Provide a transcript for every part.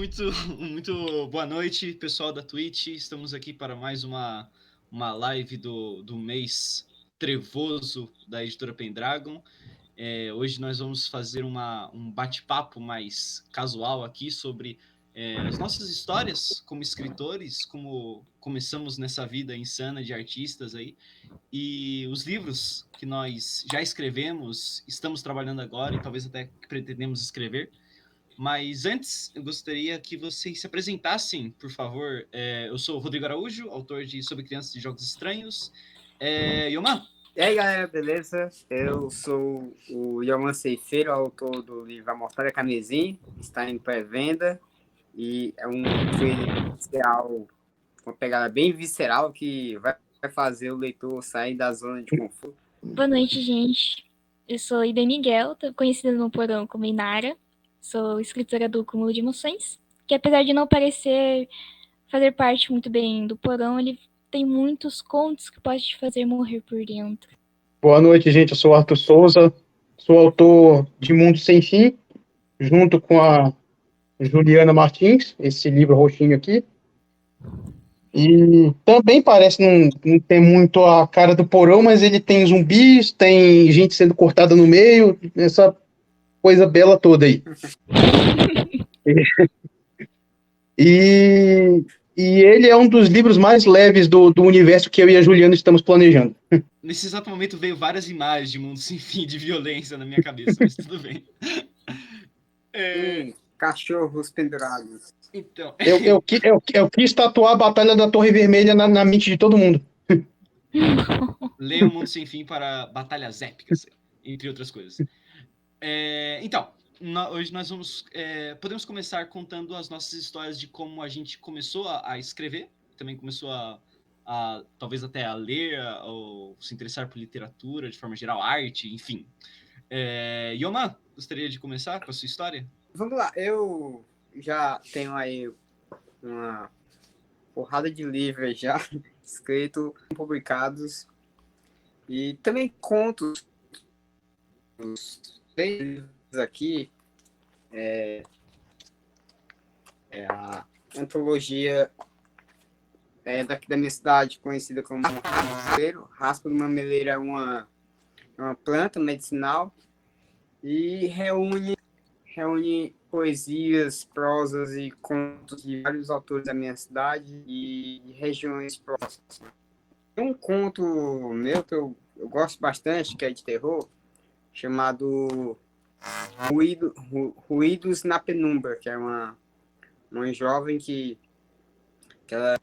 Muito, muito boa noite, pessoal da Twitch. Estamos aqui para mais uma live do mês trevoso da editora Pendragon. Hoje nós vamos fazer um bate-papo mais casual aqui sobre as nossas histórias como escritores, como começamos nessa vida insana de artistas aí, e os livros que nós já escrevemos, estamos trabalhando agora e talvez até pretendemos escrever. Mas antes, eu gostaria que vocês se apresentassem, por favor. Eu sou o Rodrigo Araújo, autor de Sobre Crianças e Jogos Estranhos. Yoman? E aí, galera, beleza? Eu sou o Yoman Ceifeiro, autor do livro A Mortalha Carmesim, está em pré-venda, e é um trailer visceral, uma pegada bem visceral que vai fazer o leitor sair da zona de conforto. Boa noite, gente. Eu sou Ida Miguel, conhecida no porão como Inara. Sou escritora do Cúmulo de Emoções, que apesar de não parecer fazer parte muito bem do porão, ele tem muitos contos que pode te fazer morrer por dentro. Boa noite, gente. Eu sou o Arthur Souza, sou autor de Mundo Sem Fim, junto com a Juliana Martins, esse livro roxinho aqui. E também parece não ter muito a cara do porão, mas ele tem zumbis, tem gente sendo cortada no meio, essa coisa bela toda aí. E ele é um dos livros mais leves do universo que eu e a Juliana estamos planejando. Nesse exato momento veio várias imagens de Mundo Sem Fim, de violência na minha cabeça, mas tudo bem. Cachorros pendurados. Então, Eu quis tatuar a Batalha da Torre Vermelha na mente de todo mundo. leia o Mundo Sem Fim para batalhas épicas, entre outras coisas. Então, hoje nós podemos começar contando as nossas histórias de como a gente começou a escrever, também começou a talvez até a ler, ou se interessar por literatura, de forma geral, arte, enfim. Yoman, gostaria de começar com a sua história? Vamos lá, eu já tenho aí uma porrada de livros já escritos, publicados, e também contos. Os 3 livros aqui é a antologia daqui da minha cidade, conhecida como raspa. Raspa do mameleiro é uma planta medicinal e reúne poesias, prosas e contos de vários autores da minha cidade e regiões próximas. Tem um conto meu que eu gosto bastante, que é de terror, chamado Ruídos na Penumbra, que é uma jovem que ela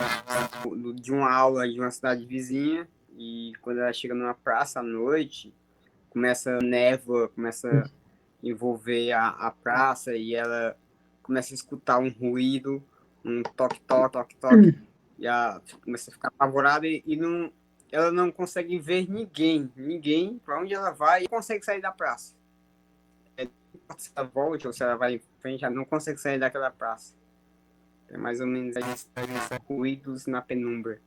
de uma aula de uma cidade vizinha, e quando ela chega numa praça à noite, começa névoa, começa a envolver a praça, e ela começa a escutar um ruído, um toque, e ela começa a ficar apavorada ela não consegue ver ninguém para onde ela vai, e não consegue sair da praça. Se ela volta ou se ela vai em frente, ela não consegue sair daquela praça. É mais ou menos Ruídos na Penumbra.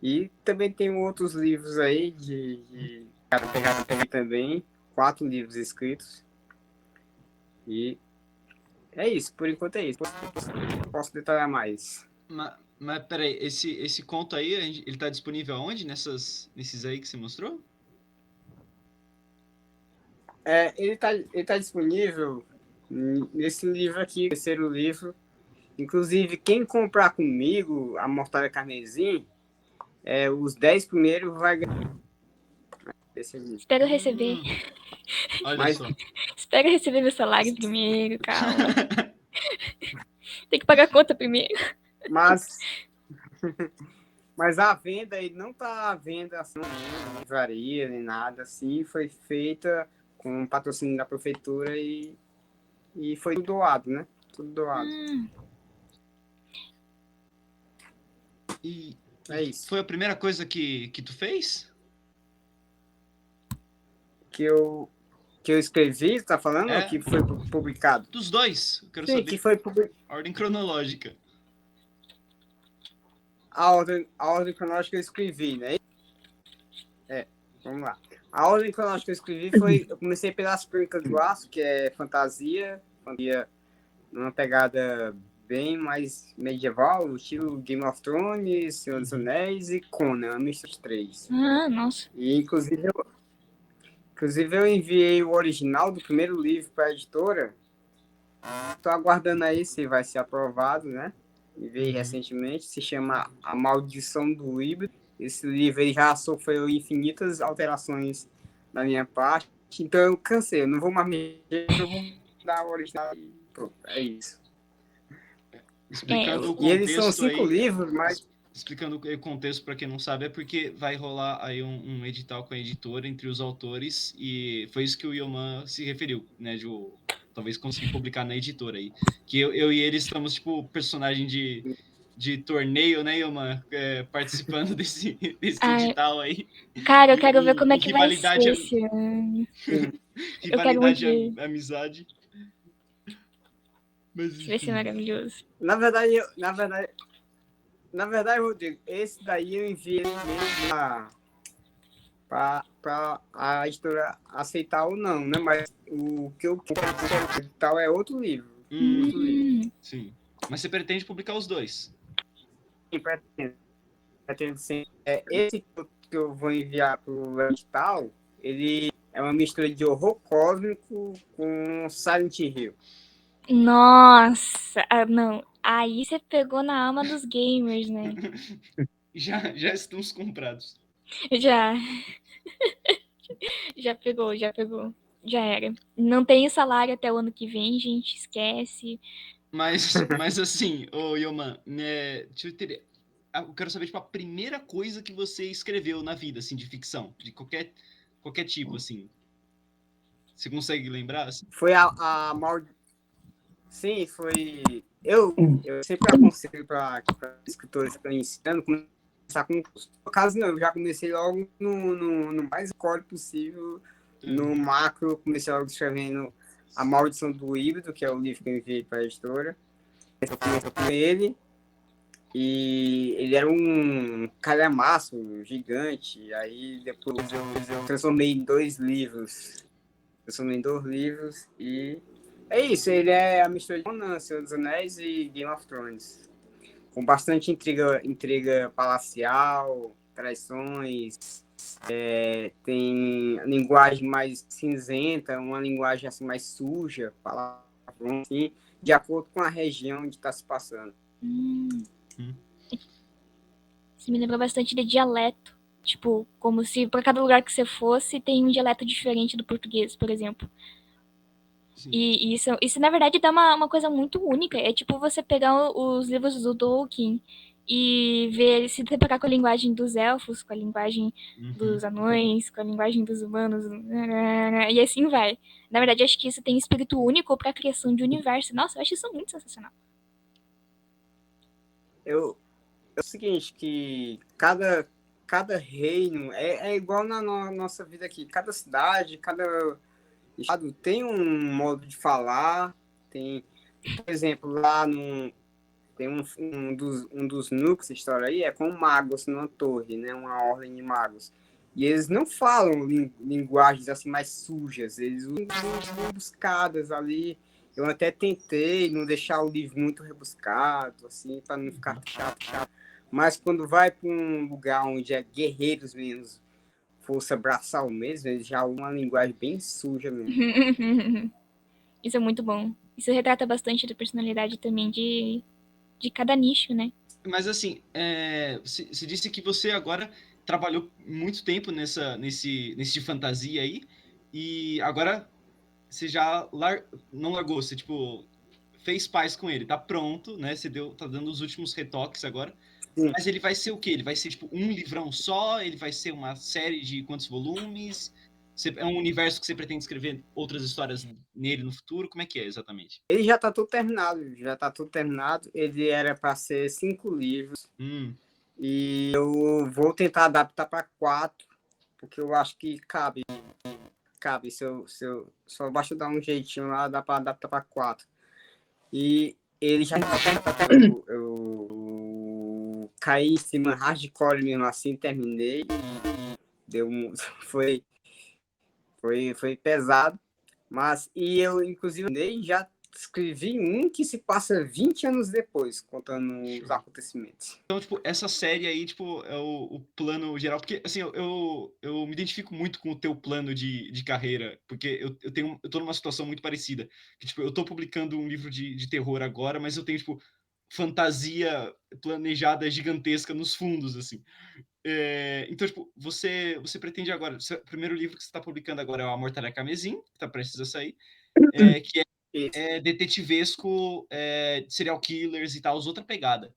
E também tem outros livros aí de pegada também, 4 livros escritos. E é isso, por enquanto é isso. Posso detalhar mais. Mas peraí, esse conto aí, ele tá disponível aonde? Nesses aí que você mostrou? Ele tá disponível nesse livro aqui, terceiro livro. Inclusive, quem comprar comigo a Mortalha Carmesim, os 10 primeiros vai ganhar. Espero receber. Olha só. Espero receber meu salário primeiro, calma. Tem que pagar a conta primeiro. Mas a venda aí não tá à venda assim, nem livraria, nem nada assim. Foi feita com patrocínio da prefeitura e foi tudo doado, né? Tudo doado. E é isso. Foi a primeira coisa que tu fez? Que eu escrevi, tá falando? Ou que foi publicado? Dos dois. Eu quero Sim, saber que foi a ordem cronológica. A ordem cronológica eu escrevi, né? Vamos lá. A ordem cronológica que eu escrevi foi... Eu comecei pelas Crônicas do Aço, que é fantasia numa pegada bem mais medieval, estilo Game of Thrones, Senhor dos Anéis e Conan, mistura os três. Ah, nossa. E, inclusive, eu enviei o original do primeiro livro para a editora. Estou aguardando aí se vai ser aprovado, né? Enviei recentemente, se chama A Maldição do Híbrido. Esse livro ele já sofreu infinitas alterações da minha parte, então eu cansei, eu não vou mais mexer, eu vou dar o original e pronto, é isso. Explicando o E eles são contexto 5 aí, livros, mas explicando o contexto para quem não sabe, é porque vai rolar aí um edital com a editora entre os autores, e foi isso que o Yoman se referiu, né, de talvez conseguir publicar na editora aí. Que eu e ele estamos, tipo, personagem de torneio, né, Yoman, participando desse Ah, edital aí. cara, eu quero ver como é E que vai ser esse ano. Eu quero muito rivalidade ver. e amizade. Mas, Isso vai ser maravilhoso. na verdade, Rodrigo, esse daí eu enviei para a editora aceitar ou não, né? Mas o que eu quero tal é outro livro. Outro livro. Sim. Mas você pretende publicar os dois? Sim, pretendo sim. Esse que eu vou enviar para o edital, ele é uma mistura de horror cósmico com Silent Hill. Nossa, não. Aí você pegou na alma dos gamers, né? Já estamos comprados. Já. Já pegou, já pegou. Já era. Não tem salário até o ano que vem, gente. Esquece. Mas assim, ô Yoman, né, eu quero saber, tipo, a primeira coisa que você escreveu na vida, assim, de ficção, de qualquer tipo, assim. Você consegue lembrar? Assim? Foi a maldição. Sim, foi. Eu sempre aconselho para escritores que estão iniciando começar com curso. No caso, não, eu já comecei logo no mais core possível. No macro, comecei logo escrevendo A Maldição do Híbrido, que é o livro que eu enviei para a editora. Eu comecei com ele. E ele era um calhamaço gigante. Aí depois eu transformei em 2 livros. E é isso, ele é a mistura de Conan, Senhor dos Anéis e Game of Thrones. Com bastante intriga palacial, traições, tem linguagem mais cinzenta, uma linguagem assim mais suja, palavrão, assim, de acordo com a região onde está se passando. Isso me lembrou bastante de dialeto. Tipo, como se para cada lugar que você fosse tem um dialeto diferente do português, por exemplo. E isso, na verdade, dá uma coisa muito única. É tipo você pegar os livros do Tolkien e ver se deparar com a linguagem dos elfos, com a linguagem dos anões, com a linguagem dos humanos, e assim vai. Na verdade, acho que isso tem espírito único para a criação de universo. Nossa, eu acho isso muito sensacional. É o seguinte, que cada reino é igual na nossa vida aqui. Cada cidade, cada estado tem um modo de falar. Tem, por exemplo, lá tem um dos núcleos da história aí, é com magos numa torre, né? Uma ordem de magos. E eles não falam linguagens assim mais sujas, eles usam rebuscadas ali. Eu até tentei não deixar o livro muito rebuscado, assim, para não ficar chato. Mas quando vai para um lugar onde é guerreiros mesmo, força braçal mesmo, eles já usam uma linguagem bem suja mesmo. Isso é muito bom. Isso retrata bastante da personalidade também de cada nicho, né? Mas assim, você disse que você agora trabalhou muito tempo nesse de fantasia aí, e agora você já não largou, você tipo fez paz com ele, tá pronto, né? Você tá dando os últimos retoques agora. Sim. Mas ele vai ser o quê? Ele vai ser tipo um livrão só? Ele vai ser uma série de quantos volumes? É um universo que você pretende escrever outras histórias nele no futuro? Como é que é exatamente? Ele já tá tudo terminado. Ele era para ser 5 livros. E eu vou tentar adaptar para 4, porque eu acho que cabe. Se eu só basta dar um jeitinho lá, dá para adaptar para 4. E ele já eu caí em cima hardcore mesmo assim, terminei. Foi pesado, mas eu inclusive já escrevi um que se passa 20 anos depois, contando os acontecimentos. Então, tipo, essa série aí, tipo, é o plano geral. Porque, assim, eu me identifico muito com o teu plano de carreira. Porque eu tô numa situação muito parecida. Que, tipo, eu tô publicando um livro de terror agora, mas eu tenho, tipo, fantasia planejada gigantesca nos fundos, assim. Então, tipo, você pretende agora... O primeiro livro que você tá publicando agora é o A Mortalha Carmesim, que tá prestes a sair. Que Isso. é detetivesco, serial killers e tal, outra pegada.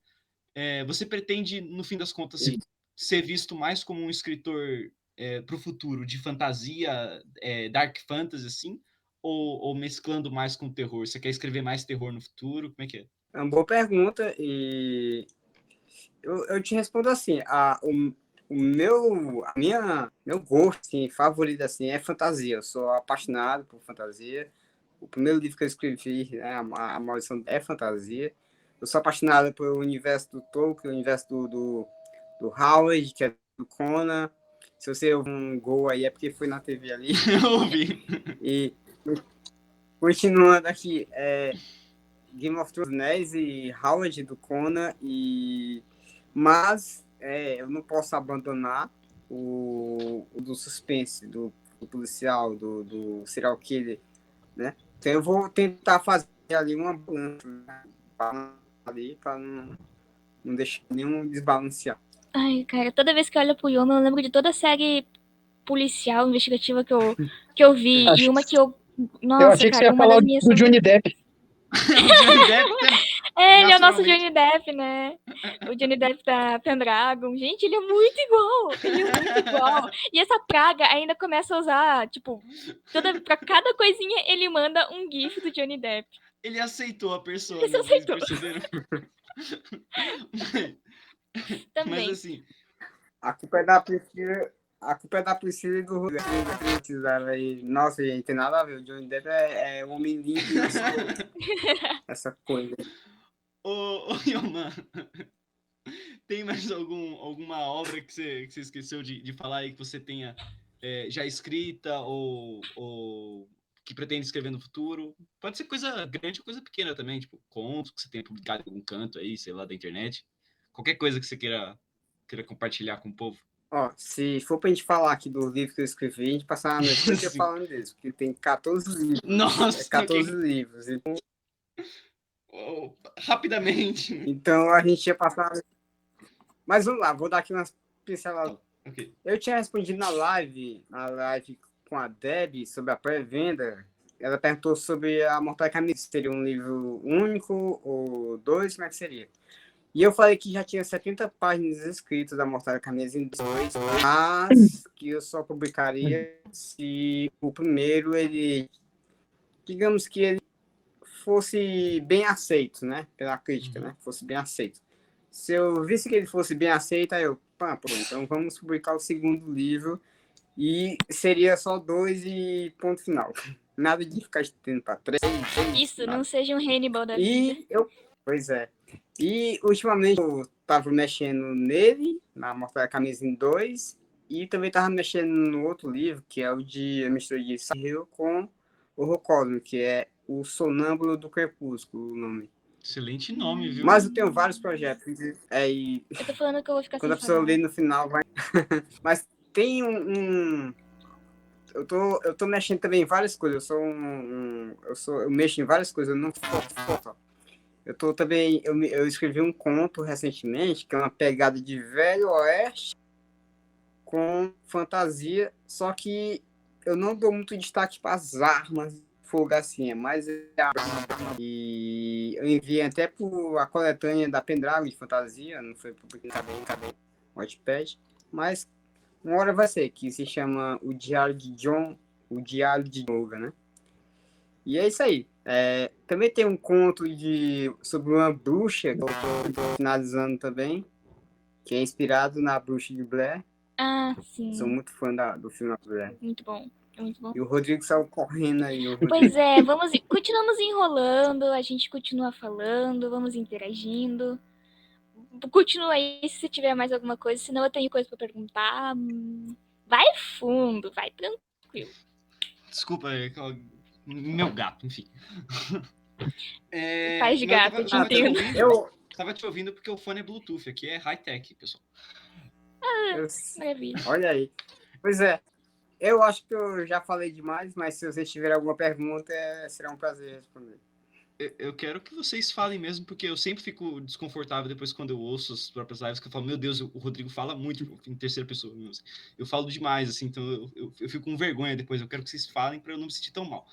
Você pretende, no fim das contas, ser visto mais como um escritor para o futuro de fantasia, dark fantasy, assim? Ou mesclando mais com terror? Você quer escrever mais terror no futuro? Como é que é? É uma boa pergunta e eu te respondo assim, meu gosto assim, favorito assim, é fantasia. Eu sou apaixonado por fantasia. O primeiro livro que eu escrevi, né, a Maldição, é fantasia. Eu sou apaixonado pelo universo do Tolkien, o universo do Howard, que é do Conan. Se você ouvir um gol aí, é porque foi na TV ali. Eu ouvi. E continuando aqui, Game of Thrones, Anéis e Howard do Conan, mas eu não posso abandonar o do suspense, do policial, do serial killer, né? Então eu vou tentar fazer ali uma balança, né? Ali para não deixar nenhum desbalancear. Ai, cara, toda vez que eu olho pro Yoma, eu lembro de toda a série policial, investigativa que eu vi. E uma que eu. Eu Nossa, achei que você cara, ia uma falar das minhas. do Johnny Depp. O Johnny Depp, Ele é o nosso naturalmente. Johnny Depp, né? O Johnny Depp da Pendragon. Gente, ele é muito igual. Ele é muito igual. E essa praga ainda começa a usar, tipo, pra cada coisinha ele manda um GIF do Johnny Depp. Ele aceitou a Ele persona, se vocês aceitou. perceberam? Mas Também. assim, A culpa é da Priscila. A culpa é da Priscila e do Rodrigo. Precisaram aí. Nossa, gente, tem nada a ver. O Johnny Depp é um homem limpo e eu sou essa coisa. ô Yoman, tem mais alguma obra que você esqueceu de falar aí que você tenha já escrita ou que pretende escrever no futuro? Pode ser coisa grande ou coisa pequena também, tipo contos que você tenha publicado em algum canto aí, sei lá, da internet. Qualquer coisa que você queira compartilhar com o povo. Ó, se for pra gente falar aqui do livro que eu escrevi, a gente passar a noite inteira Sim. falando disso, porque tem 14 livros. Nossa, 14 ok. livros. Rapidamente. Então a gente ia passar. Mas vamos lá, vou dar aqui umas pinceladas. Ok. Eu tinha respondido na live com a Deb sobre a pré-venda. Ela perguntou sobre a Mortal Kombat. Seria um livro único ou dois? Como é que seria? E eu falei que já tinha 70 páginas escritas da Mortal Kombat em 2, mas que eu só publicaria se o primeiro ele, digamos que ele fosse bem aceito, né, pela crítica, né, fosse bem aceito. Se eu visse que ele fosse bem aceito, aí eu, pô, então vamos publicar o segundo livro e seria só 2 e ponto final. Nada de ficar estendendo para 3. Isso, nada. não seja um Hannibal da vida. Pois é. E ultimamente eu tava mexendo nele, na Mortal Kombat 2, e também tava mexendo no outro livro, que é o de a mistura de Silent Hill com o Cosmo, que é o Sonâmbulo do Crepúsculo, o nome. Excelente nome, viu? Mas eu tenho vários projetos. Eu tô falando que eu vou ficar quando a sem pessoa falar. lê no final vai. Mas tem eu tô mexendo também em várias coisas. Eu mexo em várias coisas, eu não foto. Eu escrevi um conto recentemente, que é uma pegada de Velho Oeste com fantasia, só que eu não dou muito destaque para as armas, fogo assim, é mais arma. E eu enviei até por a coletânea da Pendragon de fantasia, não foi publicado no Wattpad, mas uma hora vai ser, que se chama O Diário de John, O Diário de Logan, né? E é isso aí. Também tem um conto sobre uma bruxa, que eu estou finalizando também, que é inspirado na Bruxa de Blair. Ah, sim. Sou muito fã do filme da Blair. Muito bom. Muito bom. E o Rodrigo saiu correndo aí. Pois é, continuamos enrolando, a gente continua falando, vamos interagindo. Continua aí se você tiver mais alguma coisa, senão eu tenho coisa pra perguntar. Vai fundo, vai tranquilo. Desculpa, meu gato, enfim. Paz de Mas gato, eu te entendo. Tava te ouvindo porque o fone é Bluetooth, aqui é high-tech, pessoal. Maravilha. Olha aí. Pois é, eu acho que eu já falei demais, mas se vocês tiverem alguma pergunta, será um prazer responder. Eu quero que vocês falem mesmo, porque eu sempre fico desconfortável depois quando eu ouço as próprias lives, que eu falo, meu Deus, o Rodrigo fala muito em terceira pessoa. Eu falo demais, assim, então eu fico com vergonha depois. Eu quero que vocês falem para eu não me sentir tão mal.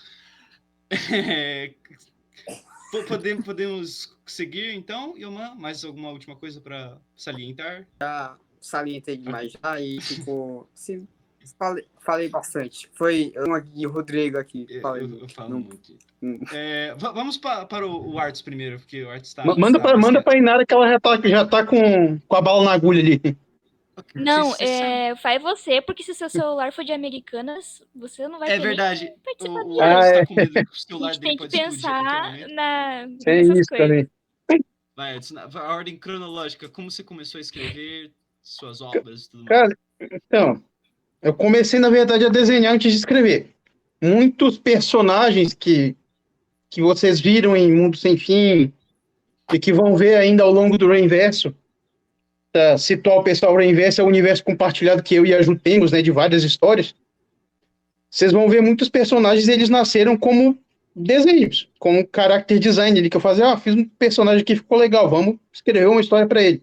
Podemos seguir, então, Yoman? Mais alguma última coisa para salientar? Salientei demais já e ficou... Sim, falei bastante. Foi eu e o Rodrigo aqui. Eu falo muito. Vamos para o Arts primeiro, porque o Arts está... Manda pra Inara que ela já tá com a bala na agulha ali. Não, faz você, porque se o seu celular for de Americanas, você não vai ter verdade. participar O Arts está com medo que o celular A gente dele tem que pode explodir a qualquer pensar momento. nessas isso coisas. também. Vai, a ordem cronológica, como você começou a escrever suas obras e tudo mais? Cara, então, eu comecei, na verdade, a desenhar antes de escrever. Muitos personagens que vocês viram em Mundo Sem Fim e que vão ver ainda ao longo do Reinverso, situar o pessoal, o Reinverso é o universo compartilhado que eu e a Ju temos, né, de várias histórias. Vocês vão ver muitos personagens, eles nasceram como desenhos, como character design, ali, que eu fazia, fiz um personagem que ficou legal, vamos escrever uma história para ele.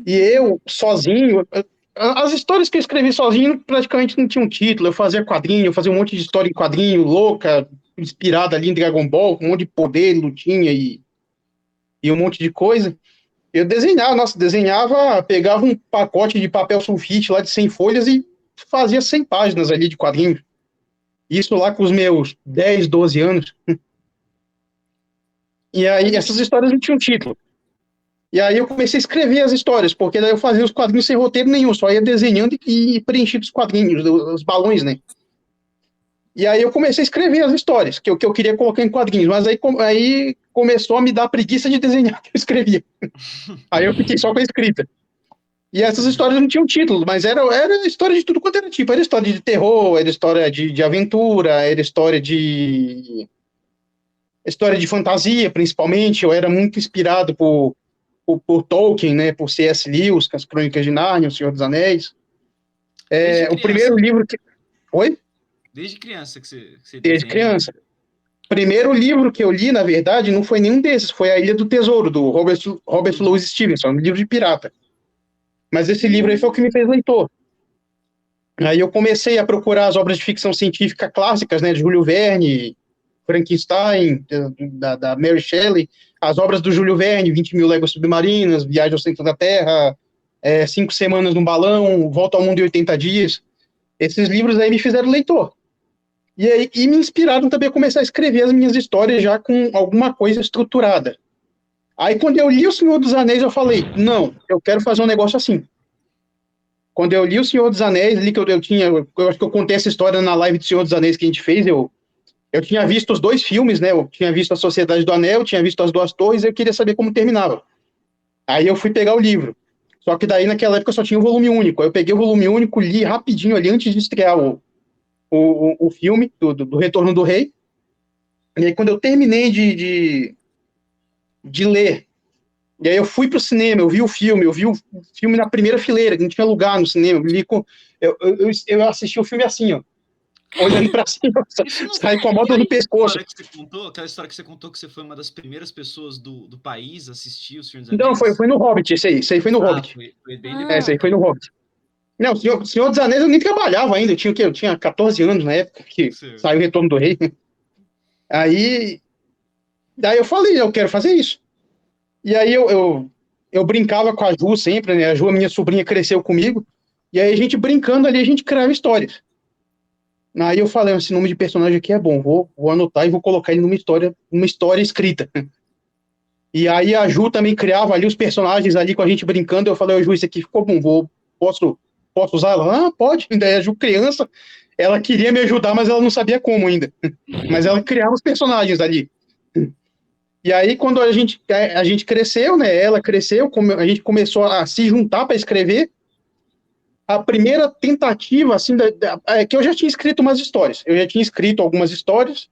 E eu, sozinho, as histórias que eu escrevi sozinho praticamente não tinham título, eu fazia quadrinho, eu fazia um monte de história em quadrinho, louca, inspirada ali em Dragon Ball, um monte de poder, lutinha e um monte de coisa. Eu desenhava, pegava um pacote de papel sulfite lá de 100 folhas e fazia 100 páginas ali de quadrinhos. Isso lá com os meus 10, 12 anos. E aí essas histórias não tinham título. E aí eu comecei a escrever as histórias, porque daí eu fazia os quadrinhos sem roteiro nenhum, só ia desenhando e preenchendo os quadrinhos, os balões, né? E aí eu comecei a escrever as histórias, que eu queria colocar em quadrinhos, mas aí começou a me dar preguiça de desenhar que eu escrevia. Aí eu fiquei só com a escrita. E essas histórias não tinham título, mas era história de tudo quanto era tipo. Era história de terror, era história de aventura, era história de fantasia, principalmente. Eu era muito inspirado por Tolkien, né, por C.S. Lewis, com as Crônicas de Nárnia, O Senhor dos Anéis. O primeiro livro que... Oi? Desde criança que você Desde criança. O primeiro livro que eu li, na verdade, não foi nenhum desses, foi A Ilha do Tesouro, do Robert Louis Stevenson, um livro de pirata. Mas esse livro aí foi o que me fez leitor. Aí eu comecei a procurar as obras de ficção científica clássicas, né, de Júlio Verne, Frankenstein, da Mary Shelley, as obras do Júlio Verne, 20 Mil Léguas Submarinas, Viagem ao Centro da Terra, 5 Semanas num Balão, Volta ao Mundo em 80 Dias. Esses livros aí me fizeram leitor. E me inspiraram também a começar a escrever as minhas histórias já com alguma coisa estruturada. Aí, quando eu li O Senhor dos Anéis, eu falei, não, eu quero fazer um negócio assim. Quando eu li O Senhor dos Anéis, ali que eu acho que eu contei essa história na live do Senhor dos Anéis que a gente fez, eu tinha visto os 2 filmes, né, eu tinha visto A Sociedade do Anel, tinha visto As Duas Torres, e eu queria saber como terminava. Aí eu fui pegar o livro. Só que daí, naquela época, só tinha um volume único. Aí eu peguei o volume único, li rapidinho ali, antes de estrear o filme do Retorno do Rei. E aí, quando eu terminei de ler, e aí eu fui pro cinema, eu vi o filme na primeira fileira, não tinha lugar no cinema, eu assisti o filme assim, ó, olhando pra cima, saí com a moto no pescoço. Aquela história que você contou que você foi uma das primeiras pessoas do país a assistir o Senhor dos Anéis? Não, foi no Hobbit, esse aí foi no Hobbit. Foi bem depois. Esse aí foi no Hobbit. Não, o Senhor dos Anéis eu nem trabalhava ainda, eu tinha 14 anos na época que saiu o Retorno do Rei. Daí eu falei, eu quero fazer isso. E aí eu brincava com a Ju sempre, né? A Ju, a minha sobrinha, cresceu comigo. E aí a gente brincando ali, a gente criava histórias. Aí eu falei, esse nome de personagem aqui é bom, vou anotar e vou colocar ele numa história escrita. E aí a Ju também criava ali os personagens ali com a gente brincando. Eu falei, Ju, isso aqui ficou bom, posso usar? Ela, pode. Daí a Ju, criança, ela queria me ajudar, mas ela não sabia como ainda. Mas ela criava os personagens ali. E aí, quando a gente cresceu, né? Ela cresceu, a gente começou a se juntar para escrever. A primeira tentativa, assim, é que eu já tinha escrito umas histórias. Eu já tinha escrito algumas histórias.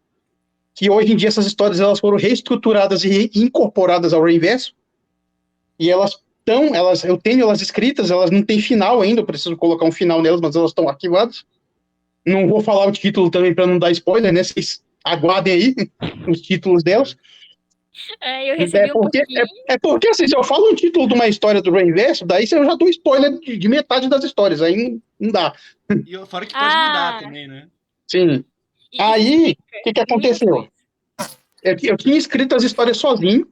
que hoje em dia essas histórias elas foram reestruturadas e incorporadas ao Reinverso, e eu tenho elas escritas, elas não têm final ainda, eu preciso colocar um final nelas, mas elas estão arquivadas. Não vou falar o título também para não dar spoiler, né? Vocês aguardem aí os títulos delas. Eu recebi um pouquinho. Porque, assim, se eu falo um título de uma história do Reinverso, daí eu já dou spoiler de metade das histórias, aí não dá. E fora que pode mudar também, né? Sim. Aí, o que aconteceu? Eu tinha escrito as histórias sozinho,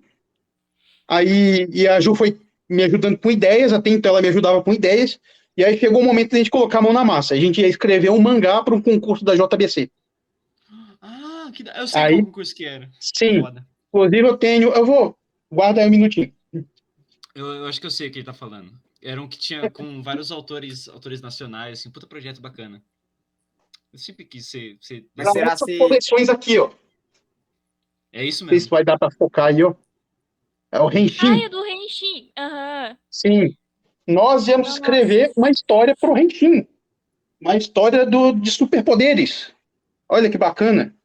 aí e a Ju foi me ajudando com ideias, até então ela me ajudava com ideias, e aí chegou o momento de a gente colocar a mão na massa. A gente ia escrever um mangá para um concurso da JBC. Eu sei qual concurso que era. Sim. Foda. Inclusive eu vou guardar um minutinho. Eu acho que eu sei o que ele tá falando. Era um que tinha com vários autores nacionais, assim, puta projeto bacana. Eu sempre quis ser... Essas coleções aqui, ó. É isso mesmo. Não sei se vai dar pra focar aí, ó. É o Henshin. É do Henshin. Aham. Sim. Nós íamos escrever uma história pro Henshin. Uma história de superpoderes. Olha que bacana.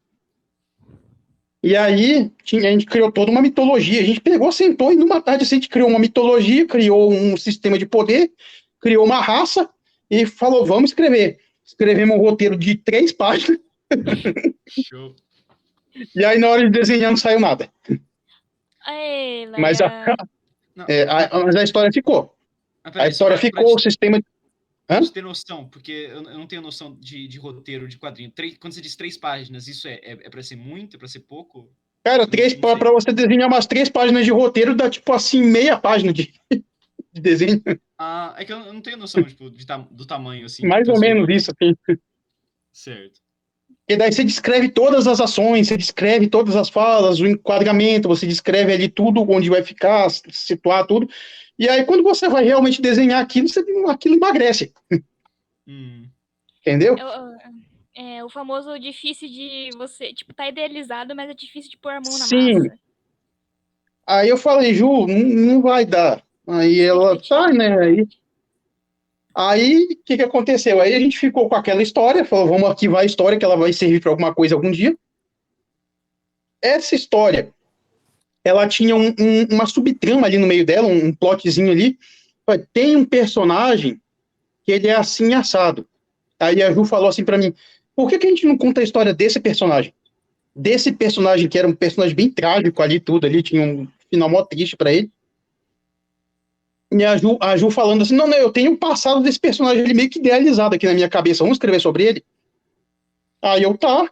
E aí, a gente criou toda uma mitologia. A gente pegou, sentou e numa tarde a gente criou uma mitologia, criou um sistema de poder, criou uma raça e falou, vamos escrever. Escrevemos um roteiro de 3 páginas. Show. E aí, na hora de desenhar, não saiu nada. Mas a história ficou. A história ficou, o sistema... Pra gente ter noção, porque eu não tenho noção de roteiro de quadrinho. Quando você diz 3 páginas, isso é pra ser muito? É pra ser pouco? Cara, pra você desenhar umas 3 páginas de roteiro, dá tipo assim, meia página de desenho. É que eu não tenho noção tipo, do tamanho, assim. Mais ou menos isso, assim. Certo. E daí você descreve todas as ações, você descreve todas as falas, o enquadramento, você descreve ali tudo, onde vai ficar, situar tudo. E aí, quando você vai realmente desenhar aquilo, aquilo emagrece. Entendeu? O famoso difícil de você... Tipo, tá idealizado, mas é difícil de pôr a mão na Sim. massa. Aí eu falei, Ju, não vai dar. Aí ela, tá, né? Aí, o que aconteceu? Aí a gente ficou com aquela história, falou, vamos arquivar a história, que ela vai servir para alguma coisa algum dia. Essa história, ela tinha uma subtrama ali no meio dela, um plotzinho ali. Tem um personagem que ele é assim assado. Aí a Ju falou assim para mim, por que a gente não conta a história desse personagem? Desse personagem, que era um personagem bem trágico ali, tudo ali, tinha um final mó triste para ele. E a Ju falando assim, não, eu tenho um passado desse personagem ele meio que idealizado aqui na minha cabeça, vamos escrever sobre ele? Aí eu, tá.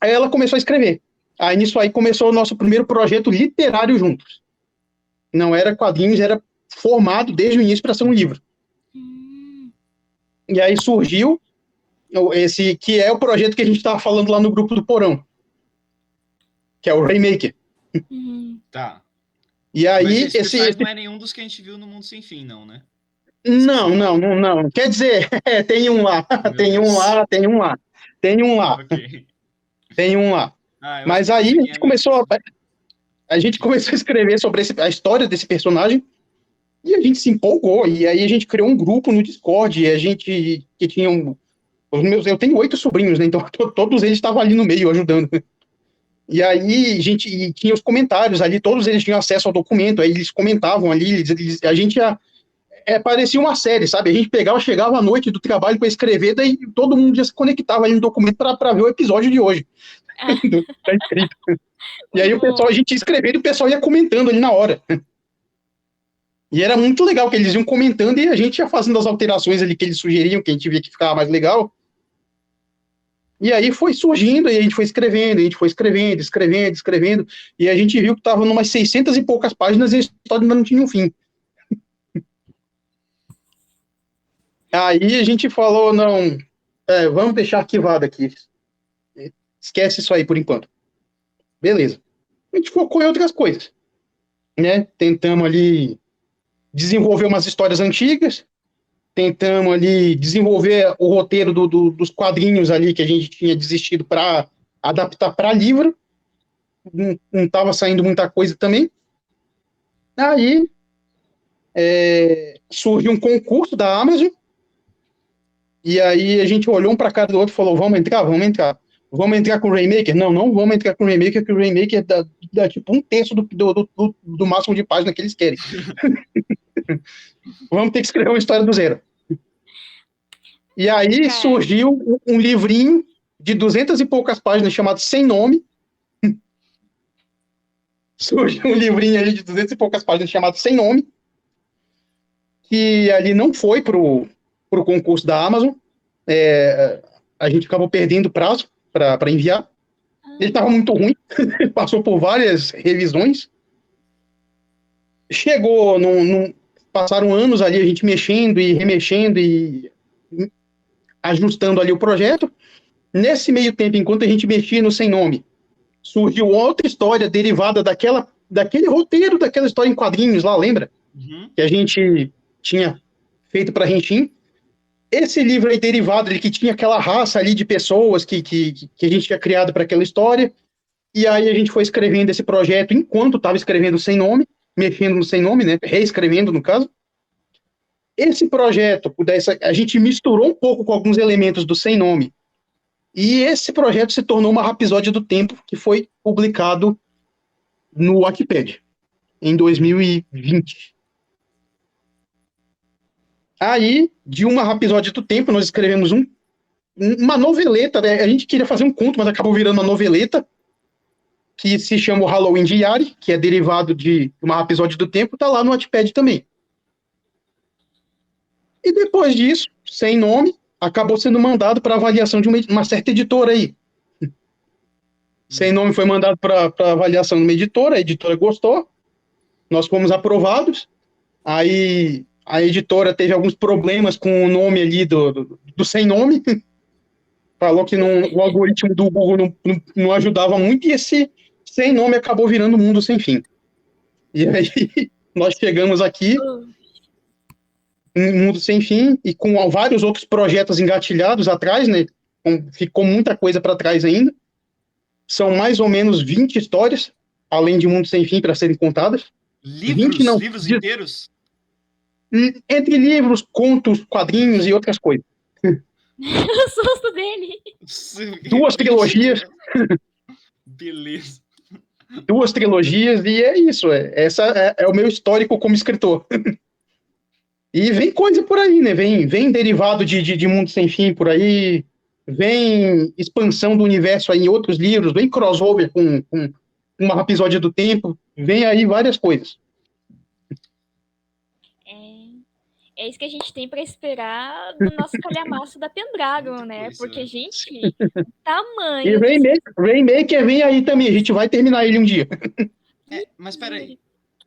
Aí ela começou a escrever. Aí nisso aí começou o nosso primeiro projeto literário juntos. Não era quadrinhos, era formado desde o início para ser um livro. E aí surgiu esse, que é o projeto que a gente estava falando lá no grupo do Porão, que é o Rainmaker. Tá. E aí, mas esse não é nenhum dos que a gente viu no Mundo Sem Fim, não, né? Não. Quer dizer, tem um lá, tem um lá. Okay. Tem um lá. Mas aí a gente começou a escrever sobre a história desse personagem e a gente se empolgou. E aí a gente criou um grupo no Discord e a gente que tinha eu tenho 8 sobrinhos, né? Então todos eles estavam ali no meio ajudando. E aí, e tinha os comentários ali, todos eles tinham acesso ao documento, aí eles comentavam ali, a gente parecia uma série, sabe? A gente chegava à noite do trabalho para escrever, daí todo mundo já se conectava ali no documento para ver o episódio de hoje. Tá escrito. E aí a gente ia escrevendo e o pessoal ia comentando ali na hora. E era muito legal que eles iam comentando e a gente ia fazendo as alterações ali que eles sugeriam, que a gente via que ficava mais legal. E aí foi surgindo, e a gente foi escrevendo, escrevendo, e a gente viu que estava numas 600 e poucas páginas e a história ainda não tinha um fim. Aí a gente falou, não, vamos deixar arquivado aqui. Esquece isso aí por enquanto. Beleza. A gente focou em outras coisas, né? Tentamos ali desenvolver umas histórias antigas, tentamos ali desenvolver o roteiro dos quadrinhos ali que a gente tinha desistido para adaptar para livro. Não estava saindo muita coisa também. Aí surgiu um concurso da Amazon e aí a gente olhou um para cada do outro e falou, vamos entrar. Vamos entrar com o Rainmaker? Não, não vamos entrar com o Rainmaker, porque o Rainmaker dá tipo um terço do máximo de página que eles querem. Vamos ter que escrever uma história do zero. E aí surgiu um livrinho de 200 e poucas páginas chamado Sem Nome. Surgiu um livrinho aí de 200 e poucas páginas chamado Sem Nome, que ali não foi pro concurso da Amazon. A gente acabou perdendo o prazo para enviar. Ele estava muito ruim, passou por várias revisões. Chegou, passaram anos ali a gente mexendo e remexendo e ajustando ali o projeto. Nesse meio tempo, enquanto a gente mexia no Sem Nome, surgiu outra história derivada daquele roteiro, daquela história em quadrinhos lá, lembra? Uhum. Que a gente tinha feito para Rentin. Esse livro aí derivado, ele que tinha aquela raça ali de pessoas que a gente tinha criado para aquela história. E aí a gente foi escrevendo esse projeto enquanto estava escrevendo Sem Nome, mexendo no Sem Nome, né? Reescrevendo, no caso. Esse projeto, a gente misturou um pouco com alguns elementos do Sem Nome. E esse projeto se tornou uma Rhapsódia do Tempo, que foi publicado no Wattpad, em 2020. Aí, de uma Rhapsódia do Tempo, nós escrevemos uma noveleta, né? A gente queria fazer um conto, mas acabou virando uma noveleta, que se chama o Halloween Diary, que é derivado de uma Rhapsódia do Tempo, tá lá no Wattpad também. E depois disso, Sem Nome, acabou sendo mandado para avaliação de uma certa editora aí. Sem Nome foi mandado para avaliação de uma editora, a editora gostou, nós fomos aprovados, aí a editora teve alguns problemas com o nome ali do Sem Nome, falou que o algoritmo do Google não ajudava muito, e esse Sem Nome acabou virando Mundo Sem Fim. E aí nós chegamos aqui, Mundo Sem Fim, e com vários outros projetos engatilhados atrás, né? Ficou muita coisa para trás ainda. São mais ou menos 20 histórias, além de Mundo Sem Fim, para serem contadas. Livros inteiros? Entre livros, contos, quadrinhos e outras coisas. O susto dele. 2 trilogias. Beleza. 2 trilogias, e é isso. Essa é o meu histórico como escritor. E vem coisa por aí, né? Vem derivado de Mundo Sem Fim por aí, vem expansão do universo aí em outros livros, vem crossover com uma Rhapsódia do Tempo, vem aí várias coisas. É isso que a gente tem para esperar do nosso calhamaço da Pendragon, né? Porque, gente, tamanho... E Rainmaker vem aí também, a gente vai terminar ele um dia. Mas peraí,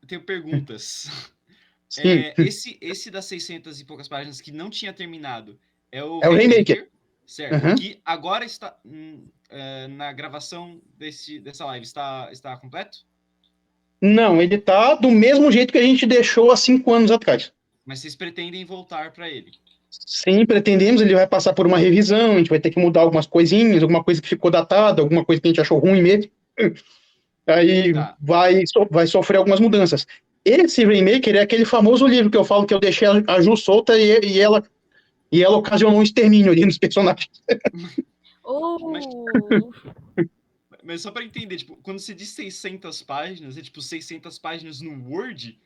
eu tenho perguntas. Esse das 600 e poucas páginas que não tinha terminado é o Rainmaker, certo? Uhum. Que agora está na gravação dessa live, está completo? Não, ele está do mesmo jeito que a gente deixou há 5 anos atrás. Mas vocês pretendem voltar para ele? Sim, pretendemos. Ele vai passar por uma revisão, a gente vai ter que mudar algumas coisinhas, alguma coisa que ficou datada, alguma coisa que a gente achou ruim mesmo. Aí vai sofrer algumas mudanças. Esse Rainmaker é aquele famoso livro que eu falo que eu deixei a Ju solta e ela ocasionou um extermínio ali nos personagens. Mas só para entender, tipo, quando você diz 600 páginas, é tipo 600 páginas no Word?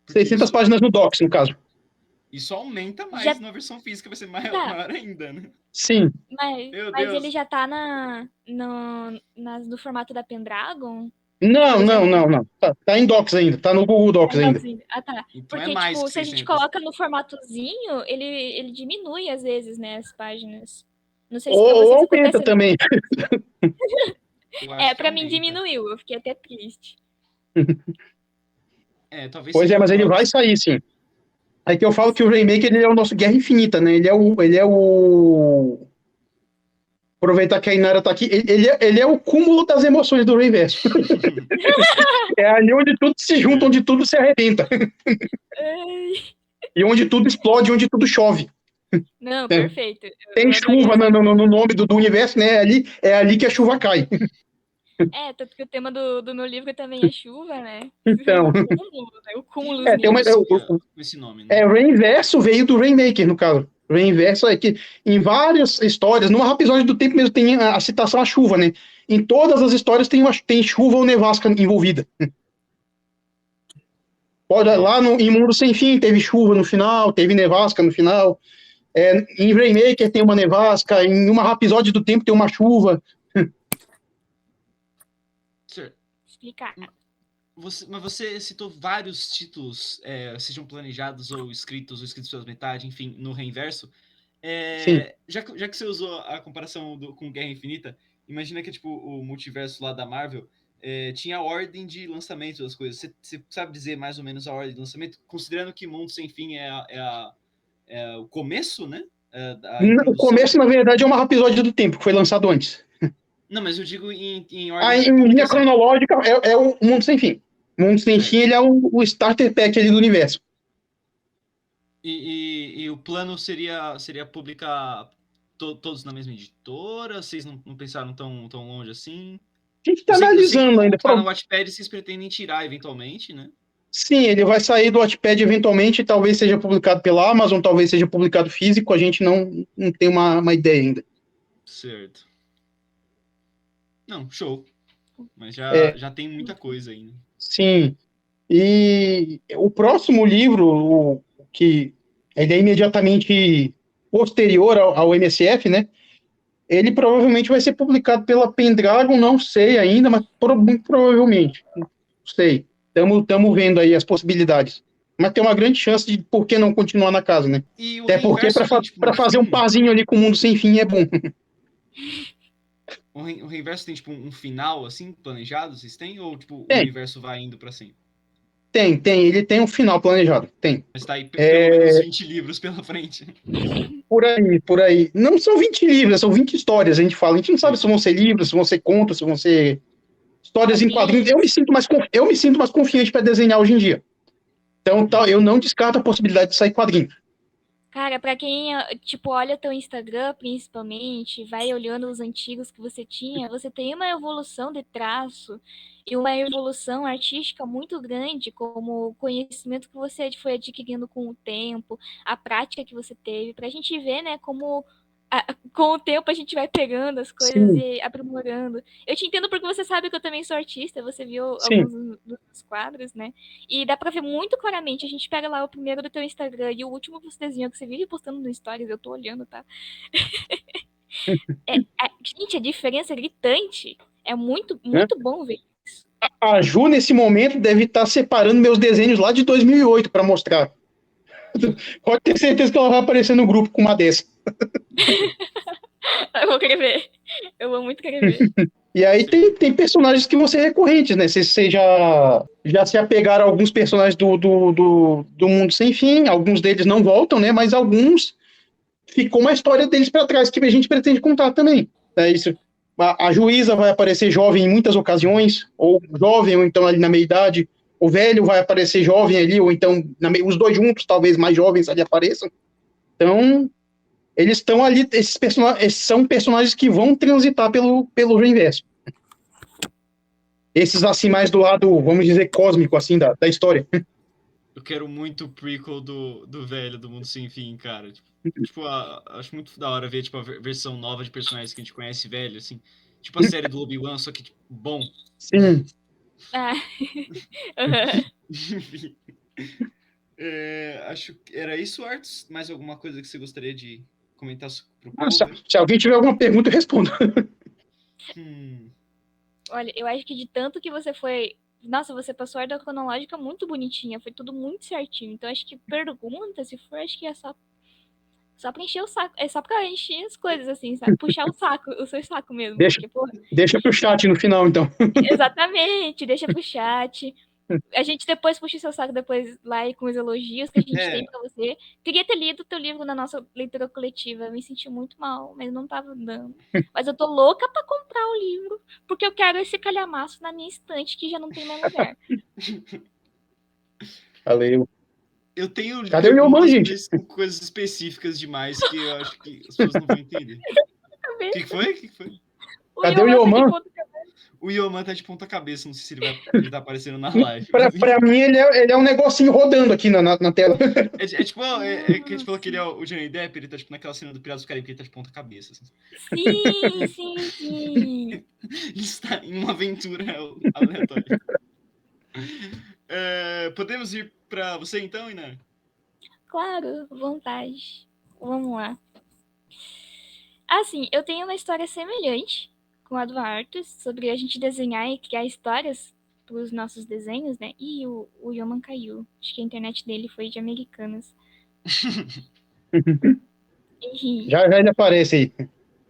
600 páginas no Docs, no caso. Isso aumenta mais na versão física, vai ser maior ainda, né? Sim. Mas ele já tá no formato da Pendragon? Não. Tá em Docs ainda, tá no Google Docs ainda. Ah, tá. Então porque, tipo, se a gente coloca no formatozinho, ele diminui às vezes, né, as páginas. Não sei se pra vocês aumenta também. Pra mim diminuiu, eu fiquei até triste. Talvez pois mas ele vai sair, sim. Aí que eu falo que o Rainmaker ele é o nosso Guerra Infinita, né? Ele é o... Aproveitar que a Inara tá aqui. Ele é o cúmulo das emoções do Rayverso. É ali onde tudo se junta, onde tudo se arrebenta. E onde tudo explode, onde tudo chove. Não, perfeito. Tem chuva no nome do universo, né? É ali que a chuva cai. Tanto que o tema do meu livro também é chuva, né? Então. O cúmulo. Esse nome, né? Rainverso veio do Rainmaker, no caso. O Reinverso é que em várias histórias, no episódio do tempo mesmo tem a citação à chuva, né? Em todas as histórias tem chuva ou nevasca envolvida. Lá em Mundo Sem Fim teve chuva no final, teve nevasca no final. Em Rainmaker tem uma nevasca, em uma episódio do tempo tem uma chuva. Explicar. Mas você citou vários títulos, sejam planejados ou escritos pelas metade, enfim, no Reinverso. Já que você usou a comparação com Guerra Infinita, imagina que tipo, o multiverso lá da Marvel tinha a ordem de lançamento das coisas. Você sabe dizer mais ou menos a ordem de lançamento? Considerando que Mundo Sem Fim é o começo, né? O começo, na verdade, é uma episódio do tempo, que foi lançado antes. Não, mas eu digo em ordem em linha cronológica, é o Mundo Sem Fim. O Mundo Sem Fim, ele é o starter pack ali do universo. E o plano seria publicar todos na mesma editora? Vocês não pensaram tão longe assim? A gente está analisando ainda. Tá no Wattpad, vocês pretendem tirar eventualmente, né? Sim, ele vai sair do Wattpad eventualmente, talvez seja publicado pela Amazon, talvez seja publicado físico, a gente não tem uma ideia ainda. Certo. Não, show. Mas já tem muita coisa ainda. Sim. E o próximo livro, que ele é imediatamente posterior ao MSF, né? Ele provavelmente vai ser publicado pela Pendragon, não sei ainda, mas muito provavelmente. Não sei. Estamos vendo aí as possibilidades. Mas tem uma grande chance de por que não continuar na casa, né? Até porque para fazer um parzinho ali com o Mundo Sem Fim é bom. O Reinverso tem, tipo, um final, assim, planejado? Vocês têm? Ou, tipo, o universo vai indo pra sempre? Tem. Ele tem um final planejado. Tem. Mas tá aí pelo menos 20 livros pela frente. Por aí. Não são 20 livros, são 20 histórias, a gente fala. A gente não sabe se vão ser livros, se vão ser contos, se vão ser histórias em quadrinhos. Eu me sinto mais confiante para desenhar hoje em dia. Então, eu não descarto a possibilidade de sair quadrinho. Cara, pra quem, tipo, olha teu Instagram, principalmente, vai olhando os antigos que você tinha, você tem uma evolução de traço e uma evolução artística muito grande, como o conhecimento que você foi adquirindo com o tempo, a prática que você teve, pra gente ver, né, como com o tempo a gente vai pegando as coisas e aprimorando. Eu te entendo porque você sabe que eu também sou artista, você viu alguns dos quadros, né? E dá pra ver muito claramente. A gente pega lá o primeiro do teu Instagram e o último que você desenhou, que você vive postando no Stories, eu tô olhando, tá? Gente, a diferença é gritante. É muito bom ver isso. A Ju, nesse momento, deve estar separando meus desenhos lá de 2008 para mostrar. Pode ter certeza que ela vai aparecer no grupo com uma dessa. Eu vou querer ver. Eu vou muito querer ver. E aí tem personagens que vão ser recorrentes, né? Você já se apegaram a alguns personagens do Mundo Sem Fim, alguns deles não voltam, né? Mas alguns ficou uma história deles para trás que a gente pretende contar também. É isso. A Juíza vai aparecer jovem em muitas ocasiões, ou jovem, ou então ali na meia-idade. O velho vai aparecer jovem ali, ou então os dois juntos, talvez mais jovens ali apareçam. Então, eles estão ali, esses são personagens que vão transitar pelo Reinverso. Esses, assim, mais do lado, vamos dizer, cósmico, assim, da história. Eu quero muito o prequel do velho, do Mundo Sem Fim, cara. Tipo, acho muito da hora ver, tipo, a versão nova de personagens que a gente conhece velho, assim. Tipo a série do Obi-Wan, só que, tipo, bom. Sim. Enfim. Acho que era isso, Arthur. Mais alguma coisa que você gostaria de comentar pro povo? Se alguém tiver alguma pergunta, eu respondo. Olha, eu acho que de tanto que você foi... Nossa, você passou a ordem cronológica muito bonitinha. Foi tudo muito certinho. Então, acho que pergunta, se for, acho que é só pra encher o saco. É só pra encher as coisas, assim, sabe? Puxar o seu saco mesmo. Deixa pro chat no final, então. Exatamente, deixa pro chat. A gente depois puxa o seu saco depois lá e com os elogios que a gente tem pra você. Queria ter lido o teu livro na nossa leitura coletiva. Me senti muito mal, mas não tava dando. Mas eu tô louca pra comprar o livro, porque eu quero esse calhamaço na minha estante que já não tem mais lugar. Valeu. Eu tenho Cadê o Yoman, gente? Coisas específicas demais que eu acho que as pessoas não vão entender. O que foi? Cadê o Yoman? O Yoman tá de ponta cabeça, não sei se ele tá aparecendo na live. Pra mim, ele é um negocinho rodando aqui na tela. Tipo, que a gente falou que ele é o Johnny Depp, ele tá tipo naquela cena do Piratas do Caribe, que ele tá de ponta cabeça. Assim. Sim. Ele está em uma aventura aleatória. Podemos ir pra você então, Iná? Claro, vontade. Vamos lá. Assim, eu tenho uma história semelhante com a do Arthur, sobre a gente desenhar e criar histórias para os nossos desenhos, né? E o Yoman caiu. Acho que a internet dele foi de Americanas. E Já ele aparece aí.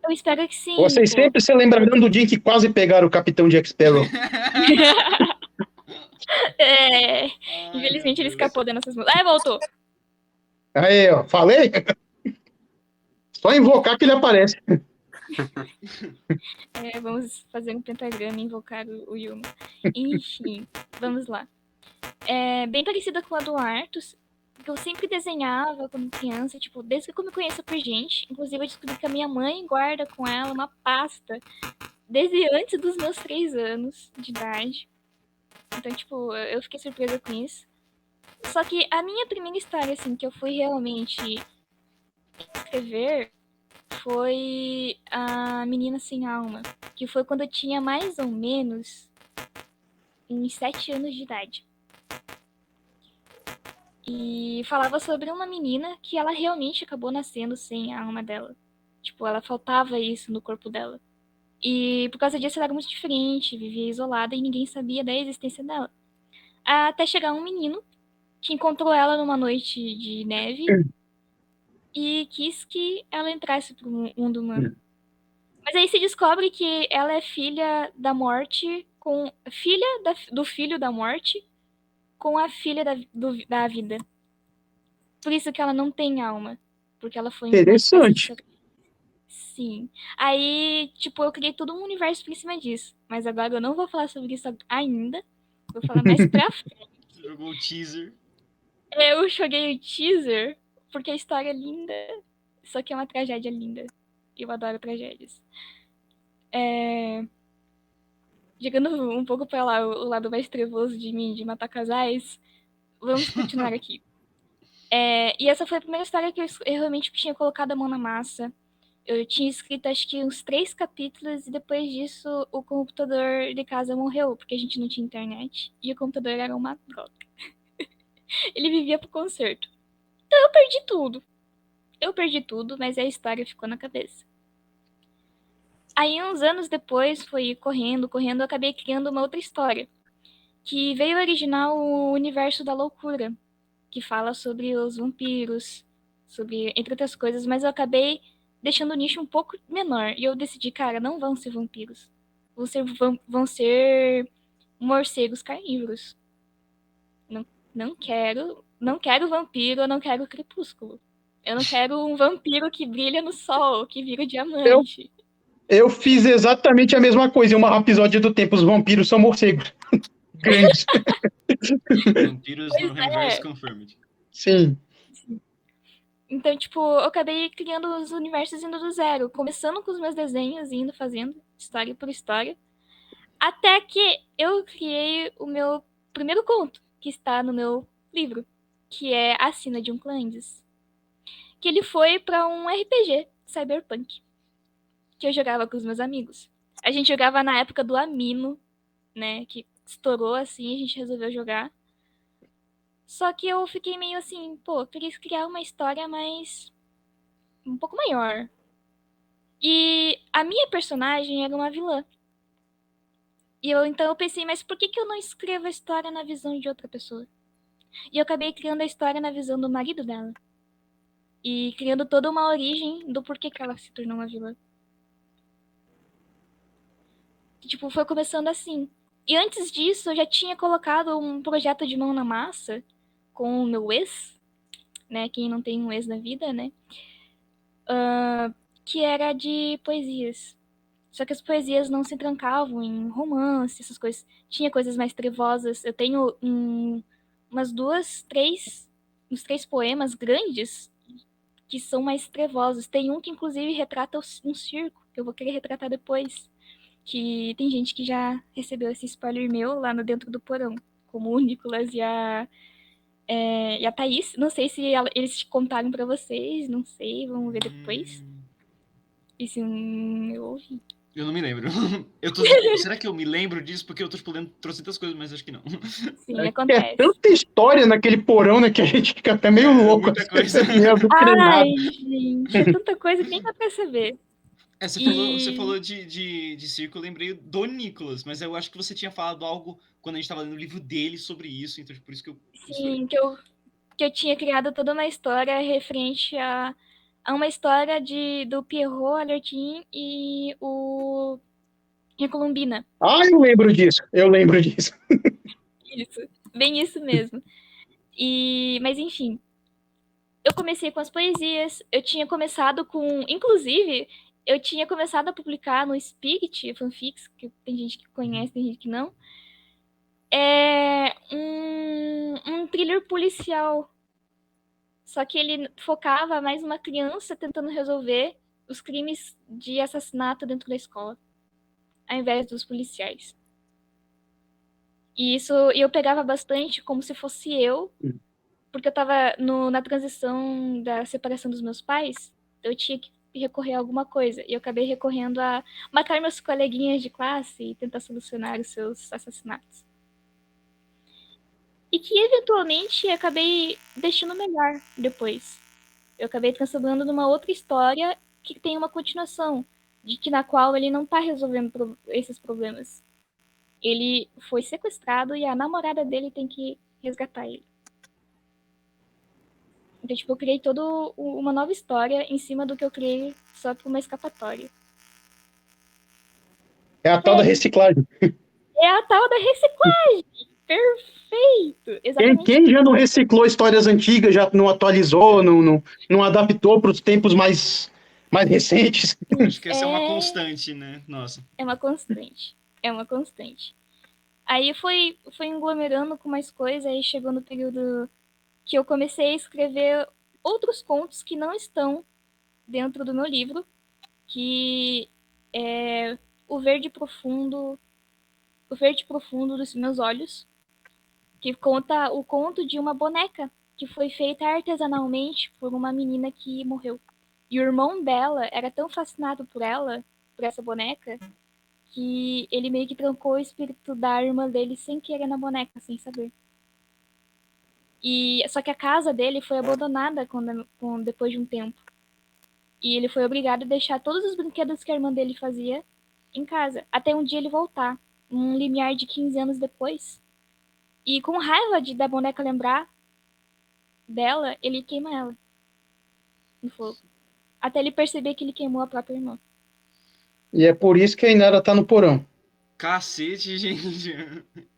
eu espero que sim, Vocês pô. sempre se lembrarão do dia que quase pegaram o capitão Jack Sparrow. Infelizmente ele escapou das nossas mãos. Ah, voltou. Aí, ó, falei? Só invocar que ele aparece. Vamos fazer um pentagrama e invocar o Yuma. Enfim, vamos lá. Bem parecida com a do Arthus, que eu sempre desenhava quando criança, tipo, desde que eu me conheço por gente. Inclusive, eu descobri que a minha mãe guarda com ela uma pasta desde antes dos meus 3 anos de idade. Então, tipo, eu fiquei surpresa com isso. Só que a minha primeira história, assim, que eu fui realmente escrever foi A Menina Sem Alma, que foi quando eu tinha mais ou menos uns 7 anos de idade. E falava sobre uma menina que ela realmente acabou nascendo sem a alma dela. Tipo, ela faltava isso no corpo dela. E por causa disso ela era muito diferente, vivia isolada e ninguém sabia da existência dela. Até chegar um menino que encontrou ela numa noite de neve e quis que ela entrasse pro mundo humano. Mas aí se descobre que ela é filha da morte, com filha do filho da morte, com a filha da vida. Por isso que ela não tem alma. Porque ela foi uma espécie de... Interessante. Sim. Aí, tipo, eu criei todo um universo por cima disso. Mas agora eu não vou falar sobre isso ainda. Vou falar mais pra frente. Jogou o teaser. Eu joguei o teaser porque a história é linda. Só que é uma tragédia linda. Eu adoro tragédias. Chegando um pouco pra lá, o lado mais trevoso de mim, de matar casais, vamos continuar aqui. E essa foi a primeira história que eu realmente tinha colocado a mão na massa. Eu tinha escrito acho que uns 3 capítulos e depois disso o computador de casa morreu, porque a gente não tinha internet e o computador era uma droga. Ele vivia pro concerto. Então eu perdi tudo. Eu perdi tudo, mas a história ficou na cabeça. Aí uns anos depois, foi correndo, eu acabei criando uma outra história, que veio originar o universo da loucura, que fala sobre os vampiros, sobre entre outras coisas, mas eu acabei deixando o nicho um pouco menor. E eu decidi, cara, não vão ser vampiros. Vão ser morcegos carnívoros. Não quero vampiro, eu não quero crepúsculo. Eu não quero um vampiro que brilha no sol, que vira diamante. Eu fiz exatamente a mesma coisa em uma episódio do tempo. Os vampiros são morcegos. Grandes. Vampiros no Pois Reverse é. Confirmed. Sim. Então, tipo, eu acabei criando os universos indo do zero, começando com os meus desenhos e indo fazendo história por história, até que eu criei o meu primeiro conto, que está no meu livro, que é A Sina de um Clães, que ele foi para um RPG Cyberpunk, que eu jogava com os meus amigos. A gente jogava na época do Amino, né, que estourou assim, a gente resolveu jogar. Só que eu fiquei meio assim, pô, eu queria criar uma história mais um pouco maior. E a minha personagem era uma vilã. Então eu pensei, mas por que eu não escrevo a história na visão de outra pessoa? E eu acabei criando a história na visão do marido dela. E criando toda uma origem do porquê que ela se tornou uma vilã. E, tipo, foi começando assim. E antes disso, eu já tinha colocado um projeto de mão na massa com o meu ex, né? Quem não tem um ex na vida, né? Que era de poesias. Só que as poesias não se trancavam em romance, essas coisas. Tinha coisas mais trevosas. Eu tenho umas uns 3 poemas grandes que são mais trevosos. Tem um que, inclusive, retrata um circo, que eu vou querer retratar depois. que tem gente que já recebeu esse spoiler meu lá no Dentro do Porão, como o Nicolas e a Thaís. Não sei se eles te contaram pra vocês, não sei, vamos ver depois. E se eu ouvi. Eu não me lembro. Será que eu me lembro disso? Porque eu tô, tipo, lendo trocentas coisas, mas acho que não. Sim, É acontece. tanta história naquele porão, né, que a gente fica até meio louco, Muita coisa. meio adoctrinado. Ai, gente, é tanta coisa que nem dá pra saber. Você E falou de circo, eu lembrei do Nicolas, mas eu acho que você tinha falado algo quando a gente tava lendo o livro dele sobre isso, então por isso que eu misturei. sim, que eu tinha criado toda uma história referente a uma história do Pierrot, Alertin e o Recolumbina. Ah, eu lembro disso. Isso, bem isso mesmo. Mas enfim, eu comecei com as poesias, eu tinha começado com. Inclusive, eu tinha começado a publicar no Spirit fanfics, que tem gente que conhece, tem gente que não. É um thriller policial. Só que ele focava mais uma criança tentando resolver os crimes de assassinato dentro da escola, ao invés dos policiais. E isso eu pegava bastante como se fosse eu, porque eu tava na transição da separação dos meus pais, eu tinha que recorrer a alguma coisa. E eu acabei recorrendo a matar meus coleguinhas de classe e tentar solucionar os seus assassinatos. E que eventualmente acabei deixando melhor depois. Eu acabei transformando numa outra história que tem uma continuação, na qual ele não tá resolvendo esses problemas. Ele foi sequestrado e a namorada dele tem que resgatar ele. Então, tipo, eu criei toda uma nova história em cima do que eu criei só por uma escapatória. É a tal da reciclagem. É a tal da reciclagem! Perfeito! Exatamente. Quem já não reciclou histórias antigas, já não atualizou, não adaptou para os tempos mais recentes? Acho que essa é uma constante, né? Nossa. É uma constante. É uma constante. Aí foi englomerando com mais coisas, aí chegou no período que eu comecei a escrever outros contos que não estão dentro do meu livro, que é o verde profundo dos meus olhos, que conta o conto de uma boneca que foi feita artesanalmente por uma menina que morreu. E o irmão dela era tão fascinado por ela, por essa boneca, que ele meio que trancou o espírito da irmã dele sem querer na boneca, sem saber. Só que a casa dele foi abandonada depois de um tempo. E ele foi obrigado a deixar todos os brinquedos que a irmã dele fazia em casa, até um dia ele voltar, um limiar de 15 anos depois. E com raiva da boneca lembrar dela, ele queima ela no fogo. Até ele perceber que ele queimou a própria irmã. E é por isso que a Inara tá no porão. Cacete, gente.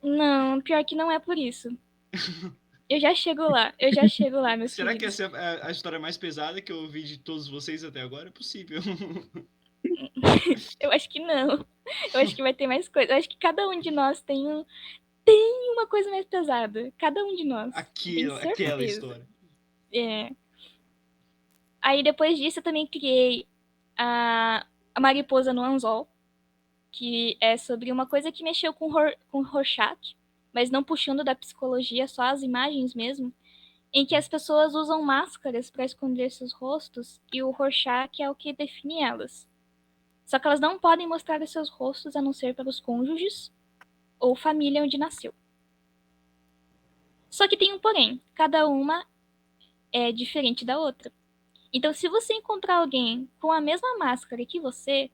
Não, pior que não é por isso. Eu já chego lá, meus Será que queridos. essa é a história mais pesada que eu ouvi de todos vocês até agora? É possível. Eu acho que não. Eu acho que vai ter mais coisa. Eu acho que cada um de nós tem uma coisa mais pesada. Cada um de nós. Tenho Aquela certeza. história. É. Aí depois disso eu também criei a Mariposa no Anzol, que é sobre uma coisa que mexeu com Rorschach, mas não puxando da psicologia, só as imagens mesmo, em que as pessoas usam máscaras para esconder seus rostos e o Rorschach é o que define elas. Só que elas não podem mostrar os seus rostos a não ser para os cônjuges ou família onde nasceu. Só que tem um porém, cada uma é diferente da outra. Então, se você encontrar alguém com a mesma máscara que você,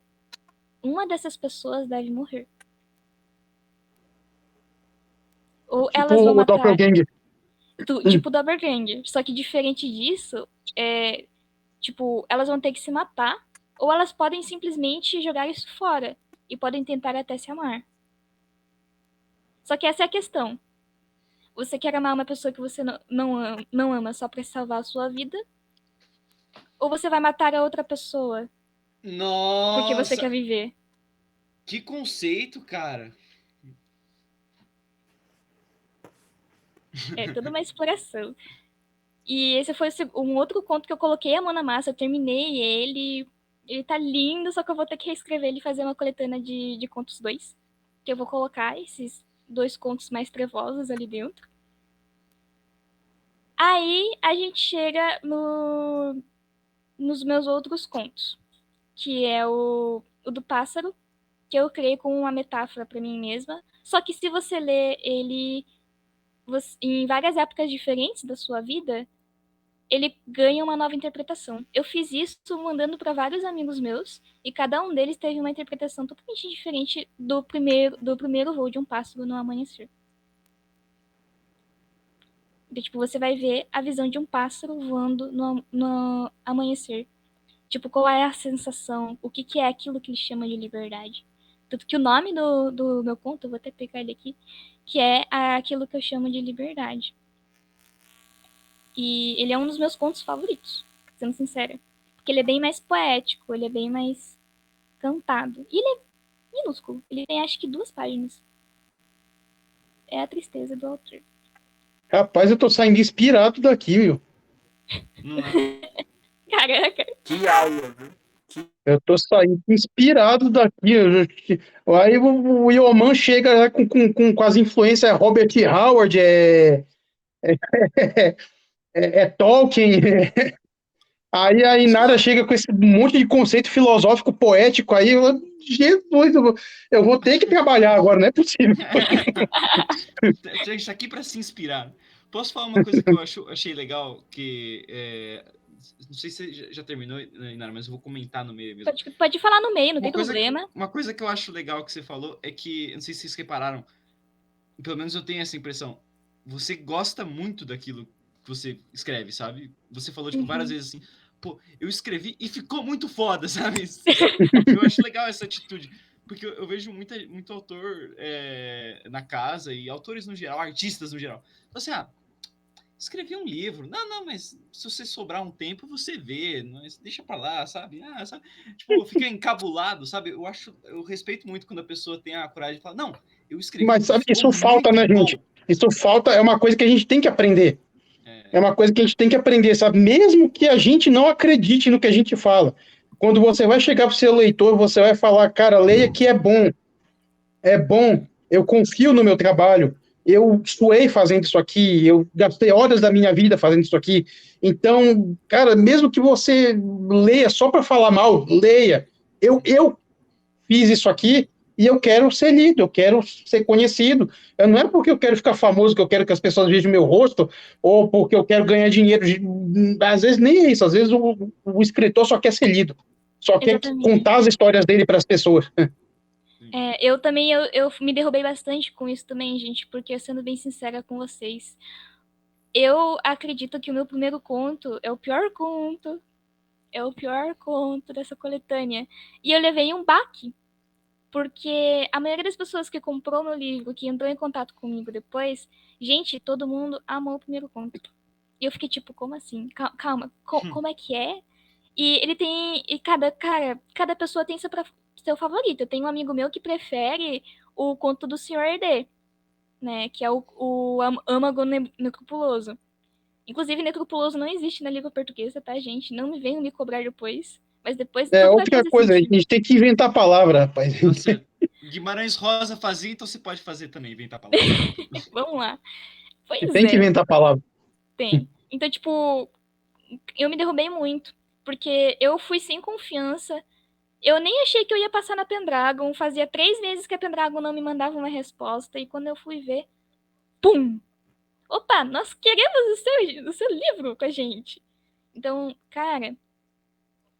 uma dessas pessoas deve morrer. Ou Tipo elas vão o matar, Doppelganger. tipo Doppelganger. Só que diferente disso, tipo, elas vão ter que se matar, ou elas podem simplesmente jogar isso fora. E podem tentar até se amar. Só que essa é a questão. Você quer amar uma pessoa que você não ama só pra salvar a sua vida? Ou você vai matar a outra pessoa porque você Nossa, quer viver? que conceito, cara. É toda uma exploração. E esse foi um outro conto que eu coloquei a mão na massa, eu terminei ele, Ele tá lindo, só que eu vou ter que reescrever ele e fazer uma coletânea de contos 2. Que eu vou colocar esses 2 contos mais trevosos ali dentro. Aí a gente chega nos meus outros contos, que é o do pássaro, que eu criei com uma metáfora para mim mesma. Só que se você ler ele em várias épocas diferentes da sua vida, ele ganha uma nova interpretação. Eu fiz isso mandando para vários amigos meus, e cada um deles teve uma interpretação totalmente diferente do primeiro voo de um pássaro no amanhecer. Então, tipo, você vai ver a visão de um pássaro voando no amanhecer. Tipo, qual é a sensação? O que é aquilo que ele chama de liberdade? Tanto que o nome do meu conto, eu vou até pegar ele aqui, que é aquilo que eu chamo de liberdade. E ele é um dos meus contos favoritos, sendo sincera. Porque ele é bem mais poético, ele é bem mais cantado. E ele é minúsculo. Ele tem acho que 2 páginas. É a tristeza do autor. Rapaz, eu tô saindo inspirado daqui, meu. Não é? Caraca. Que aula, viu? Eu tô saindo inspirado daqui. Aí o Ioman chega lá com as influências Robert Howard, Tolkien. Aí a Inara chega com esse monte de conceito filosófico poético aí. Jesus, eu vou ter que trabalhar agora, não é possível. Isso aqui para se inspirar. Posso falar uma coisa que eu achei legal, que não sei se você já terminou, Inara, mas eu vou comentar no meio mesmo. Pode falar no meio, não tem problema. Uma coisa que eu acho legal que você falou é que, não sei se vocês repararam, pelo menos eu tenho essa impressão, você gosta muito daquilo que você escreve, sabe? Você falou, tipo, várias vezes assim, pô, eu escrevi e ficou muito foda, sabe? Eu acho legal essa atitude, porque eu vejo muito autor na casa, e autores no geral, artistas no geral. Então, assim, escrevi um livro. Não, mas se você sobrar um tempo, você vê, mas deixa pra lá, sabe? Sabe? Tipo, fica encabulado, sabe? Eu respeito muito quando a pessoa tem a coragem de falar, não, eu escrevi. Mas sabe, isso falta, né, gente? Isso falta, é uma coisa que a gente tem que aprender. É uma coisa que a gente tem que aprender, sabe? Mesmo que a gente não acredite no que a gente fala. Quando você vai chegar pro seu leitor, você vai falar, cara, leia que é bom. É bom, eu confio no meu trabalho. Eu suei fazendo isso aqui, eu gastei horas da minha vida fazendo isso aqui. Então, cara, mesmo que você leia só para falar mal, leia. Eu fiz isso aqui e eu quero ser lido, eu quero ser conhecido. Não é porque eu quero ficar famoso que eu quero que as pessoas vejam meu rosto, ou porque eu quero ganhar dinheiro. Às vezes nem é isso, às vezes o escritor só quer ser lido, só quer contar as histórias dele para as pessoas. Eu também, eu me derrubei bastante com isso também, gente, porque, sendo bem sincera com vocês, eu acredito que o meu primeiro conto é o pior conto dessa coletânea. E eu levei um baque, porque a maioria das pessoas que comprou meu livro, que entrou em contato comigo depois, gente, todo mundo amou o primeiro conto. E eu fiquei tipo, como assim? Calma, como é que é? E ele tem. E cada pessoa tem seu favorito. Eu tenho um amigo meu que prefere o conto do Sr. D, né? Que é o âmago necropuloso. Inclusive, necropuloso não existe na língua portuguesa, tá, gente? Não me venham me cobrar depois. Mas depois tudo vai outra fazer coisa, sentido. a gente tem que inventar a palavra, rapaz. Nossa, Guimarães Rosa fazia, então você pode fazer também, inventar a palavra. Vamos lá. Pois Tem que inventar a palavra. Tem. Então, tipo, eu me derrubei muito. Porque eu fui sem confiança. Eu nem achei que eu ia passar na Pendragon. Fazia 3 meses que a Pendragon não me mandava uma resposta. E quando eu fui ver, pum! Opa, nós queremos o seu livro com a gente. Então, cara,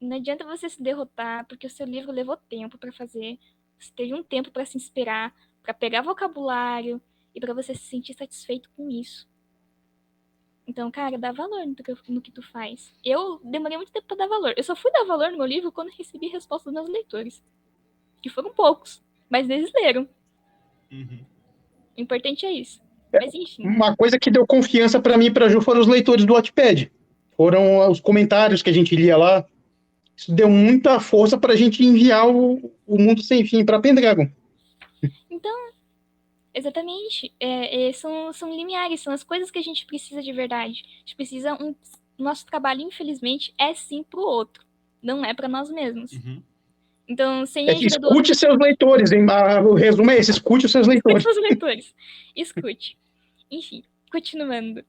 não adianta você se derrotar, porque o seu livro levou tempo pra fazer. Você teve um tempo pra se inspirar, pra pegar vocabulário e pra você se sentir satisfeito com isso. Então, cara, dá valor no que tu faz. Eu demorei muito tempo pra dar valor. Eu só fui dar valor no meu livro quando recebi resposta dos meus leitores. Que foram poucos, mas eles leram. Uhum. O importante é isso. Mas enfim. Uma coisa que deu confiança para mim e para Ju foram os leitores do Wattpad. Foram os comentários que a gente lia lá. Isso deu muita força para a gente enviar o Mundo Sem Fim para Pendragon. Então, exatamente. São limiares, são as coisas que a gente precisa de verdade. A gente precisa. Nosso trabalho, infelizmente, é sim pro outro. não é para nós mesmos. Uhum. Então, sem a ajuda do Escute seus leitores, hein? O resumo é esse, escute os seus leitores. os leitores, escute. Enfim, continuando.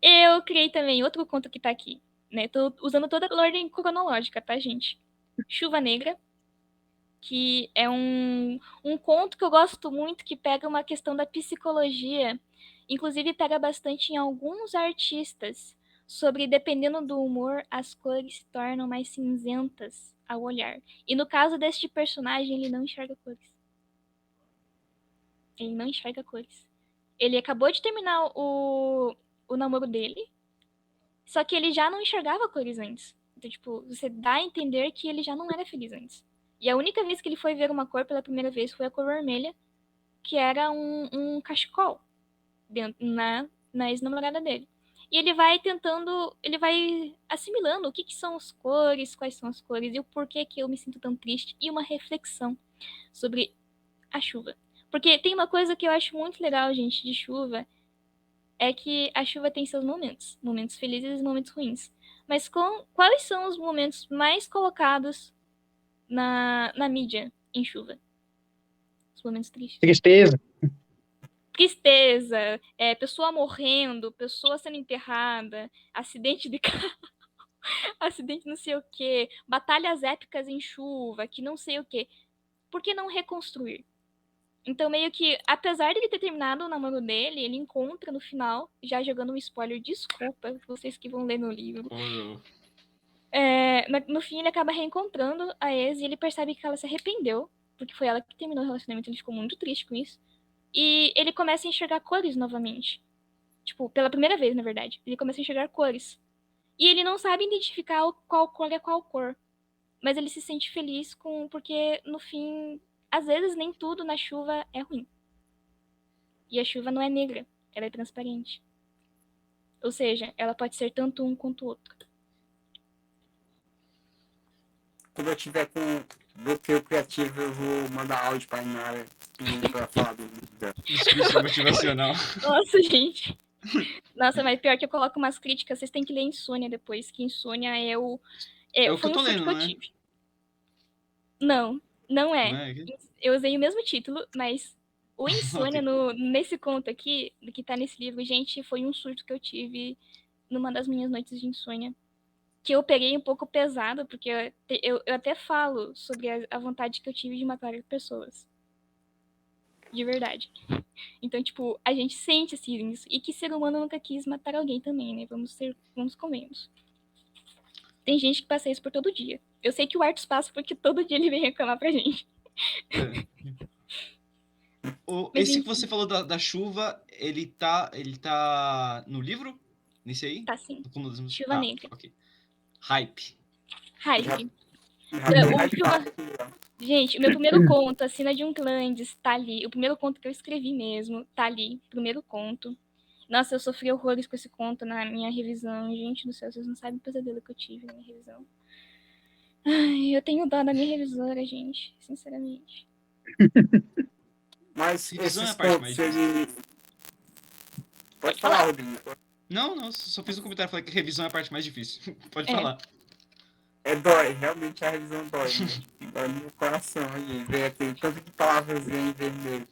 Eu criei também outro conto que tá aqui, né? Tô usando toda a ordem cronológica, tá, gente? Chuva Negra, que é um conto que eu gosto muito, que pega uma questão da psicologia, inclusive pega bastante em alguns artistas, sobre, dependendo do humor, as cores se tornam mais cinzentas ao olhar. E no caso deste personagem, ele não enxerga cores. Ele não enxerga cores. Ele acabou de terminar o namoro dele, só que ele já não enxergava cores antes. Então, tipo, você dá a entender que ele já não era feliz antes. E a única vez que ele foi ver uma cor pela primeira vez foi a cor vermelha, que era um cachecol na ex-namorada dele. E ele vai tentando, ele vai assimilando o que são as cores, quais são as cores e o porquê que eu me sinto tão triste. E uma reflexão sobre a chuva. Porque tem uma coisa que eu acho muito legal, gente, de chuva, é que a chuva tem seus momentos. Momentos felizes e momentos ruins. Mas quais são os momentos mais colocados na mídia em chuva? Os momentos tristes. Tristeza. Tristeza, pessoa morrendo, pessoa sendo enterrada, acidente de carro, acidente não sei o quê, batalhas épicas em chuva, que não sei o quê. Por que não reconstruir? Então, meio que, apesar de ele ter terminado o namoro dele, ele encontra no final, já jogando um spoiler, desculpa, vocês que vão ler no livro. No fim, ele acaba reencontrando a ex e ele percebe que ela se arrependeu, porque foi ela que terminou o relacionamento, ele ficou muito triste com isso. E ele começa a enxergar cores novamente. Tipo, pela primeira vez, na verdade. Ele começa a enxergar cores. E ele não sabe identificar qual cor é qual cor. Mas ele se sente feliz porque, no fim, às vezes nem tudo na chuva é ruim. E a chuva não é negra, ela é transparente. Ou seja, ela pode ser tanto um quanto o outro. Quando eu tiver com bloqueio criativo, eu vou mandar áudio pra Inara pra falar do livro dela. Discurso motivacional. Nossa, gente. Nossa, mas pior que eu coloco umas críticas, vocês têm que ler Insônia depois, que Insônia é o que eu foi tô um surto lendo, que eu não é? tive. Não, não é. Não é? Eu usei o mesmo título, mas o Insônia Ok. nesse conto aqui, que tá nesse livro, gente, foi um surto que eu tive numa das minhas noites de insônia. Que eu peguei um pouco pesado, porque eu até falo sobre a vontade que eu tive de matar pessoas. De verdade. Então, tipo, a gente sente assim isso. E que ser humano nunca quis matar alguém também, né? Vamos convenhamos. Tem gente que passa isso por todo dia. Eu sei que o Arthur passa porque todo dia ele vem reclamar pra gente. Esse que você falou da chuva, ele tá no livro? Nesse aí? Tá sim. No Chuva Negra. Ok. Hype. Hype. Gente, o meu primeiro conto, A Sina de um Clandes, tá ali. O primeiro conto que eu escrevi mesmo, tá ali. Primeiro conto. Nossa, eu sofri horrores com esse conto na minha revisão. Gente do céu, vocês não sabem o pesadelo que eu tive na minha revisão. Ai, eu tenho dó da minha revisora, gente. Sinceramente. Mas Revisão é esses a parte pontos, mais ele... Pode falar, Rodrigo. Não, só fiz um comentário, falei que revisão é a parte mais difícil. Pode É. falar. Dói, realmente a revisão dói, né? Dói no meu coração, aí, ver aquele tanto de palavras em vermelho.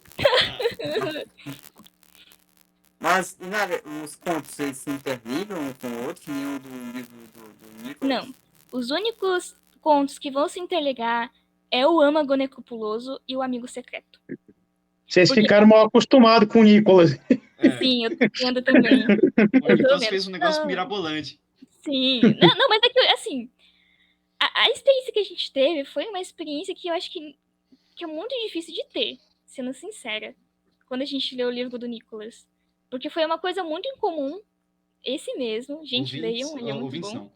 Mas, Inara, os contos, eles se interligam um com o outro, que nem o do livro do Nicolas? Não. Os únicos contos que vão se interligar é o Âmago Necropuloso e o Amigo Secreto. Vocês ficaram mal acostumados com o Nicolas. Sim, eu tô vendo também. O Nicolas fez um negócio mirabolante. Sim. Não, mas é que, assim, a experiência que a gente teve foi uma experiência que eu acho que é muito difícil de ter, sendo sincera, quando a gente leu o livro do Nicolas. Porque foi uma coisa muito incomum, esse mesmo. Gente, leiam, ele é muito bom.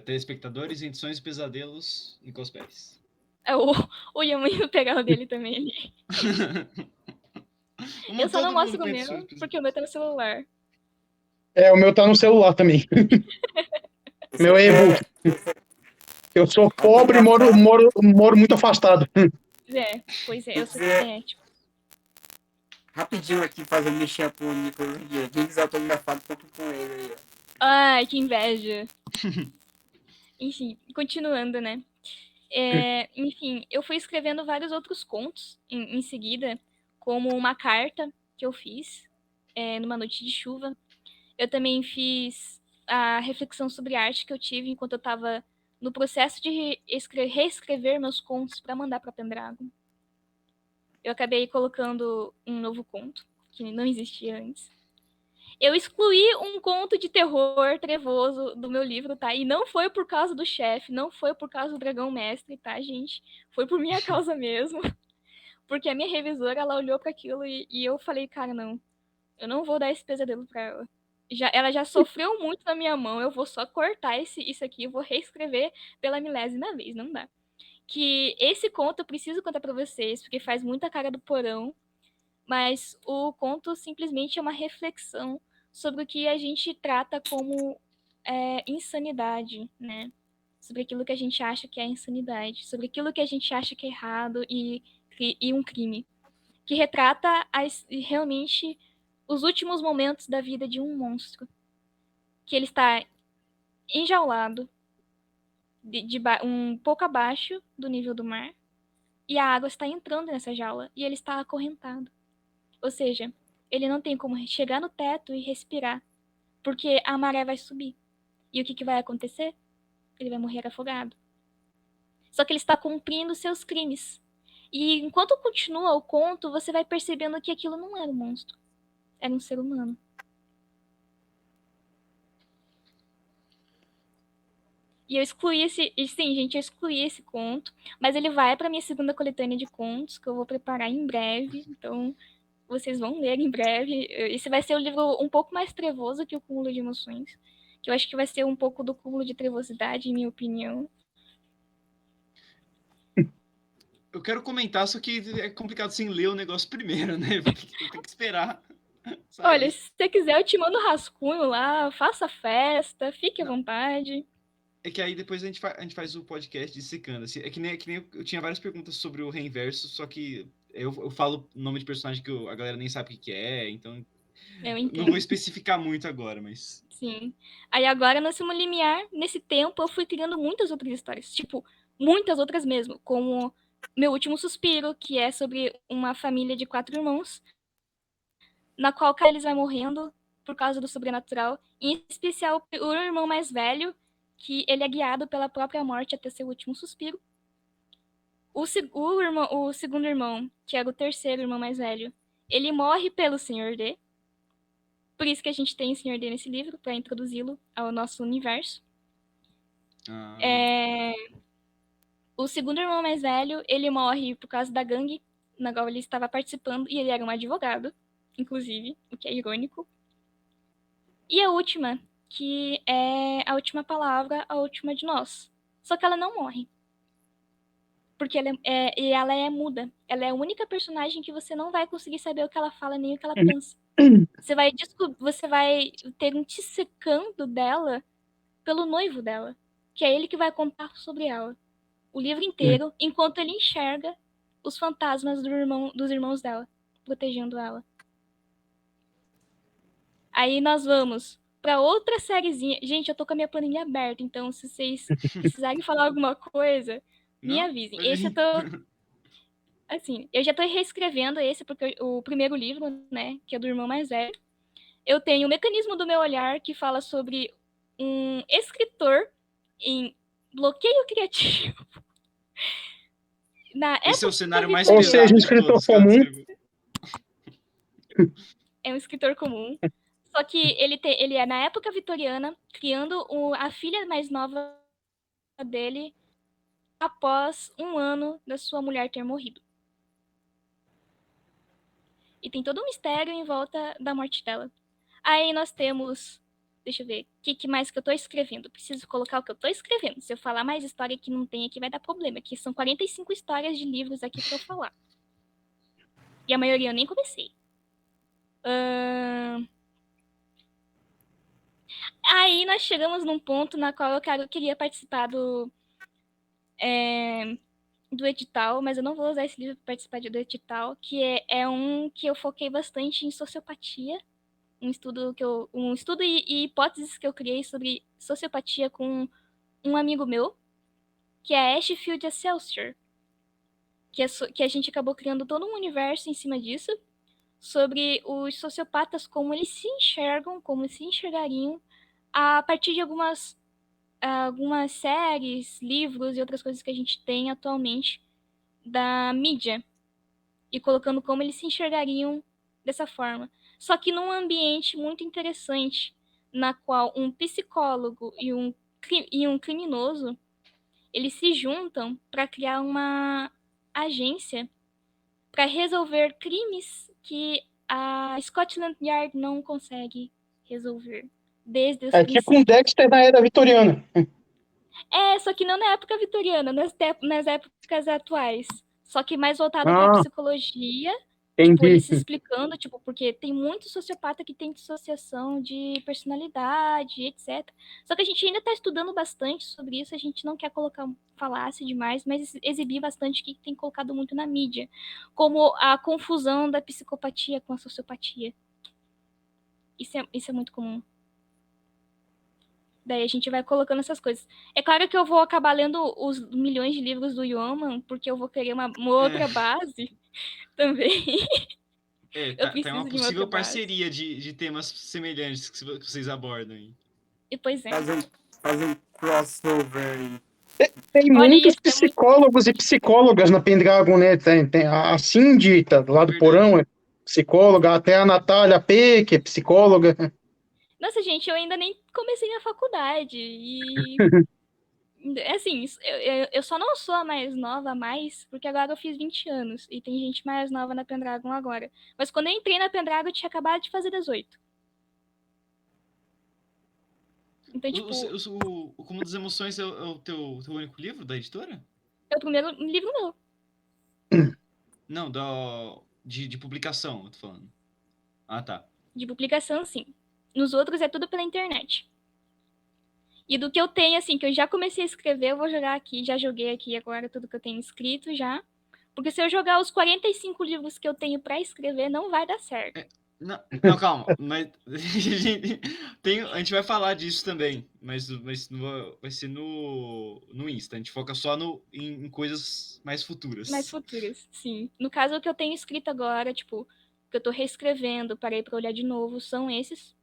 Telespectadores, em Sonhos e Pesadelos, Nicolas Pérez. O Yamanho pegar o dele também ali. Eu só não mostro o meu, porque o meu tá no celular. O meu tá no celular também. Meu é e-book. Eu sou pobre e moro muito afastado. Pois é, eu sou tipo. Rapidinho aqui, fazendo mexer pro Nicolas. Quem quiser autografado, compra com ele aí. Ai, que inveja. Enfim, continuando, né? Enfim, eu fui escrevendo vários outros contos em seguida, como uma carta que eu fiz numa noite de chuva. Eu também fiz a reflexão sobre arte que eu tive enquanto eu estava no processo de reescrever meus contos para mandar para Pendragon. Eu acabei colocando um novo conto, que não existia antes. Eu excluí um conto de terror trevoso do meu livro, tá? E não foi por causa do chefe, não foi por causa do dragão mestre, tá, gente? Foi por minha causa mesmo. Porque a minha revisora, ela olhou para aquilo e eu falei, cara, não, eu não vou dar esse pesadelo pra ela. Ela já sofreu muito na minha mão, eu vou só cortar isso aqui, eu vou reescrever pela milésima vez, não dá. Que esse conto eu preciso contar pra vocês, porque faz muita cara do porão, mas o conto simplesmente é uma reflexão sobre o que a gente trata como insanidade, né? Sobre aquilo que a gente acha que é insanidade, sobre aquilo que a gente acha que é errado e um crime. Que retrata realmente os últimos momentos da vida de um monstro. Que ele está enjaulado, um pouco abaixo do nível do mar, e a água está entrando nessa jaula, e ele está acorrentado. Ou seja, ele não tem como chegar no teto e respirar, porque a maré vai subir. E o que vai acontecer? Ele vai morrer afogado. Só que ele está cumprindo seus crimes. E enquanto continua o conto, você vai percebendo que aquilo não era um monstro. Era um ser humano. E eu excluí sim, gente, eu excluí esse conto, mas ele vai para minha segunda coletânea de contos, que eu vou preparar em breve, então vocês vão ler em breve. Esse vai ser o livro um pouco mais trevoso que o Cúmulo de Emoções, que eu acho que vai ser um pouco do cúmulo de trevosidade, em minha opinião. Eu quero comentar, só que é complicado sem ler o negócio primeiro, né? Tem que esperar sair. Olha, se você quiser, eu te mando um rascunho lá, faça festa, fique à Não, vontade. é que aí depois a gente faz o podcast dissecando. Assim, é que nem eu tinha várias perguntas sobre o Reinverso, só que eu falo o nome de personagem que a galera nem sabe o que é, então Eu não vou entendo. especificar muito agora, mas. Sim. Aí agora, no Cimo Limiar, nesse tempo, eu fui criando muitas outras histórias. Tipo, muitas outras mesmo. Como Meu Último Suspiro, que é sobre uma família de 4 irmãos, na qual cada eles vai morrendo por causa do sobrenatural. Em especial, o irmão mais velho, que ele é guiado pela própria morte até seu último suspiro. O segundo irmão, que era o terceiro irmão mais velho, ele morre pelo Senhor D. Por isso que a gente tem o Senhor D nesse livro, para introduzi-lo ao nosso universo. O segundo irmão mais velho, ele morre por causa da gangue na qual ele estava participando, e ele era um advogado, inclusive, o que é irônico. E a última, que é a última palavra, a última de nós. Só que ela não morre. Porque ela é muda. Ela é a única personagem que você não vai conseguir saber o que ela fala nem o que ela pensa. Você vai ter um dissecando dela pelo noivo dela, que é ele que vai contar sobre ela o livro inteiro, enquanto ele enxerga os fantasmas dos irmãos dela, protegendo ela. Aí nós vamos para outra sériezinha. Gente, eu tô com a minha planilha aberta, então se vocês precisarem falar alguma coisa, me Não? avisem. Esse eu tô. Assim, eu já tô reescrevendo esse, porque o primeiro livro, né, que é do irmão mais velho. Eu tenho o Mecanismo do Meu Olhar, que fala sobre um escritor em bloqueio criativo. Na Esse é o época cenário mais Ou seja, pesado um de escritor todos que ela comum. descreveu. É um escritor comum. Só que ele é na época vitoriana, criando a filha mais nova dele após 1 ano da sua mulher ter morrido. E tem todo um mistério em volta da morte dela. Aí nós temos. Deixa eu ver. O que mais que eu tô escrevendo? Preciso colocar o que eu tô escrevendo. Se eu falar mais história que não tem aqui, vai dar problema. Aqui são 45 histórias de livros aqui pra eu falar. E a maioria eu nem comecei. Aí nós chegamos num ponto na qual eu queria participar do edital, mas eu não vou usar esse livro para participar do edital, que é um que eu foquei bastante em sociopatia, um estudo e hipóteses que eu criei sobre sociopatia com um amigo meu, que é Ashfield Excelsior, que a gente acabou criando todo um universo em cima disso, sobre os sociopatas, como eles se enxergam, como se enxergariam, a partir de algumas séries, livros e outras coisas que a gente tem atualmente da mídia, e colocando como eles se enxergariam dessa forma. Só que num ambiente muito interessante, na qual um psicólogo e um criminoso, eles se juntam para criar uma agência para resolver crimes que a Scotland Yard não consegue resolver desde os É tipo um princípios. Dexter na era vitoriana. Só que não na época vitoriana, nas épocas atuais. Só que mais voltado para Ah, psicologia, tipo, entendi. eles se explicando, tipo, porque tem muito sociopata que tem dissociação de personalidade, etc. Só que a gente ainda está estudando bastante sobre isso, a gente não quer colocar falácia demais, mas exibir bastante o que tem colocado muito na mídia, como a confusão da psicopatia com a sociopatia. Isso é muito comum. Daí a gente vai colocando essas coisas. É claro que eu vou acabar lendo os milhões de livros do Yeoman, porque eu vou querer uma outra base também. Eu Tá uma preciso de uma outra possível base. parceria de temas semelhantes que vocês abordam aí. E pois é. Fazer um crossover aí. Tem Olha, ia muitos ser muito. psicólogos e psicólogas na Pendragon, né? Tem a Cindy, tá lá do Verdade. porão, é psicóloga, até a Natália P, que é psicóloga. Nossa, gente, eu ainda nem comecei a faculdade. E. Assim, eu só não sou a mais nova porque agora eu fiz 20 anos. E tem gente mais nova na Pendragon agora. Mas quando eu entrei na Pendragon, eu tinha acabado de fazer 18. Então, tipo, O Como das Emoções é o teu único livro da editora? é o primeiro livro meu. Não, de publicação, eu tô falando. Ah, tá. De publicação, sim. Nos outros é tudo pela internet. E do que eu tenho, assim, que eu já comecei a escrever, eu vou jogar aqui. Já joguei aqui agora tudo que eu tenho escrito já. Porque se eu jogar os 45 livros que eu tenho pra escrever, não vai dar certo. Não, não, calma. Mas a gente vai falar disso também, mas vai ser no Insta. A gente foca só em coisas mais Mais futuras. futuras, sim. No caso, o que eu tenho escrito agora, tipo, que eu tô reescrevendo, parei pra olhar de novo, são esses.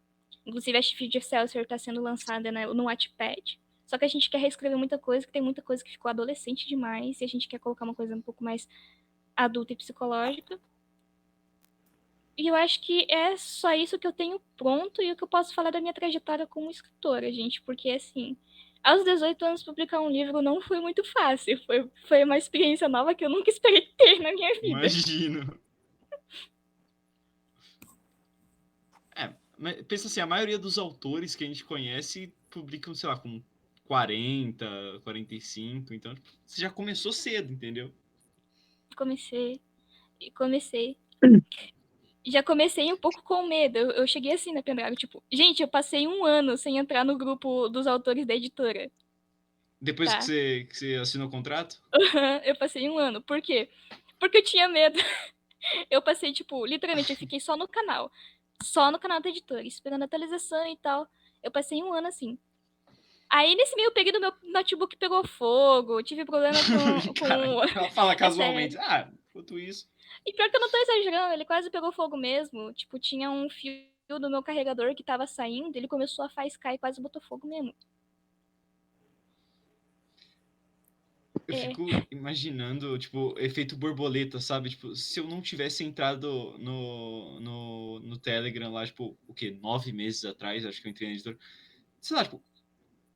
Inclusive, a Feed Excelsior tá sendo lançada no Wattpad. Só que a gente quer reescrever muita coisa, que tem muita coisa que ficou adolescente demais, e a gente quer colocar uma coisa um pouco mais adulta e psicológica. E eu acho que é só isso que eu tenho pronto e o que eu posso falar da minha trajetória como escritora, gente. Porque, assim, aos 18 anos publicar um livro não foi muito fácil. Foi uma experiência nova que eu nunca esperei ter na minha vida. Imagino. Mas pensa assim, a maioria dos autores que a gente conhece publicam, sei lá, com 40, 45, então tipo, você já começou cedo, entendeu? Comecei. Já comecei um pouco com medo. Eu cheguei assim na Pendragon, tipo, gente, eu passei um ano sem entrar no grupo dos autores da editora. Depois Tá. que você assinou o contrato? Eu passei um ano. Por quê? Porque eu tinha medo. Eu passei, tipo, literalmente, eu fiquei só no canal. Só no canal da editora, esperando a atualização e tal. Eu passei um ano assim. Aí, nesse meio período, meu notebook pegou fogo, tive problema Cara, com... ela fala É casualmente. sério. Ah, enquanto isso. E pior que eu não tô exagerando, ele quase pegou fogo mesmo. Tipo, tinha um fio do meu carregador que tava saindo, ele começou a faiscar e quase botou fogo mesmo. Eu É, fico imaginando, tipo, efeito borboleta, sabe? Tipo, se eu não tivesse entrado no Telegram lá, tipo, o quê? 9 meses atrás, acho que eu entrei na editora. Sei lá, tipo,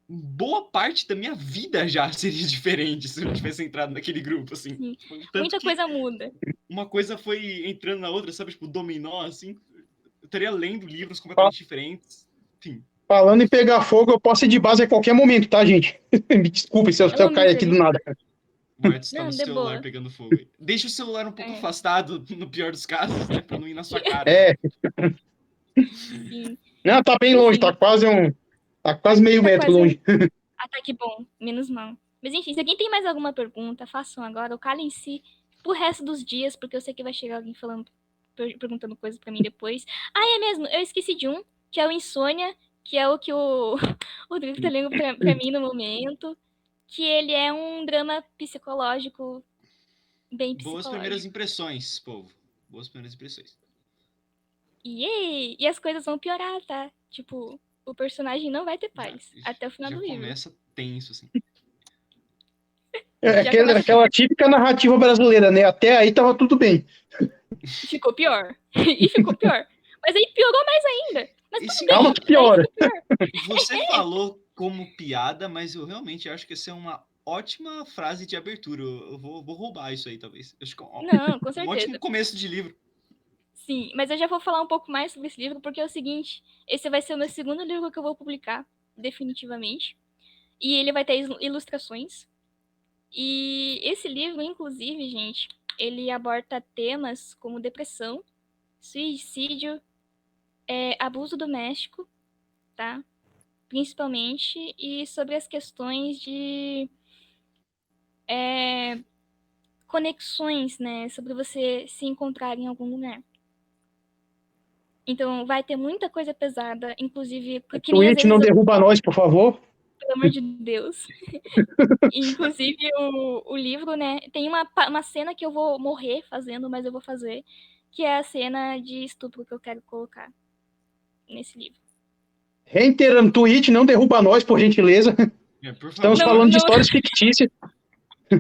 boa parte da minha vida já seria diferente se eu não tivesse entrado naquele grupo, assim. sim. Tipo, tanto Muita que coisa muda. uma coisa foi entrando na outra, sabe? Tipo, dominó, assim. Eu estaria lendo livros Fa- completamente diferentes. Enfim. Falando em pegar fogo, eu posso ir de base a qualquer momento, tá, gente? Me desculpe se Ô, eu cair aqui do nada. misericórdia. Marta está no Não, de celular boa. pegando fogo. Deixa o celular um pouco É, afastado, no pior dos casos, né? Pra não ir na sua cara. É, sim. não, tá bem Mas, longe, enfim, tá quase meio tá metro quase um. longe. Ah, tá, que bom. Menos mal. Mas, enfim, se alguém tem mais alguma pergunta, façam agora ou calem-se pro resto dos dias, porque eu sei que vai chegar alguém falando, perguntando coisas pra mim depois. Ah, é mesmo, eu esqueci de um, que é o Insônia, que é o que o, Rodrigo tá lendo pra mim no momento, que ele é um drama psicológico, bem Boas primeiras psicológico. impressões, povo. Boas primeiras impressões. E as coisas vão piorar, tá? Tipo, o personagem não vai ter Já, paz até o final já do livro. começa tenso, assim. É Já começa aquela típica narrativa brasileira, né? Até aí tava tudo bem. ficou pior. E ficou pior. Mas aí piorou mais ainda. Mas E tudo sim, Calma bem, que aí piora. ficou pior. você falou como piada, mas eu realmente acho que essa é uma ótima frase de abertura. Eu vou roubar isso aí, talvez. Eu acho que é Não, com um ótimo certeza. começo de livro. Sim, mas eu já vou falar um pouco mais sobre esse livro, porque é o seguinte, esse vai ser o meu segundo livro que eu vou publicar, definitivamente. E ele vai ter ilustrações. E esse livro, inclusive, gente, ele aborda temas como depressão, suicídio, abuso doméstico, tá? Principalmente, e sobre as questões de conexões, né? Sobre você se encontrar em algum lugar. Então, vai ter muita coisa pesada, inclusive, que nem às Twitch não vezes eu, derruba nós, por favor. pelo amor de Deus. Inclusive, o livro, né? Tem uma cena que eu vou morrer fazendo, mas eu vou fazer, que é a cena de estupro que eu quero colocar nesse livro. Reiterando, Twitch não derruba nós, por gentileza. Por Estamos Não, favor. falando de não, histórias fictícias.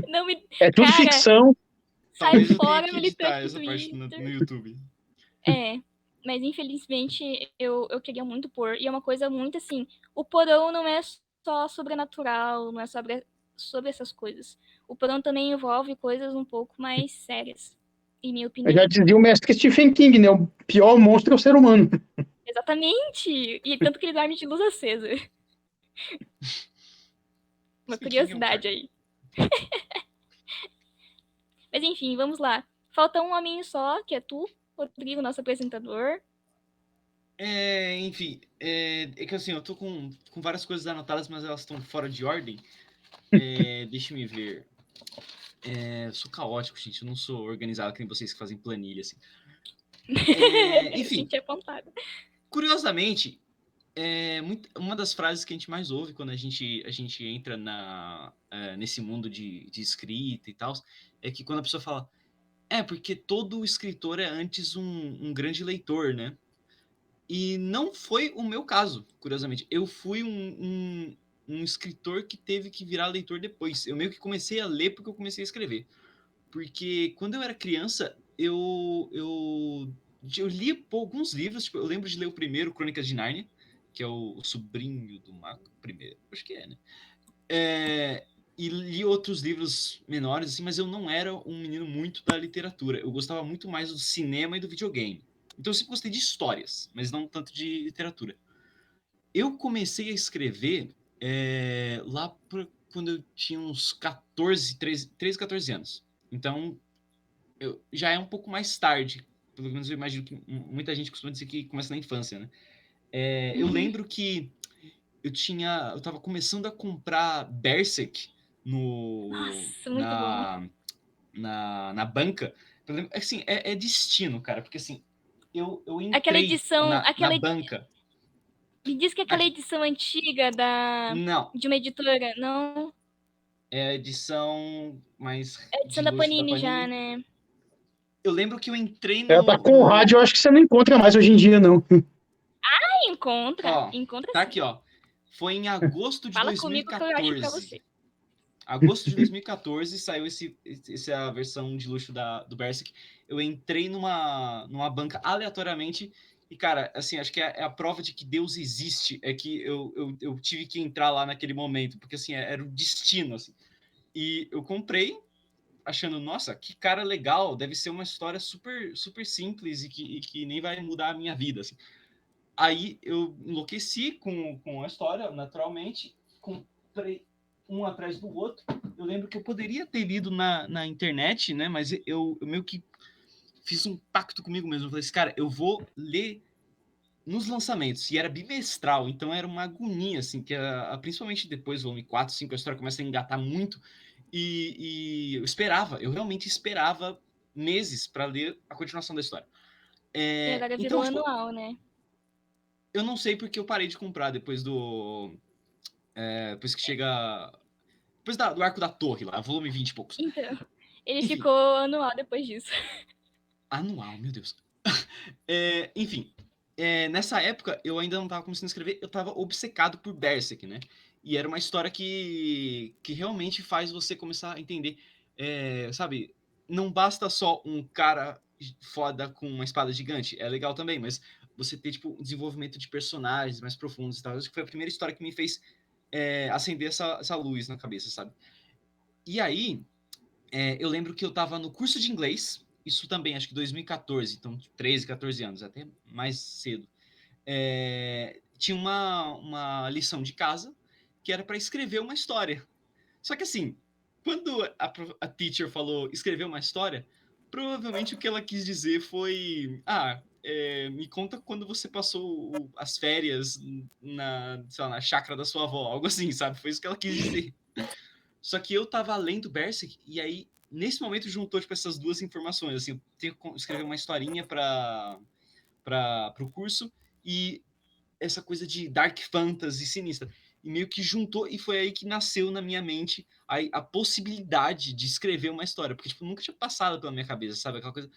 não me. É tudo Cara, ficção. sai Talvez eu tenha fora, que editar militante essa parte no Twitter. YouTube. É, mas infelizmente eu queria muito pôr. E é uma coisa muito assim: o porão não é só sobrenatural, não é sobre essas coisas. O porão também envolve coisas um pouco mais sérias, em minha Eu já opinião. dizia o mestre Stephen King, né? O pior monstro é o ser humano. Exatamente! E tanto que ele dorme de luz acesa. Uma Stephen King é um cara. curiosidade aí. Mas enfim, vamos lá. Falta um homem só, que é tu, Rodrigo, nosso apresentador. Enfim, é que assim, eu tô com várias coisas anotadas, mas elas estão fora de ordem. Deixa eu me ver. Eu sou caótico, gente. Eu não sou organizado que nem vocês que fazem planilha, assim. A Enfim, gente é apontado. curiosamente, uma das frases que a gente mais ouve quando a gente entra nesse mundo de escrita e tal, é que quando a pessoa fala, porque todo escritor é antes um grande leitor, né? E não foi o meu caso, curiosamente. Eu fui um escritor que teve que virar leitor depois. Eu meio que comecei a ler porque eu comecei a escrever. Porque quando eu era criança, eu li alguns livros. Tipo, eu lembro de ler o primeiro, Crônicas de Nárnia, que é o sobrinho do Marco primeiro. Acho que é, né? E li outros livros menores, assim, mas eu não era um menino muito da literatura. Eu gostava muito mais do cinema e do videogame. Então eu sempre gostei de histórias, mas não tanto de literatura. Eu comecei a escrever lá quando eu tinha uns 13, 14 anos. Então, já é um pouco mais tarde. Pelo menos eu imagino que muita gente costuma dizer que começa na infância, né? Eu lembro que eu tava começando a comprar Berserk Nossa, muito bom. na banca. Assim, é destino, cara, porque assim, eu Aquela entrei edição, na banca. me diz que é aquela edição antiga Não, de uma editora, não? é a edição mais É a edição de da luxo da Panini já, Panini. né? Eu lembro que eu entrei É, da Conrad, eu acho que você não encontra mais hoje em dia, não. Encontra, Ó, encontra tá sim. aqui, ó. Foi em agosto de Fala comigo que eu acho pra 2014. você. Agosto de 2014 saiu essa versão de luxo do Berserk. Eu entrei numa banca aleatoriamente e, cara, assim, acho que é a prova de que Deus existe, é que eu tive que entrar lá naquele momento, porque, assim, era o destino, assim. E eu comprei, achando, nossa, que cara legal, deve ser uma história super, super simples e que nem vai mudar a minha vida, assim. Aí eu enlouqueci com a história, naturalmente, comprei um atrás do outro. Eu lembro que eu poderia ter lido na internet, né? Mas eu meio que fiz um pacto comigo mesmo. Eu falei assim, cara, eu vou ler nos lançamentos. E era bimestral, então era uma agonia, assim, que principalmente depois, volume 4, 5, a história começa a engatar muito. E eu esperava, eu realmente esperava meses para ler a continuação da história. E agora Então, virou tipo, anual, né? eu não sei porque eu parei de comprar depois do Depois que chega... Depois do arco da torre lá, volume 20 e poucos. Então, ele Enfim. ficou anual depois disso. Anual, meu Deus. Enfim, nessa época eu ainda não tava começando a escrever, eu tava obcecado por Berserk, né? E era uma história que realmente faz você começar a entender, sabe? Não basta só um cara foda com uma espada gigante, é legal também, mas você ter, tipo, um desenvolvimento de personagens mais profundos e tal. Acho que foi a primeira história que me fez acender essa luz na cabeça, sabe? E aí, eu lembro que eu tava no curso de inglês, isso também, acho que 2014, então 13, 14 anos, até mais cedo. Tinha uma lição de casa que era para escrever uma história. Só que assim, quando a teacher falou escrever uma história, provavelmente o que ela quis dizer foi: me conta quando você passou as férias sei lá, na chácara da sua avó, algo assim, sabe? Foi isso que ela quis dizer. Só que eu tava lendo Berserk e aí, nesse momento, juntou tipo, essas duas informações. Assim, eu tenho que escrever uma historinha para o curso e essa coisa de dark fantasy sinistra. E meio que juntou, e foi aí que nasceu na minha mente a possibilidade de escrever uma história. Porque, tipo, nunca tinha passado pela minha cabeça, sabe? Aquela coisa.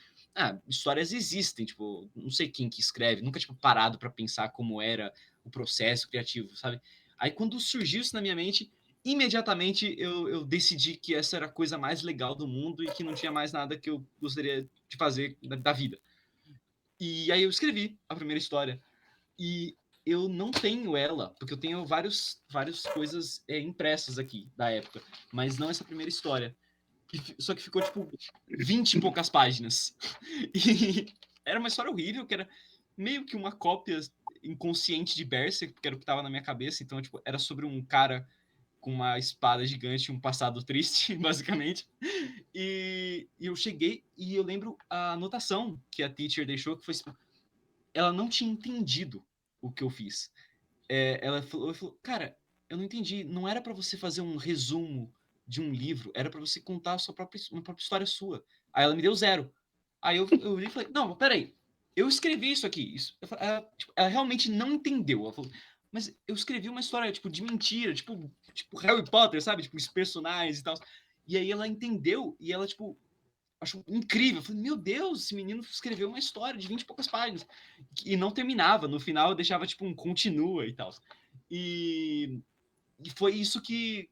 Histórias existem, tipo, não sei quem que escreve, nunca, tipo, parado para pensar como era o processo criativo, sabe? Aí, quando surgiu isso na minha mente, imediatamente eu decidi que essa era a coisa mais legal do mundo e que não tinha mais nada que eu gostaria de fazer da vida. E aí eu escrevi a primeira história. E eu não tenho ela, porque eu tenho várias coisas impressas aqui da época, mas não essa primeira história. Só que ficou, tipo, 20 e poucas páginas. E era uma história horrível, que era meio que uma cópia inconsciente de Berserk, porque era o que estava na minha cabeça. Então, tipo, era sobre um cara com uma espada gigante, um passado triste, basicamente. E eu cheguei e eu lembro a anotação que a teacher deixou, que foi tipo, ela não tinha entendido o que eu fiz. Ela falou, cara, eu não entendi. Não era para você fazer um resumo de um livro, era para você contar uma própria história sua. Aí ela me deu 0. Aí eu li e falei, não, peraí, eu escrevi isso aqui. Ela realmente não entendeu. Ela falou, mas eu escrevi uma história, tipo, de mentira, tipo Harry Potter, sabe? Tipo, os personagens e tal. E aí ela entendeu e ela, tipo, achou incrível. Eu falei, meu Deus, esse menino escreveu uma história de 20 e poucas páginas. E não terminava. No final, eu deixava, tipo, um continua e tal. E foi isso que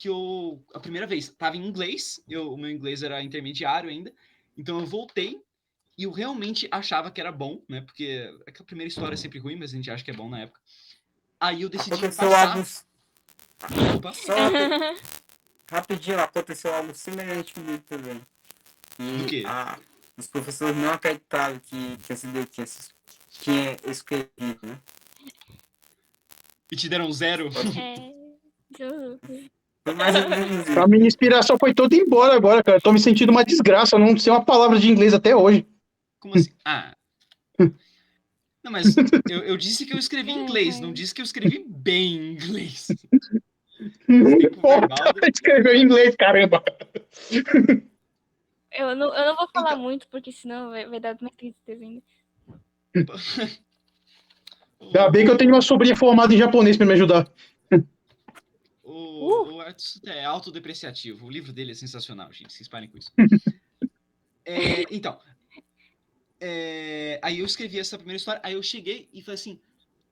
eu... A primeira vez, estava em inglês. O meu inglês era intermediário ainda. Então, eu voltei e eu realmente achava que era bom, né? Porque a primeira história é sempre ruim, mas a gente acha que é bom na época. Aí eu decidi Aconteceu passar... algo. Opa. Só rapidinho, aconteceu algo semelhante comigo também. Do quê? Os professores não acreditaram que esse deu tinha escrevido, né? E te deram 0? Foi mais ou menos isso. A minha inspiração foi toda embora agora, cara. Eu tô me sentindo uma desgraça. Eu não sei uma palavra de inglês até hoje. Como assim? Não, mas eu disse que eu escrevi em inglês, não disse que eu escrevi bem em inglês. Pô, escreveu em inglês, caramba. Eu não vou falar Então... muito, porque senão vai dar mais tristeza ainda. Ainda bem que eu tenho uma sobrinha formada em japonês pra me ajudar. O Arthur é autodepreciativo. O livro dele é sensacional, gente. Vocês parem com isso. Então, aí eu escrevi essa primeira história. Aí eu cheguei e falei assim...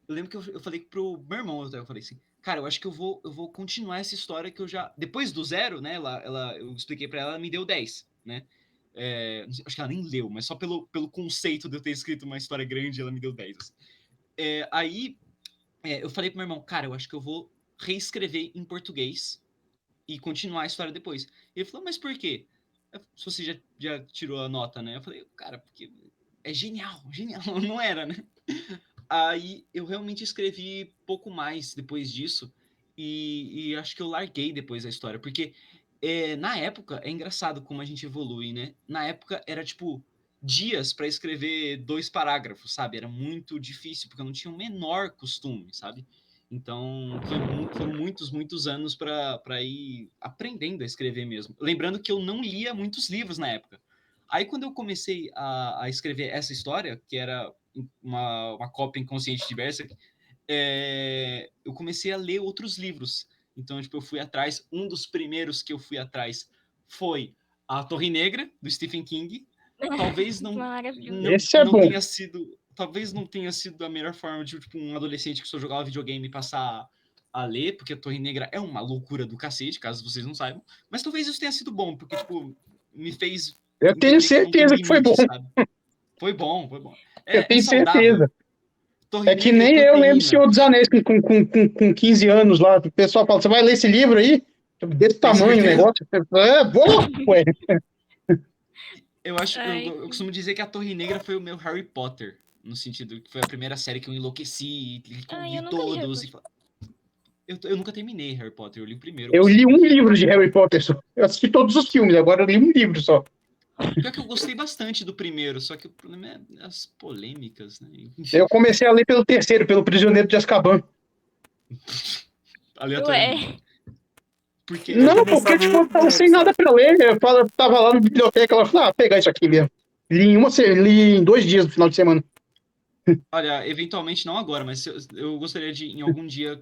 Eu lembro que eu falei pro meu irmão, eu falei assim... Cara, eu acho que eu vou continuar essa história que eu já... Depois do 0, né? Eu expliquei pra ela me deu 10, né? Acho que ela nem leu, mas só pelo conceito de eu ter escrito uma história grande, ela me deu 10. Assim. Aí eu falei pro meu irmão, cara, eu acho que eu vou reescrever em português e continuar a história depois. E ele falou, mas por quê? Se você já tirou a nota, né? Eu falei, cara, porque é genial, não era, né? Aí eu realmente escrevi pouco mais depois disso e acho que eu larguei depois a história, porque na época, é engraçado como a gente evolui, né? Na época era tipo dias para escrever 2 parágrafos, sabe? Era muito difícil, porque eu não tinha o menor costume, sabe? Então, foram muitos anos para ir aprendendo a escrever mesmo. Lembrando que eu não lia muitos livros na época. Aí, quando eu comecei a escrever essa história, que era uma cópia inconsciente de Berserk, eu comecei a ler outros livros. Então, tipo, eu fui atrás. Um dos primeiros que eu fui atrás foi A Torre Negra, do Stephen King. Talvez Maravilhoso. Esse é não bom. tenha sido. Talvez não tenha sido a melhor forma de tipo, um adolescente que só jogava videogame passar a ler, porque a Torre Negra é uma loucura do cacete, caso vocês não saibam. Mas talvez isso tenha sido bom, porque, tipo, me fez Eu tenho entender que não tem certeza que foi bom. limite, sabe? Foi bom, foi bom. Eu É tenho saudável. certeza. Torre É que Negra e nem eu lembro proteína. Senhor dos Anéis com 15 anos lá. O pessoal fala, você vai ler esse livro aí? Desse Tem tamanho o certeza? negócio. Vou, ué. Eu acho, Ai, eu costumo dizer que a Torre Negra foi o meu Harry Potter, no sentido que foi a primeira série que eu enlouqueci, ai, li eu nunca li Harry todos. Potter. Eu nunca terminei Harry Potter, eu li o primeiro, eu Eu gostei li um muito. livro de Harry Potter só. Eu assisti todos os filmes, agora eu li um livro só. Pior que eu gostei bastante do primeiro, só que o problema é as polêmicas, né? Eu comecei a ler pelo terceiro, pelo Prisioneiro de Azkaban. Aleatoriamente. Ué, Porque Eu Não, também porque só li tipo, o eu tava sem primeiro, nada só. pra ler. Tava lá na biblioteca, ela falou, pegar isso aqui mesmo. Li em 2 dias no final de semana. olha, eventualmente não agora, mas eu gostaria de, em algum dia,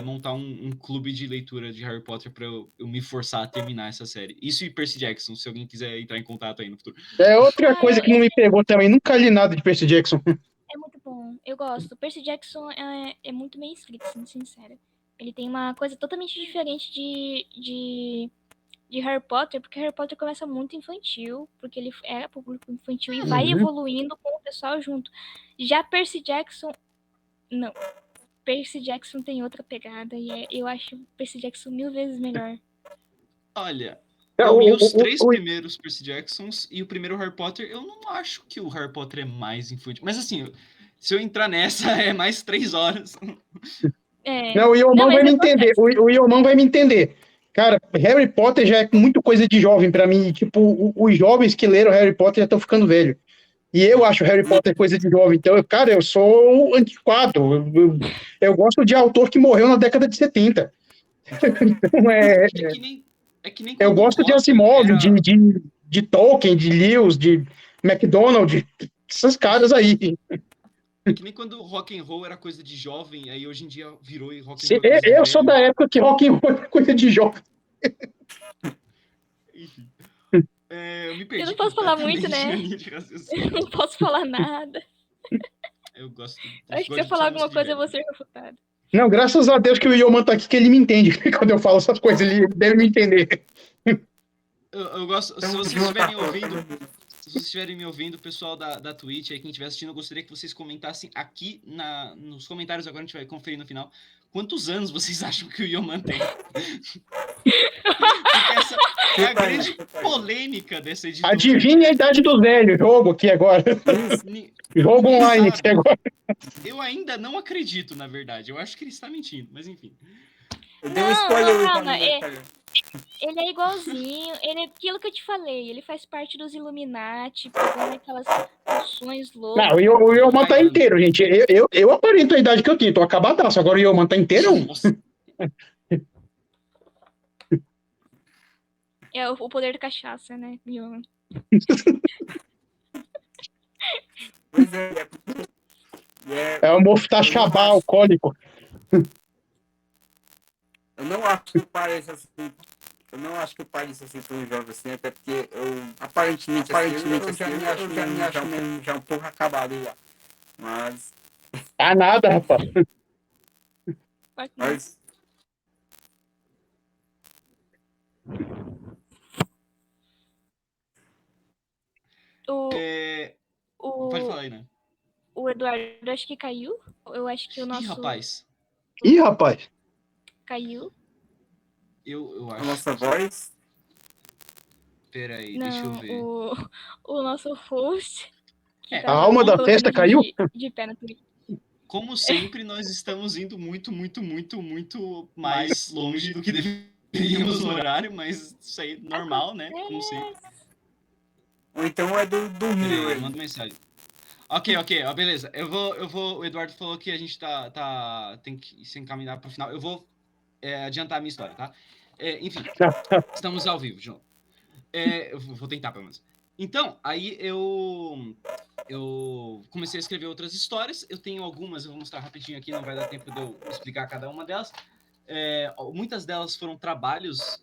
montar um clube de leitura de Harry Potter pra eu me forçar a terminar essa série. Isso e Percy Jackson, se alguém quiser entrar em contato aí no futuro. É outra coisa que não esse me pegou também. Nunca li nada de Percy Jackson. é muito bom. Eu gosto. Percy Jackson é muito bem escrito, sendo sincera. Ele tem uma coisa totalmente diferente de Harry Potter, porque Harry Potter começa muito infantil, porque ele era público infantil e vai Uhum. evoluindo com o pessoal junto. Já Percy Jackson, não. Percy Jackson tem outra pegada e eu acho Percy Jackson 1000 vezes melhor. Olha, É, eu li os 3 primeiros Percy Jacksons e o primeiro Harry Potter, eu não acho que o Harry Potter é mais infantil. Mas assim, se eu entrar nessa, é mais 3 horas. Não, o Não, Ioman vai mas me entender. acontece. O Ioman vai me entender. Cara, Harry Potter já é muito coisa de jovem pra mim. Tipo, os jovens que leram Harry Potter já estão ficando velhos. E eu acho Harry Potter coisa de jovem. Então, cara, eu sou antiquado. Eu gosto de autor que morreu na década de 70. Então, É que nem eu quando o gosto de Rock Asimov, era. de Tolkien, de Lewis, de MacDonald, esses caras aí. É que nem quando o rock and roll era coisa de jovem, aí hoje em dia virou e rock and roll é coisa de Eu sou velho. da época que rock and roll é coisa de jovem. Enfim. Eu me perdi Eu não posso falar completamente muito, né? na linha de Eu raciocínio. não posso falar nada. Eu gosto, Eu acho que se eu de falar só alguma música de coisa eu velho. vou ser refutada. Não, graças a Deus que o Ioman tá aqui, que ele me entende. Quando eu falo essas coisas, ele deve me entender. Eu gosto. Se vocês estiverem ouvindo. Se vocês estiverem me ouvindo, pessoal da Twitch aí, quem estiver assistindo, eu gostaria que vocês comentassem aqui nos comentários, agora a gente vai conferir no final, quantos anos vocês acham que o Ioman tem? Porque essa é a grande polêmica dessa editora. Adivinhe a idade dos velhos. Jogo aqui agora. Jogo Ninguém online sabe. aqui agora. Eu ainda não acredito, na verdade. Eu acho que ele está mentindo, mas enfim. Eu dei um spoiler Não, aí calma. também, cara. Ele é igualzinho. Ele é aquilo que eu te falei. Ele faz parte dos Illuminati, pegando aquelas poções loucas. Não, o Ioman tá Ai, inteiro, gente. Eu aparento a idade que eu tenho, tô acabadaço. Agora o Ioman tá inteiro. Nossa. É o poder da cachaça, né? Pois é. É o mofta chabá alcoólico. Eu não acho que pareça assim. Eu não acho que eu pareça assim tão jovem assim, até porque eu aparentemente eu já me acho já um pouco acabado já. Mas Tá nada, rapaz. mas Pode falar aí, né? O Eduardo acho que caiu. Eu acho que o nosso. Ih, rapaz. Ih, rapaz. Caiu. Eu acho. a nossa voz. Peraí, Não, deixa eu ver. o nosso host. A alma da festa caiu? De pé na Twitch. Como sempre, nós estamos indo muito mais longe do que deveríamos no horário, mas isso aí é normal, né? Como sempre. Ou então é do Rio aí. Manda mensagem. Ok, ó, beleza. Eu vou. O Eduardo falou que a gente tem que se encaminhar pro final. Eu vou adiantar a minha história, tá? Enfim, estamos ao vivo, João. Eu vou tentar, pelo menos. Então, aí eu eu comecei a escrever outras histórias. Eu tenho algumas, eu vou mostrar rapidinho aqui, não vai dar tempo de eu explicar cada uma delas. Muitas delas foram trabalhos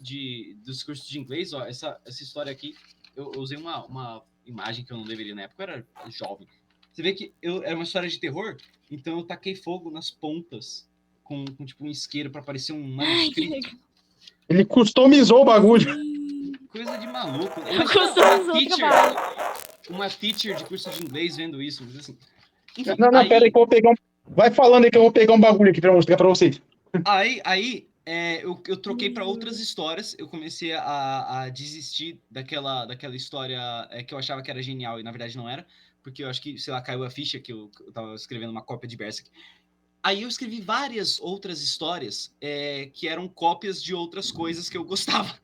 dos cursos de inglês. Ó, essa história aqui, eu usei uma imagem que eu não deveria na época, eu era jovem. Você vê que era uma história de terror, então eu taquei fogo nas pontas com tipo um isqueiro para parecer um manuscrito. Ele customizou o bagulho. Coisa de maluco. Customizou o trabalho. Uma teacher de curso de inglês vendo isso, mas assim. Enfim, Não, pera aí que eu vou pegar um... Vai falando aí que eu vou pegar um bagulho aqui pra mostrar pra vocês. Eu troquei para outras histórias. Eu comecei a desistir daquela história que eu achava que era genial e na verdade não era, porque eu acho que, sei lá, caiu a ficha que eu tava escrevendo uma cópia de Berserk. Aí eu escrevi várias outras histórias que eram cópias de outras coisas que eu gostava.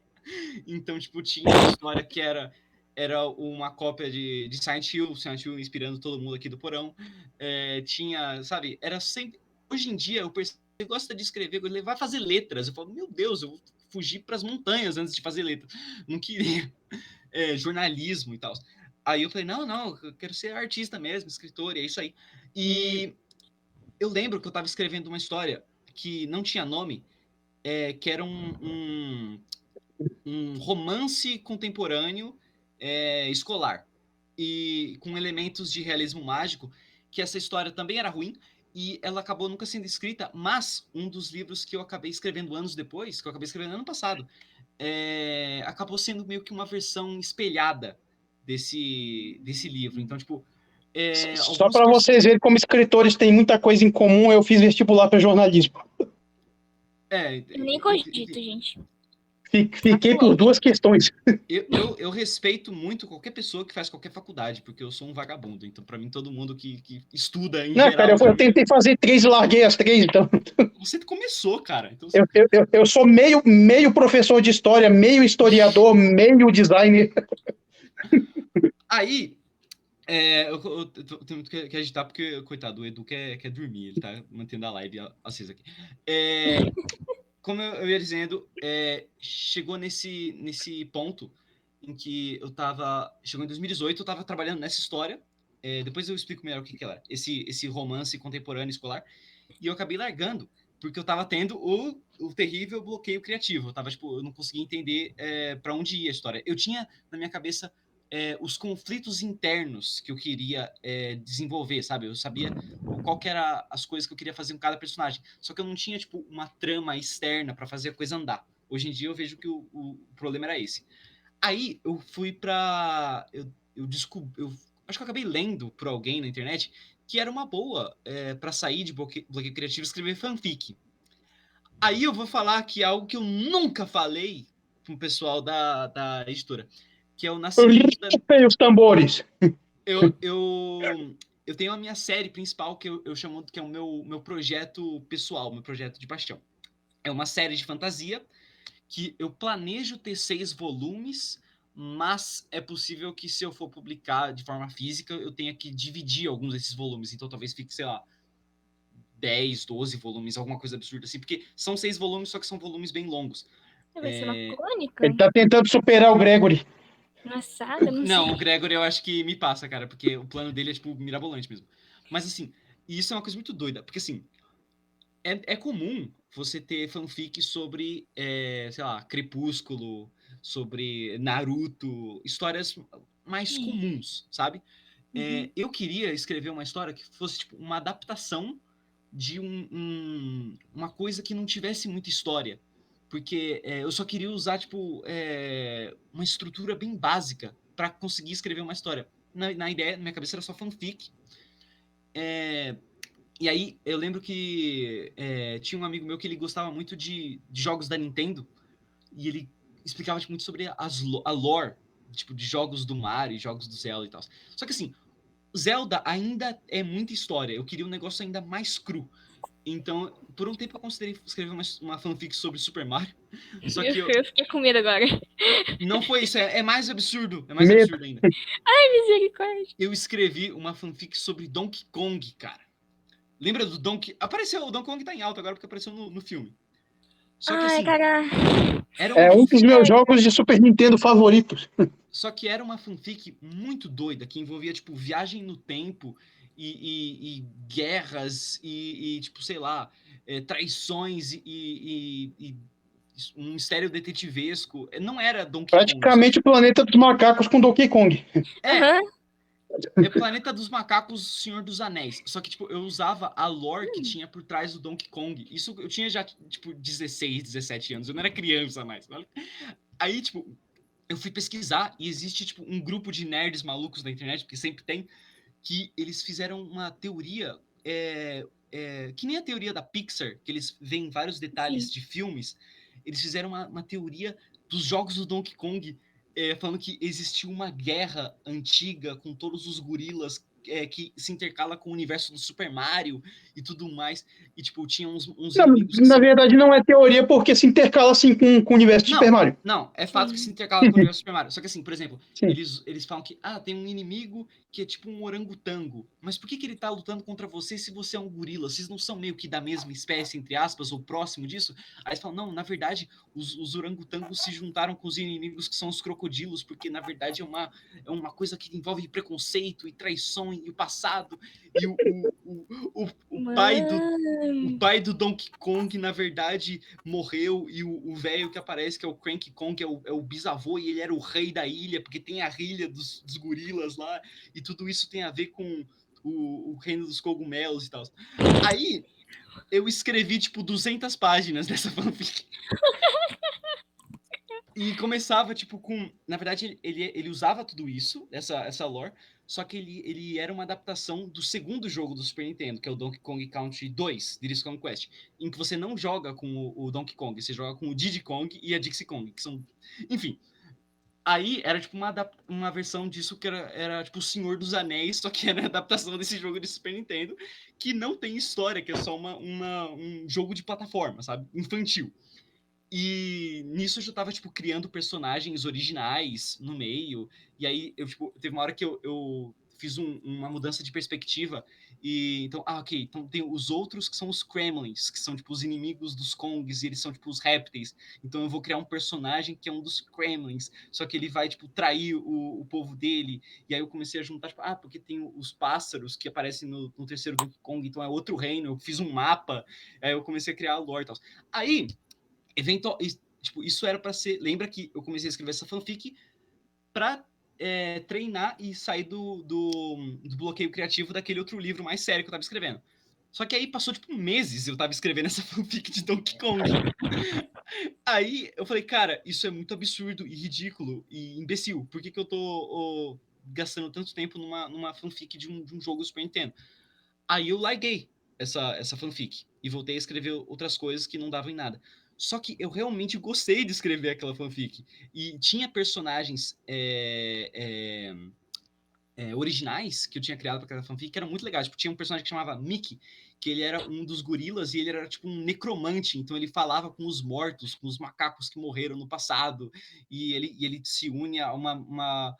Então, tipo, tinha uma história que era uma cópia de Silent Hill inspirando todo mundo aqui do porão. Tinha, sabe, era sempre... Hoje em dia, eu percebo que gosta de escrever, ele vai fazer letras. Eu falo, meu Deus, eu vou fugir para as montanhas antes de fazer letras. Não queria jornalismo e tal. Aí eu falei, não, eu quero ser artista mesmo, escritor, e é isso aí. E eu lembro que eu estava escrevendo uma história que não tinha nome, que era um romance contemporâneo escolar, e com elementos de realismo mágico, que essa história também era ruim, e ela acabou nunca sendo escrita, mas um dos livros que eu acabei escrevendo anos depois, que eu acabei escrevendo ano passado, acabou sendo meio que uma versão espelhada desse livro. Então, tipo... Só para vocês verem como escritores têm muita coisa em comum, eu fiz vestibular para jornalismo. Eu nem cogito, gente. Fiquei por duas questões. Eu respeito muito qualquer pessoa que faz qualquer faculdade, porque eu sou um vagabundo. Então, para mim, todo mundo que estuda em geral... Cara, eu tentei fazer 3 e larguei as 3, então... Você começou, cara. Então, eu sou meio professor de história, meio historiador, meio designer. Aí, eu tenho muito que agitar, porque, coitado, o Edu quer dormir, ele tá mantendo a live acesa aqui. Como eu ia dizendo, chegou nesse ponto em que chegou em 2018, eu tava trabalhando nessa história, depois eu explico melhor o que ela é, esse romance contemporâneo escolar, e eu acabei largando, porque eu tava tendo o terrível bloqueio criativo, eu não conseguia entender para onde ia a história. Eu tinha na minha cabeça os conflitos internos que eu queria desenvolver, sabe? Eu sabia qual que era as coisas que eu queria fazer com cada personagem. Só que eu não tinha, tipo, uma trama externa para fazer a coisa andar. Hoje em dia eu vejo que o problema era esse. Aí eu fui pra... Eu descobri... acho que eu acabei lendo por alguém na internet que era uma boa para sair de bloqueio criativo escrever fanfic. Aí eu vou falar que é algo que eu nunca falei com o pessoal da editora, que é o nascimento da... os tambores. Eu tenho a minha série principal, que eu chamo que é o meu projeto pessoal, meu projeto de paixão. É uma série de fantasia que eu planejo ter 6 volumes, mas é possível que se eu for publicar de forma física, eu tenha que dividir alguns desses volumes. Então talvez fique, sei lá, 10, 12 volumes, alguma coisa absurda assim, porque são 6 volumes, só que são volumes bem longos. Vai ser uma crônica? Ele tá tentando superar o Gregory. Uma saga? Não, o Gregory eu acho que me passa, cara, porque o plano dele é, tipo, mirabolante mesmo. Mas, assim, isso é uma coisa muito doida, porque, assim, é comum você ter fanfic sobre, sei lá, Crepúsculo, sobre Naruto, histórias mais comuns, sabe? Eu queria escrever uma história que fosse, tipo, uma adaptação de uma coisa que não tivesse muita história. Porque eu só queria usar, tipo, uma estrutura bem básica para conseguir escrever uma história. Na ideia, na minha cabeça, era só fanfic. E aí, eu lembro que tinha um amigo meu que ele gostava muito de jogos da Nintendo, e ele explicava tipo, muito sobre a lore, tipo, de jogos do Mario, jogos do Zelda e tal. Só que, assim, Zelda ainda é muita história. Eu queria um negócio ainda mais cru. Então, por um tempo eu considerei escrever uma fanfic sobre Super Mario. Só que eu fiquei com medo agora. Não foi isso, é mais absurdo. É mais absurdo ainda. Ai, misericórdia. Eu escrevi uma fanfic sobre Donkey Kong, cara. Lembra do Donkey... Apareceu, o Donkey Kong tá em alta agora porque apareceu no filme. Só que assim... Cara... um dos meus jogos de Super Nintendo favoritos. Só que era uma fanfic muito doida, que envolvia, tipo, viagem no tempo e guerras tipo, sei lá, traições e um mistério detetivesco. Não era Donkey Kong, Praticamente o planeta dos macacos com Donkey Kong. É, Aham. é Planeta dos Macacos, Senhor dos Anéis. Só que, tipo, eu usava a lore que tinha por trás do Donkey Kong. Isso eu tinha já, tipo, 16, 17 anos. Eu não era criança mais. Aí, tipo, eu fui pesquisar e existe, tipo, um grupo de nerds malucos na internet, porque sempre tem, que eles fizeram uma teoria, que nem a teoria da Pixar, que eles veem vários detalhes Sim. de filmes. Eles fizeram uma teoria dos jogos do Donkey Kong, falando que existiu uma guerra antiga com todos os gorilas, que se intercala com o universo do Super Mario e tudo mais. E, tipo, tinha uns Não, inimigos que na são verdade, não é teoria, porque se intercala assim com o universo de Super não, Mario. não, é fato que se Sim. intercala com o universo Super Mario. Só que assim, por exemplo, Sim. eles falam que, tem um inimigo que é tipo um orangotango. Mas por que ele tá lutando contra você se você é um gorila? Vocês não são meio que da mesma espécie, entre aspas, ou próximo disso? Aí eles falam, não, na verdade, os orangotangos se juntaram com os inimigos que são os crocodilos, porque na verdade é uma coisa que envolve preconceito e traição e o passado. E o Mano. pai do Donkey Kong, na verdade, morreu e o velho que aparece, que é o Cranky Kong, é o bisavô e ele era o rei da ilha, porque tem a ilha dos gorilas lá, e tudo isso tem a ver com o reino dos cogumelos e tal. Aí, eu escrevi, tipo, 200 páginas dessa fanfic. E começava, tipo, com... Na verdade, ele usava tudo isso, essa lore, só que ele era uma adaptação do segundo jogo do Super Nintendo, que é o Donkey Kong Country 2, Diddy's Kong Quest, em que você não joga com o Donkey Kong, você joga com o Diddy Kong e a Dixie Kong, que são... Enfim, aí era, tipo, uma versão disso que era, tipo, o Senhor dos Anéis, só que era a adaptação desse jogo de Super Nintendo, que não tem história, que é só um jogo de plataforma, sabe? Infantil. E nisso eu já tava, tipo, criando personagens originais no meio. E aí, tipo, teve uma hora que eu fiz uma mudança de perspectiva. E então, ok, então tem os outros que são os Kremlins, que são, tipo, os inimigos dos Kongs, e eles são, tipo, os répteis. Então eu vou criar um personagem que é um dos Kremlins, só que ele vai, tipo, trair o povo dele. E aí eu comecei a juntar, tipo, porque tem os pássaros que aparecem no terceiro Donkey Kong, então é outro reino. Eu fiz um mapa, aí eu comecei a criar a lore e tal. Aí tipo, isso era para ser. Lembra que eu comecei a escrever essa fanfic para treinar e sair do bloqueio criativo daquele outro livro mais sério que eu tava escrevendo. Só que aí passou, tipo, meses eu tava escrevendo essa fanfic de Donkey Kong. Aí eu falei, cara, isso é muito absurdo e ridículo e imbecil. Por que eu tô gastando tanto tempo numa fanfic de um jogo Super Nintendo? Aí eu larguei essa fanfic e voltei a escrever outras coisas que não davam em nada. Só que eu realmente gostei de escrever aquela fanfic. E tinha personagens originais que eu tinha criado para aquela fanfic que eram muito legais. Tipo, tinha um personagem que chamava Mickey, que ele era um dos gorilas e ele era tipo um necromante. Então ele falava com os mortos, com os macacos que morreram no passado. E ele se une a uma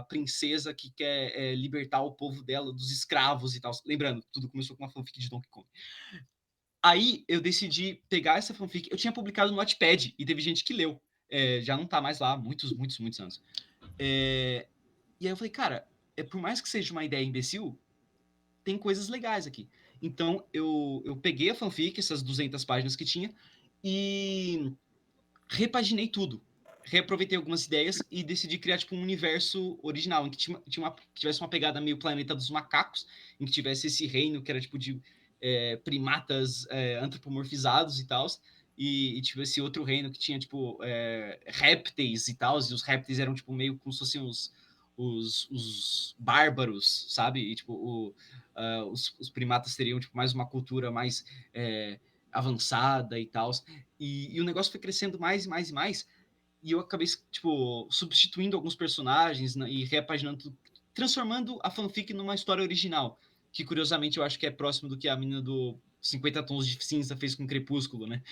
princesa que quer libertar o povo dela dos escravos e tal. Lembrando, tudo começou com uma fanfic de Donkey Kong. Aí eu decidi pegar essa fanfic. Eu tinha publicado no Wattpad e teve gente que leu. Já não tá mais lá há muitos, muitos, muitos anos. E aí eu falei, cara, por mais que seja uma ideia imbecil, tem coisas legais aqui. Então eu peguei a fanfic, essas 200 páginas que tinha, e repaginei tudo. Reaproveitei algumas ideias e decidi criar tipo um universo original, em que tivesse uma pegada meio Planeta dos Macacos, em que tivesse esse reino que era tipo de primatas antropomorfizados e tal, e tivesse esse outro reino que tinha tipo répteis e tal, e os répteis eram tipo meio como se fossem os bárbaros, sabe? E tipo os primatas teriam tipo mais uma cultura mais avançada e tal. E o negócio foi crescendo mais e mais e mais. E eu acabei, tipo, substituindo alguns personagens, né, e repaginando tudo, transformando a fanfic numa história original. Que, curiosamente, eu acho que é próximo do que a menina do 50 Tons de Cinza fez com Crepúsculo, né?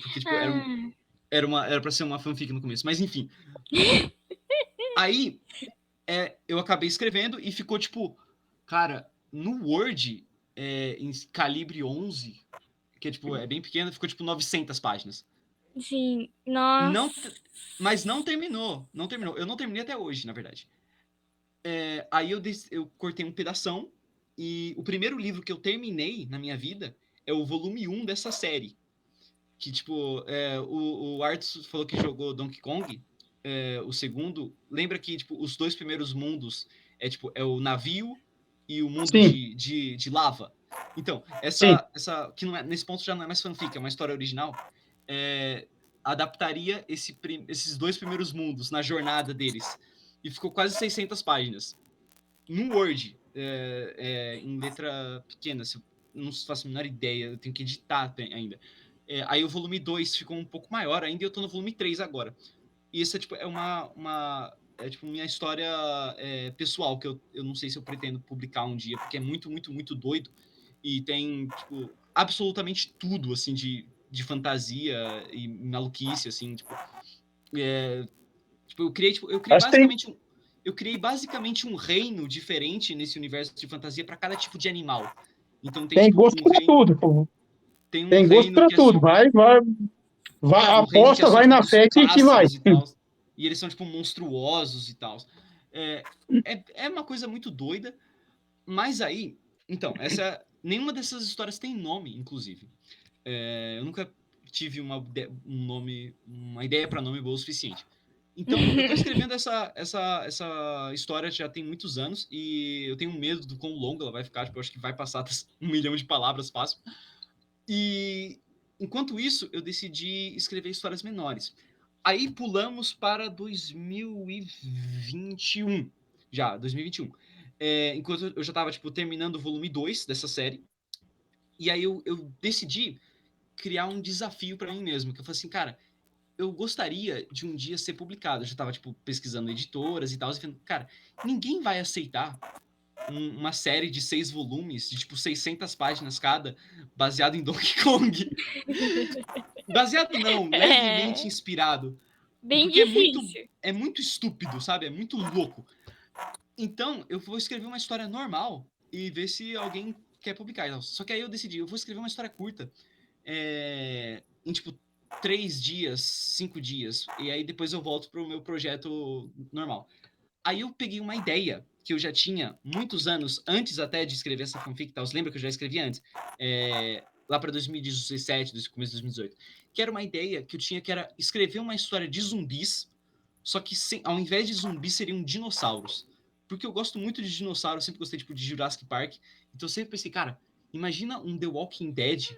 Porque, tipo, Ah, era pra ser uma fanfic no começo. Mas, enfim. Aí, eu acabei escrevendo e ficou, tipo... Cara, no Word, em calibre 11, que é, tipo, é bem pequeno, ficou, tipo, 900 páginas. Sim, Não, nossa. mas não terminou. Não terminou. Eu não terminei até hoje, na verdade. Aí eu cortei um pedação. E o primeiro livro que eu terminei na minha vida é o volume 1 dessa série. Que, tipo, o Arthur falou que jogou Donkey Kong. O segundo. Lembra que, tipo, os dois primeiros mundos é o navio e o mundo Sim, de lava. Então, sim. essa que não é, nesse ponto já não é mais fanfic, é uma história original. é, Adaptaria esses dois primeiros mundos na jornada deles. E ficou quase 600 páginas. No Word, em letra pequena, se eu não faço a menor ideia, eu tenho que editar ainda. Aí o volume 2 ficou um pouco maior ainda e eu tô no volume 3 agora. E isso é tipo minha história pessoal, que eu não sei se eu pretendo publicar um dia, porque é muito, muito, muito doido. E tem, tipo, absolutamente tudo, assim, de fantasia e maluquice, assim, tipo, eu criei Acho que tem, basicamente um reino diferente nesse universo de fantasia para cada tipo de animal. Então tem gosto pra tudo, pô. tem um Tem gosto reino pra que é tudo. só Vai, um reino que é aposta, só vai tipo na dos fé que vai. pássaros e tal. E eles são tipo monstruosos e tal. É uma coisa muito doida, mas aí, então, nenhuma dessas histórias tem nome, inclusive. Eu nunca tive uma ideia para nome boa o suficiente. Então, eu tô escrevendo essa história já tem muitos anos e eu tenho medo do quão longa ela vai ficar. Tipo, eu acho que vai passar das 1 milhão de palavras fácil. E enquanto isso, eu decidi escrever histórias menores. Aí pulamos para 2021. Já, 2021. Enquanto eu já estava tipo, terminando o volume 2 dessa série. E aí eu decidi criar um desafio para mim mesmo. Que eu falei assim, cara, eu gostaria de um dia ser publicado. Eu já estava tipo, pesquisando editoras e tal. E falando, cara, ninguém vai aceitar uma série de 6 volumes, de tipo 600 páginas cada, baseado em Donkey Kong. Baseado não, levemente É inspirado. bem Porque difícil. é muito estúpido, sabe? É muito louco. Então, eu vou escrever uma história normal e ver se alguém quer publicar. Só que aí eu decidi, eu vou escrever uma história curta em, tipo, 3 dias, 5 dias. E aí depois eu volto pro meu projeto normal. Aí eu peguei uma ideia que eu já tinha muitos anos antes até de escrever essa fanfic, tá? Você lembra que eu já escrevi antes? Lá para 2017, começo de 2018. Que era uma ideia que eu tinha que era escrever uma história de zumbis, só que ao invés de zumbis seriam dinossauros. Porque eu gosto muito de dinossauros, sempre gostei tipo, de Jurassic Park. Então eu sempre pensei, cara, imagina um The Walking Dead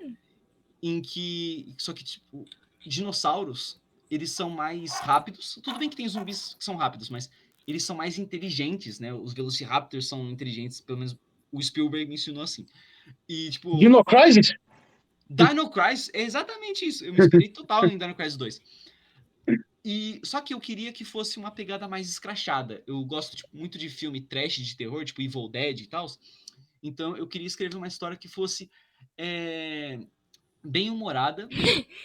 em que. Só que, tipo, dinossauros, eles são mais rápidos. Tudo bem que tem zumbis que são rápidos, mas eles são mais inteligentes, né? Os Velociraptors são inteligentes, pelo menos o Spielberg me ensinou assim. E, tipo, Dino Crisis? Dino Crisis é exatamente isso. Eu me inspirei total em Dino Crisis 2. Só que eu queria que fosse uma pegada mais escrachada. Eu gosto tipo, muito de filme trash de terror, tipo Evil Dead e tal. Então eu queria escrever uma história que fosse bem humorada,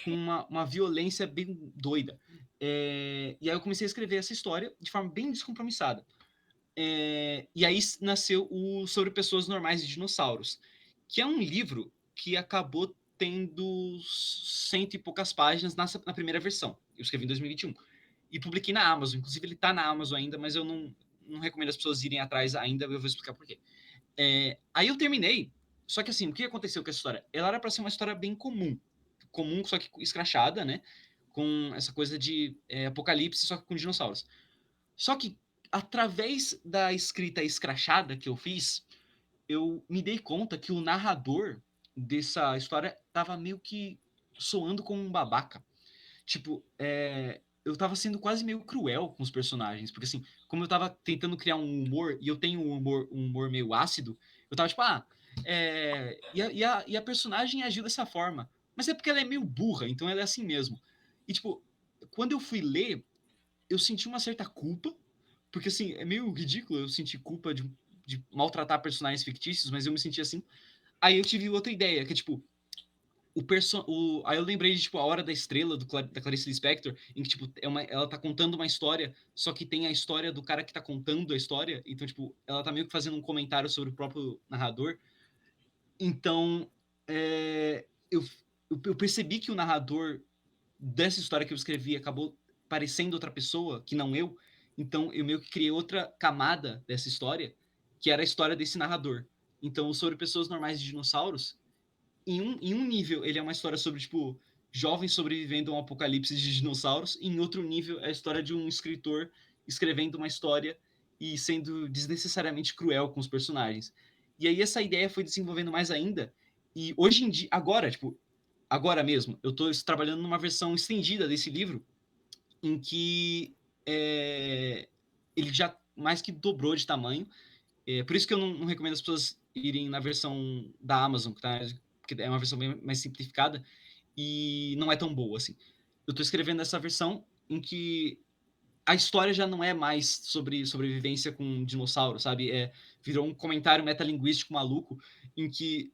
com uma violência bem doida. E aí eu comecei a escrever essa história de forma bem descompromissada. E aí nasceu o Sobre Pessoas Normais e Dinossauros, que é um livro que acabou tendo 100 e poucas páginas na primeira versão. Eu escrevi em 2021. E publiquei na Amazon. Inclusive, ele está na Amazon ainda, mas eu não recomendo as pessoas irem atrás ainda. Eu vou explicar por quê. Aí eu terminei. Só que assim, o que aconteceu com essa história? Ela era para ser uma história bem comum. Comum, só que escrachada, né? Com essa coisa de apocalipse, só que com dinossauros. Só que, através da escrita escrachada que eu fiz, eu me dei conta que o narrador dessa história tava meio que soando como um babaca. Tipo, eu tava sendo quase meio cruel com os personagens, porque assim, como eu tava tentando criar um humor, e eu tenho um humor meio ácido, eu tava tipo, e a personagem agiu dessa forma. Mas é porque ela é meio burra, então ela é assim mesmo. E tipo, quando eu fui ler, eu senti uma certa culpa, porque assim, é meio ridículo eu sentir culpa de maltratar personagens fictícios, mas eu me senti assim. Aí eu tive outra ideia, que é tipo, aí eu lembrei de tipo A Hora da Estrela da Clarice Lispector, em que tipo ela tá contando uma história, só que tem a história do cara que tá contando a história, então tipo ela tá meio que fazendo um comentário sobre o próprio narrador. Então eu percebi que o narrador dessa história que eu escrevi acabou parecendo outra pessoa, que não eu, então eu meio que criei outra camada dessa história, que era a história desse narrador. Então, sobre pessoas normais de dinossauros, em um nível ele é uma história sobre, tipo, jovens sobrevivendo a um apocalipse de dinossauros, e em outro nível é a história de um escritor escrevendo uma história e sendo desnecessariamente cruel com os personagens. E aí essa ideia foi desenvolvendo mais ainda, e hoje em dia, agora, tipo, agora mesmo, eu estou trabalhando numa versão estendida desse livro, em que ele já mais que dobrou de tamanho. Por isso que eu não recomendo as pessoas irem na versão da Amazon, tá? Porque é uma versão bem mais simplificada e não é tão boa assim. Eu estou escrevendo essa versão em que a história já não é mais sobre sobrevivência com dinossauros, sabe? Virou um comentário metalinguístico maluco em que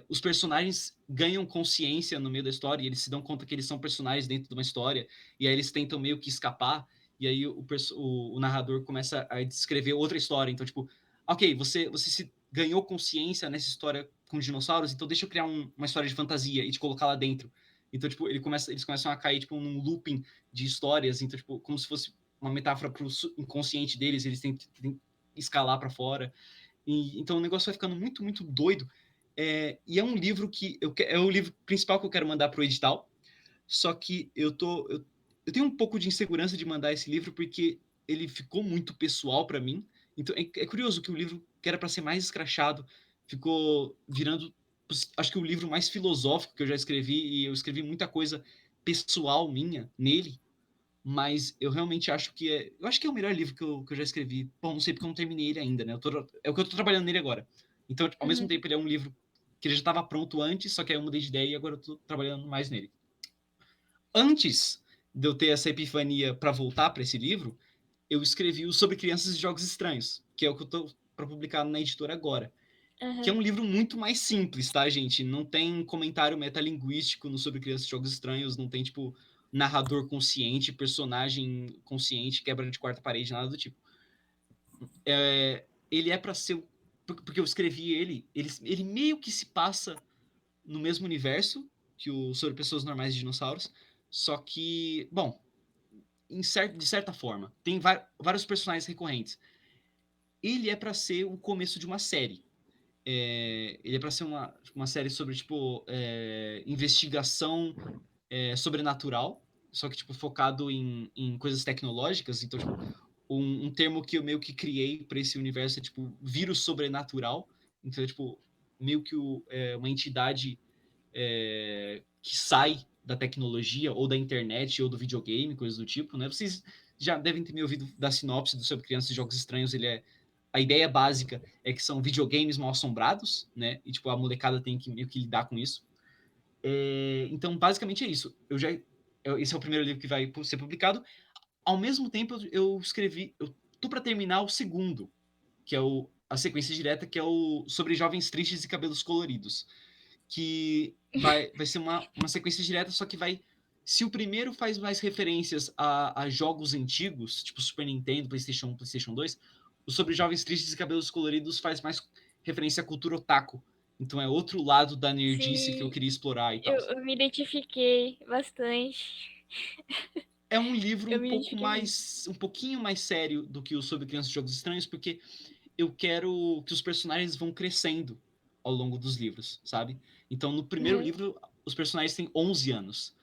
os personagens ganham consciência no meio da história e eles se dão conta que eles são personagens dentro de uma história, e aí eles tentam meio que escapar, e aí o narrador começa a descrever outra história. Então, tipo, ok, você se ganhou consciência nessa história com dinossauros, então deixa eu criar uma história de fantasia e te colocar lá dentro. Então, tipo, eles começam a cair, tipo, num looping de histórias, então, tipo, como se fosse uma metáfora pro inconsciente deles, eles têm que escalar para fora. Então o negócio vai ficando muito, muito doido. E é um livro que é o livro principal que eu quero mandar pro edital, só que eu tenho um pouco de insegurança de mandar esse livro porque ele ficou muito pessoal para mim. Então é curioso que o livro que era para ser mais escrachado ficou virando, acho que o livro mais filosófico que eu já escrevi, e eu escrevi muita coisa pessoal minha nele, mas eu realmente acho que eu acho que é o melhor livro que eu já escrevi. Bom, não sei porque eu não terminei ele ainda, né? É o que eu tô trabalhando nele agora. Então, ao mesmo tempo, ele é um livro que ele já estava pronto antes, só que aí eu mudei de ideia e agora eu tô trabalhando mais nele. Antes de eu ter essa epifania para voltar para esse livro, eu escrevi o Sobre Crianças e Jogos Estranhos, que é o que eu tô para publicar na editora agora. Que é um livro muito mais simples, tá, gente? Não tem comentário metalinguístico no Sobre Crianças e Jogos Estranhos, não tem, tipo, narrador consciente, personagem consciente, quebra de quarta parede, nada do tipo. Ele é para ser... Porque eu escrevi ele meio que se passa no mesmo universo que o Sobre Pessoas Normais e Dinossauros, só que, bom, de certa forma, tem vários personagens recorrentes. Ele é para ser o começo de uma série. Ele é para ser uma série sobre, tipo, investigação sobrenatural, só que, tipo, focado em coisas tecnológicas. Então, tipo, um termo que eu meio que criei para esse universo é, tipo, vírus sobrenatural. Então, é, tipo, meio que uma entidade que sai da tecnologia, ou da internet, ou do videogame, coisas do tipo, né? Vocês já devem ter me ouvido da sinopse do Sobre Crianças e Jogos Estranhos. A ideia básica é que são videogames mal assombrados, né? E, tipo, a molecada tem que meio que lidar com isso. Então, basicamente é isso. Esse é o primeiro livro que vai ser publicado. Ao mesmo tempo, eu tô para terminar o segundo, que é a sequência direta, que é o Sobre Jovens Tristes e Cabelos Coloridos, que vai ser uma sequência direta, só que vai... Se o primeiro faz mais referências a jogos antigos, tipo Super Nintendo, PlayStation 1, PlayStation 2, o Sobre Jovens Tristes e Cabelos Coloridos faz mais referência à cultura otaku. Então é outro lado da nerdice que eu Sim, queria explorar e tal. eu me identifiquei bastante. É um livro Eu me identifiquei muito. um pouquinho mais sério do que o Sobre Crianças e Jogos Estranhos, porque eu quero que os personagens vão crescendo ao longo dos livros, sabe? Então, no primeiro livro, os personagens têm 11 anos.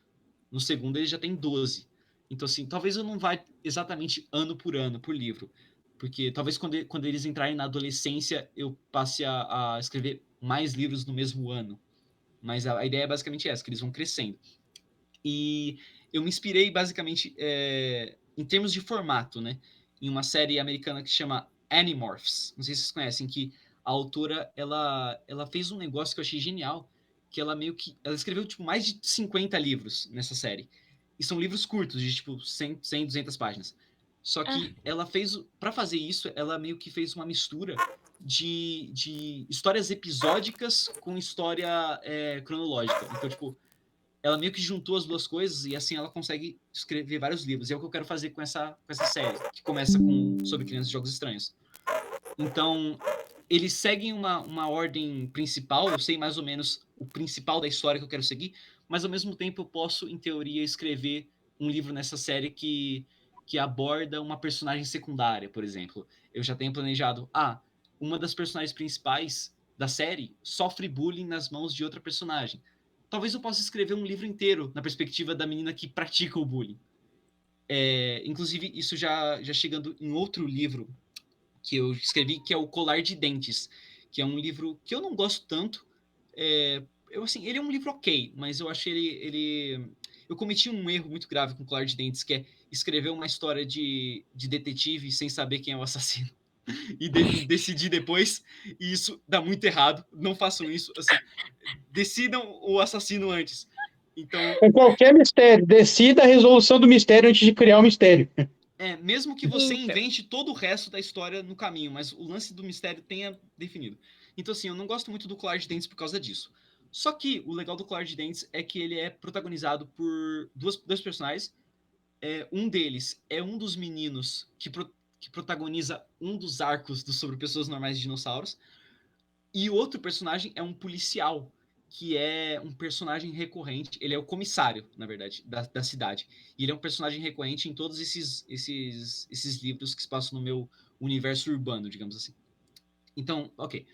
No segundo, eles já têm 12. Então, assim, talvez eu não vá exatamente ano por livro. Porque talvez quando eles entrarem na adolescência, eu passe a escrever mais livros no mesmo ano. Mas a ideia é basicamente essa, que eles vão crescendo. E eu me inspirei basicamente em termos de formato, né? Em uma série americana que se chama Animorphs. Não sei se vocês conhecem, que a autora, ela fez um negócio que eu achei genial, que ela escreveu, tipo, mais de 50 livros nessa série. E são livros curtos, de, tipo, 100 200 páginas. Só que ela fez, para fazer isso, ela meio que fez uma mistura de histórias episódicas com história cronológica. Então, tipo, ela meio que juntou as duas coisas e assim ela consegue escrever vários livros. E é o que eu quero fazer com essa série, que começa com Sobre Crianças e Jogos Estranhos. Então, eles seguem uma ordem principal, eu sei mais ou menos o principal da história que eu quero seguir, mas ao mesmo tempo eu posso, em teoria, escrever um livro nessa série que aborda uma personagem secundária, por exemplo. Eu já tenho planejado, uma das personagens principais da série sofre bullying nas mãos de outra personagem. Talvez eu possa escrever um livro inteiro na perspectiva da menina que pratica o bullying. Inclusive, isso já chegando em outro livro que eu escrevi, que é o Colar de Dentes, que é um livro que eu não gosto tanto. Ele é um livro ok, mas eu achei ele... Eu cometi um erro muito grave com o Colar de Dentes, que é escrever uma história de detetive sem saber quem é o assassino. E decidir depois, e isso dá muito errado. Não façam isso. Assim, decidam o assassino antes. Então, Com qualquer mistério, decida a resolução do mistério antes de criar o mistério. mesmo que você Então. invente todo o resto da história no caminho, mas o lance do mistério tenha definido. Então, assim, eu não gosto muito do Colar de Dentes por causa disso. Só que o legal do Colar de Dentes é que ele é protagonizado por dois personagens. Um deles é um dos meninos que protagoniza um dos arcos Sobre Pessoas Normais de Dinossauros. E o outro personagem é um policial, que é um personagem recorrente. Ele é o comissário, na verdade, da cidade. E ele é um personagem recorrente em todos esses livros que se passam no meu universo urbano, digamos assim. Então, ok.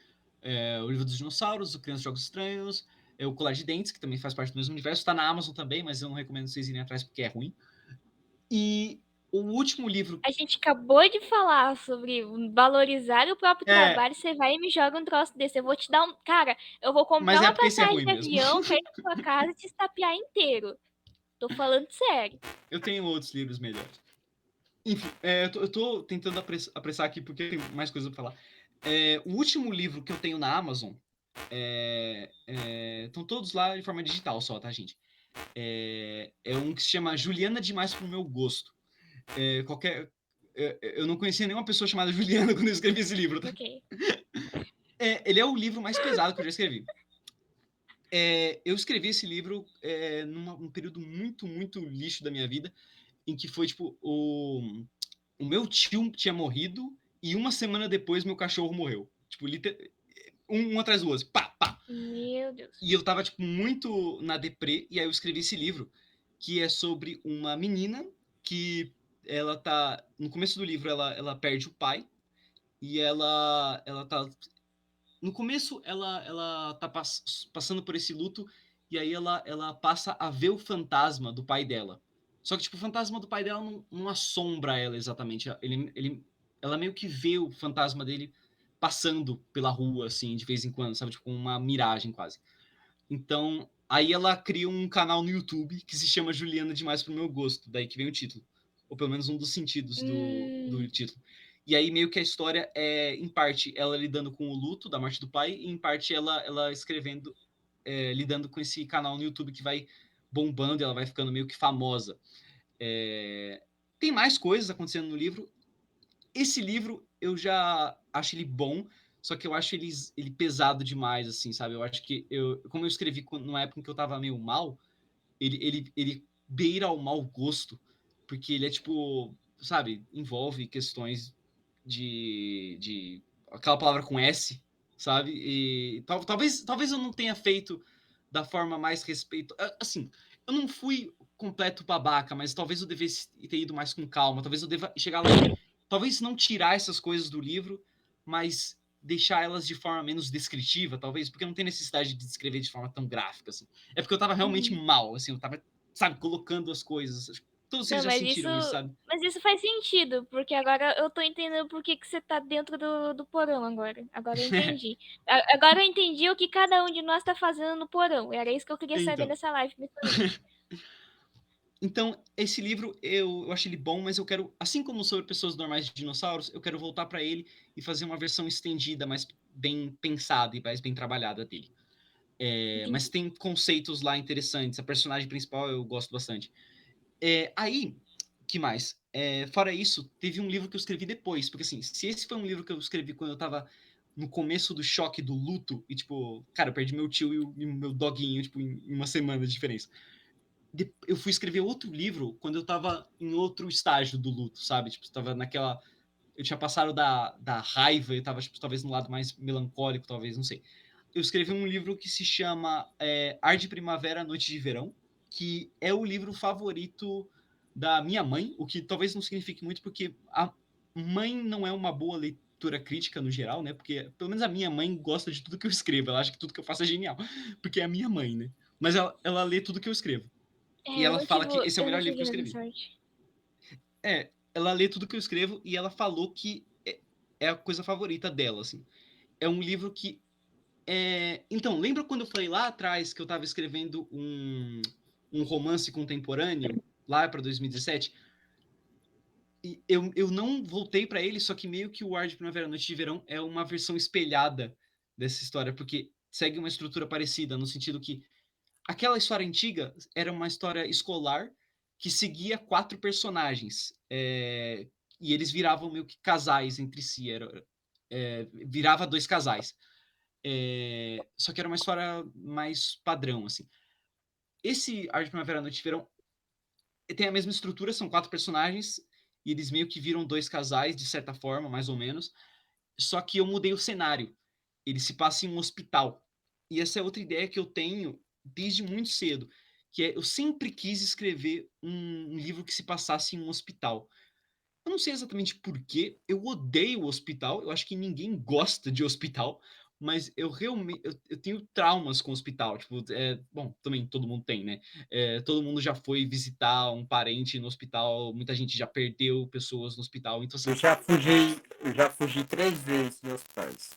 O Livro dos Dinossauros, o Criança de Jogos Estranhos, o Colar de Dentes, que também faz parte do mesmo universo. Está na Amazon também, mas eu não recomendo vocês irem atrás porque é ruim. E o último livro... A gente acabou de falar sobre valorizar o próprio trabalho. Você vai e me joga um troço desse. Eu vou te dar um. Cara, eu vou Mas comprar é uma porque esse é passagem ruim de mesmo. avião pra ir pra sua casa e te estapear inteiro. Tô falando sério. Eu tenho outros livros melhores. Enfim, eu tô tentando apressar aqui porque tem mais coisa pra falar. O último livro que eu tenho na Amazon estão todos lá de forma digital só, tá, gente? É um que se chama Juliana Demais pro Meu Gosto. Eu não conhecia nenhuma pessoa chamada Juliana quando eu escrevi esse livro, tá? Ok. Ele é o livro mais pesado que eu já escrevi. Eu escrevi esse livro num período muito, muito lixo da minha vida, em que foi, tipo, o meu tio tinha morrido e uma semana depois meu cachorro morreu. Tipo, um atrás do outro. Pá, pá. Meu Deus. E eu tava, tipo, muito na deprê, e aí eu escrevi esse livro, que é sobre uma menina que ela tá... No começo do livro, ela perde o pai, e ela tá... No começo, ela tá passando por esse luto, e aí ela passa a ver o fantasma do pai dela. Só que, tipo, o fantasma do pai dela não assombra ela exatamente. Ela meio que vê o fantasma dele passando pela rua, assim, de vez em quando, sabe? Tipo, uma miragem quase. Então, aí ela cria um canal no YouTube que se chama Juliana Demais pro Meu Gosto. Daí que vem o título. Ou pelo menos um dos sentidos do título. E aí meio que a história é, em parte, ela lidando com o luto da morte do pai, e em parte ela escrevendo, lidando com esse canal no YouTube que vai bombando, e ela vai ficando meio que famosa. Tem mais coisas acontecendo no livro. Esse livro eu já acho ele bom, só que eu acho ele pesado demais, assim, sabe? Eu acho que como eu escrevi numa época em que eu tava meio mal, ele beira ao mau gosto, porque ele é tipo, sabe, envolve questões de aquela palavra com S, sabe? E talvez eu não tenha feito da forma mais respeito. Assim, eu não fui completo babaca, mas talvez eu devesse ter ido mais com calma. Talvez eu deva chegar lá e talvez não tirar essas coisas do livro, mas deixar elas de forma menos descritiva, talvez, porque não tem necessidade de descrever de forma tão gráfica, assim. É porque eu tava realmente mal, assim, eu tava, sabe, colocando as coisas. Todos vocês Não, já sentiram isso, sabe? mas isso faz sentido, porque agora eu tô entendendo por que você tá dentro do porão agora. Agora eu entendi. Agora eu entendi o que cada um de nós tá fazendo no porão. Era isso que eu queria saber Então. nessa live. Então, esse livro, eu acho ele bom, mas eu quero, assim como Sobre Pessoas Normais de Dinossauros, eu quero voltar para ele e fazer uma versão estendida, mais bem pensada e mais bem trabalhada dele. Mas tem conceitos lá interessantes. A personagem principal eu gosto bastante. Aí, que mais? Fora isso, teve um livro que eu escrevi depois, porque assim, se esse foi um livro que eu escrevi quando eu tava no começo do choque do luto, e tipo, cara, eu perdi meu tio e o meu doguinho, tipo, em uma semana de diferença. Eu fui escrever outro livro quando eu tava em outro estágio do luto, sabe? Tipo, tava naquela... Eu tinha passado da raiva, eu tava, tipo, talvez no lado mais melancólico, talvez, não sei. eu escrevi um livro que se chama Ar de Primavera, Noite de Verão, que é o livro favorito da minha mãe, o que talvez não signifique muito, porque a mãe não é uma boa leitura crítica no geral, né? Porque pelo menos a minha mãe gosta de tudo que eu escrevo, ela acha que tudo que eu faço é genial, porque é a minha mãe, né? Mas ela lê tudo que eu escrevo. E ela fala que esse é o melhor livro que eu escrevi. Ela lê tudo que eu escrevo e ela falou que é a coisa favorita dela, assim. É um livro que então, lembra quando eu falei lá atrás que eu estava escrevendo um romance contemporâneo, lá para 2017? E eu não voltei para ele, só que meio que o Ar de Primavera, Noite de Verão é uma versão espelhada dessa história, porque segue uma estrutura parecida, no sentido que aquela história antiga era uma história escolar que seguia 4 personagens, e eles viravam meio que casais entre si, virava 2 casais. Só que era uma história mais padrão, assim. Esse Ar de Primavera, Noite de Verão tem a mesma estrutura, são 4 personagens, e eles meio que viram 2 casais, de certa forma, mais ou menos. Só que eu mudei o cenário. Ele se passa em um hospital. E essa é outra ideia que eu tenho desde muito cedo, que eu sempre quis escrever um livro que se passasse em um hospital. Eu não sei exatamente por quê, eu odeio o hospital, eu acho que ninguém gosta de hospital, mas eu realmente eu tenho traumas com o hospital. Tipo, bom, também todo mundo tem, né? Todo mundo já foi visitar um parente no hospital, muita gente já perdeu pessoas no hospital, então assim, Eu já fugi 3 vezes de hospitais.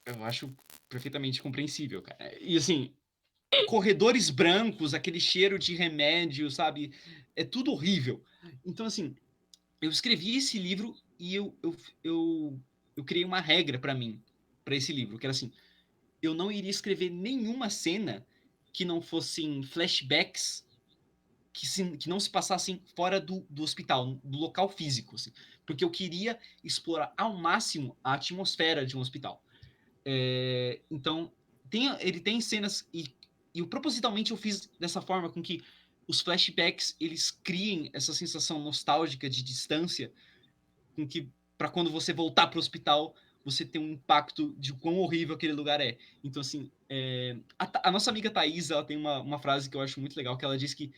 eu acho perfeitamente compreensível, cara. E assim, corredores brancos, aquele cheiro de remédio, sabe? É tudo horrível. Então, assim, eu escrevi esse livro e eu criei uma regra para mim, para esse livro, que era assim: eu não iria escrever nenhuma cena que não fossem flashbacks que não se passassem fora do hospital, do local físico, assim, porque eu queria explorar ao máximo a atmosfera de um hospital. Então, ele tem cenas e propositalmente eu fiz dessa forma com que os flashbacks eles criem essa sensação nostálgica de distância, com que para quando você voltar para o hospital você tem um impacto de quão horrível aquele lugar é. Então, assim, a nossa amiga Thaís, ela tem uma frase que eu acho muito legal, que ela diz que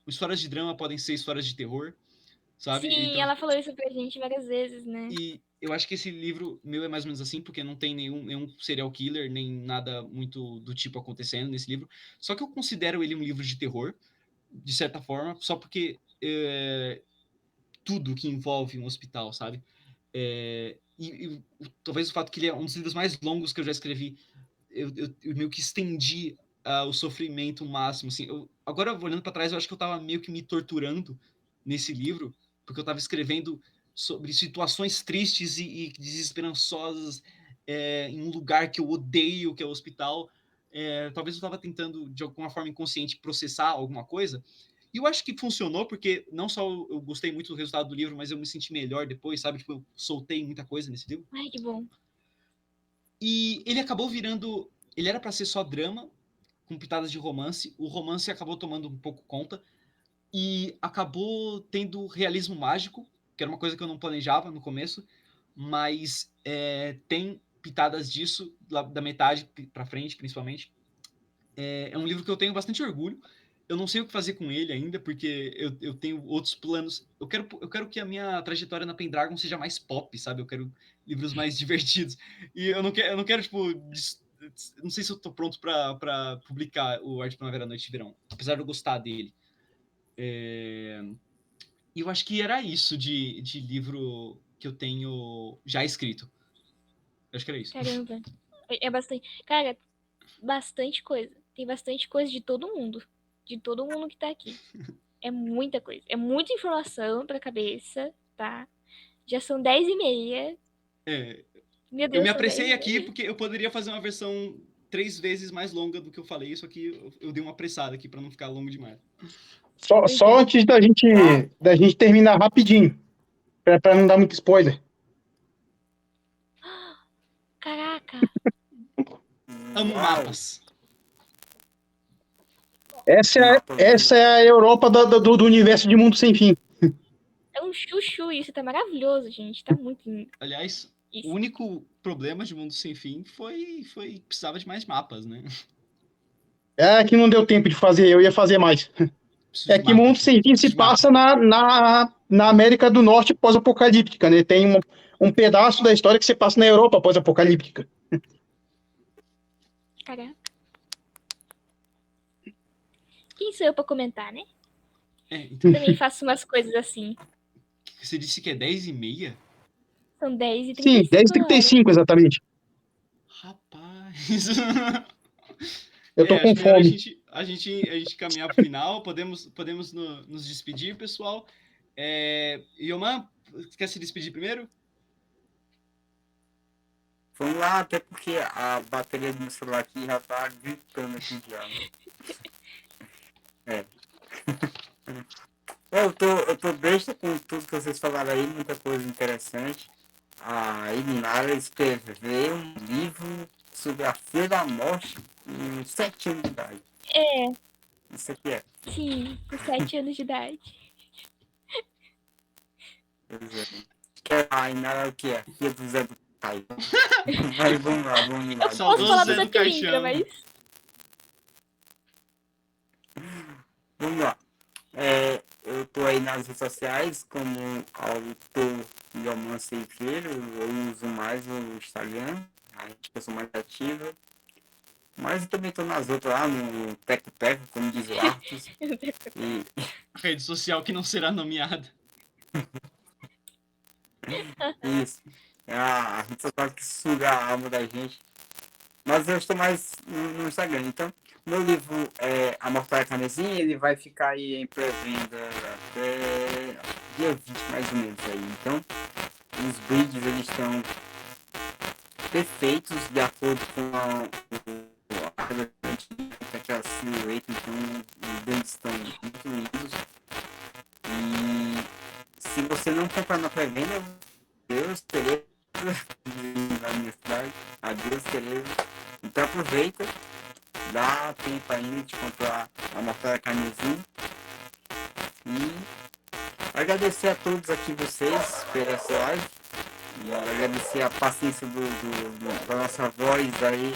histórias de drama podem ser histórias de terror, sabe? Sim, Então, ela falou isso pra gente várias vezes, né? e eu acho que esse livro meu é mais ou menos assim, porque não tem nenhum serial killer, nem nada muito do tipo acontecendo nesse livro. Só que eu considero ele um livro de terror, de certa forma, só porque tudo que envolve um hospital, sabe? Talvez o fato que ele é um dos livros mais longos que eu já escrevi, eu meio que estendi o sofrimento máximo. Assim, agora, olhando para trás, eu acho que eu estava meio que me torturando nesse livro, porque eu estava escrevendo sobre situações tristes e desesperançosas em um lugar que eu odeio, que é o hospital. Talvez eu estava tentando, de alguma forma inconsciente, processar alguma coisa. E eu acho que funcionou, porque não só eu gostei muito do resultado do livro, mas eu me senti melhor depois, sabe? Tipo, eu soltei muita coisa nesse livro. Ai, que bom. E ele acabou virando. Ele era para ser só drama, com pitadas de romance. O romance acabou tomando um pouco conta. E acabou tendo realismo mágico, que era uma coisa que eu não planejava no começo. Mas tem pitadas disso, da metade para frente, principalmente. É um livro que eu tenho bastante orgulho. Eu não sei o que fazer com ele ainda, porque eu tenho outros planos. Eu quero que a minha trajetória na Pendragon seja mais pop, sabe? Eu quero livros mais divertidos. E eu não quero tipo. Não sei se eu tô pronto para publicar o Arte Primavera, Noite de Verão, apesar de eu gostar dele. E eu acho que era isso de livro que eu tenho já escrito. Eu acho que era isso. Caramba. É bastante. Cara, bastante coisa. Tem bastante coisa de todo mundo. De todo mundo que tá aqui. É muita coisa. É muita informação pra cabeça, tá? Já são 10h30. É, Meu eu me Deus, são apressei aqui 10h30. porque eu poderia fazer uma versão 3 vezes mais longa do que eu falei, só que eu dei uma apressada aqui para não ficar longo demais. Só antes da gente terminar rapidinho, para não dar muito spoiler. Caraca. Amo mapas. Essa é a Europa do universo de Mundo Sem Fim. É um chuchu isso. Tá maravilhoso, gente. Tá muito lindo. Aliás, Isso. O único problema de Mundo Sem Fim foi precisava de mais mapas, né? É que não deu tempo de fazer, eu ia fazer mais. Preciso É de que mapa, Mundo gente. Sem Fim Preciso se de mapa. passa na América do Norte pós-apocalíptica, né? Tem um pedaço da história que se passa na Europa pós-apocalíptica. Caraca. Quem sou eu pra comentar, né? Então, Também faço umas coisas assim. você disse que é 10h30? São Sim, 10h35 horas. 10h35 exatamente. Rapaz. Eu tô com Acho melhor fome. a gente caminhar pro final. Podemos nos despedir, pessoal. Ioman, quer se despedir primeiro? Vamos lá, até porque a bateria do meu celular aqui já tá gritando aqui já. É. Eu tô besta com tudo que vocês falaram aí, muita coisa interessante. A Ilinara escreveu um livro sobre a Feira da Morte em 7 anos de idade. É, Isso aqui é. sim, com 7 anos de idade. Pois é. Que a Inara é o que é? Filha do Zé do Caio. Mas vamos lá. Eu Saudoso posso falar Zé do Zé do Pilintra, Caixão. mas Vamos lá. Eu tô aí nas redes sociais como autor Ioman Ceifeiro. Eu uso mais o Instagram, a gente que eu sou mais ativa. Mas eu também tô nas outras lá, no Teco Teco, como diz o Arthur. E Rede social que não será nomeada. isso. A rede social que suga a alma da gente. Mas eu estou mais no Instagram. Então, meu livro é A Mortalha Carnezinha, ele vai ficar aí em pré-venda até dia 20 mais ou menos aí. Então, os brindes eles estão perfeitos de acordo com aquela silhueta. Então, os brindes estão muito lindos. E se você não comprar na pré-venda, Deus terei na minha cidade. Adeus, querido. Então aproveita, dá tempo ainda de comprar a Mortalha Carnezinha. E agradecer a todos aqui vocês pela essa live. E agradecer a paciência da nossa voz aí.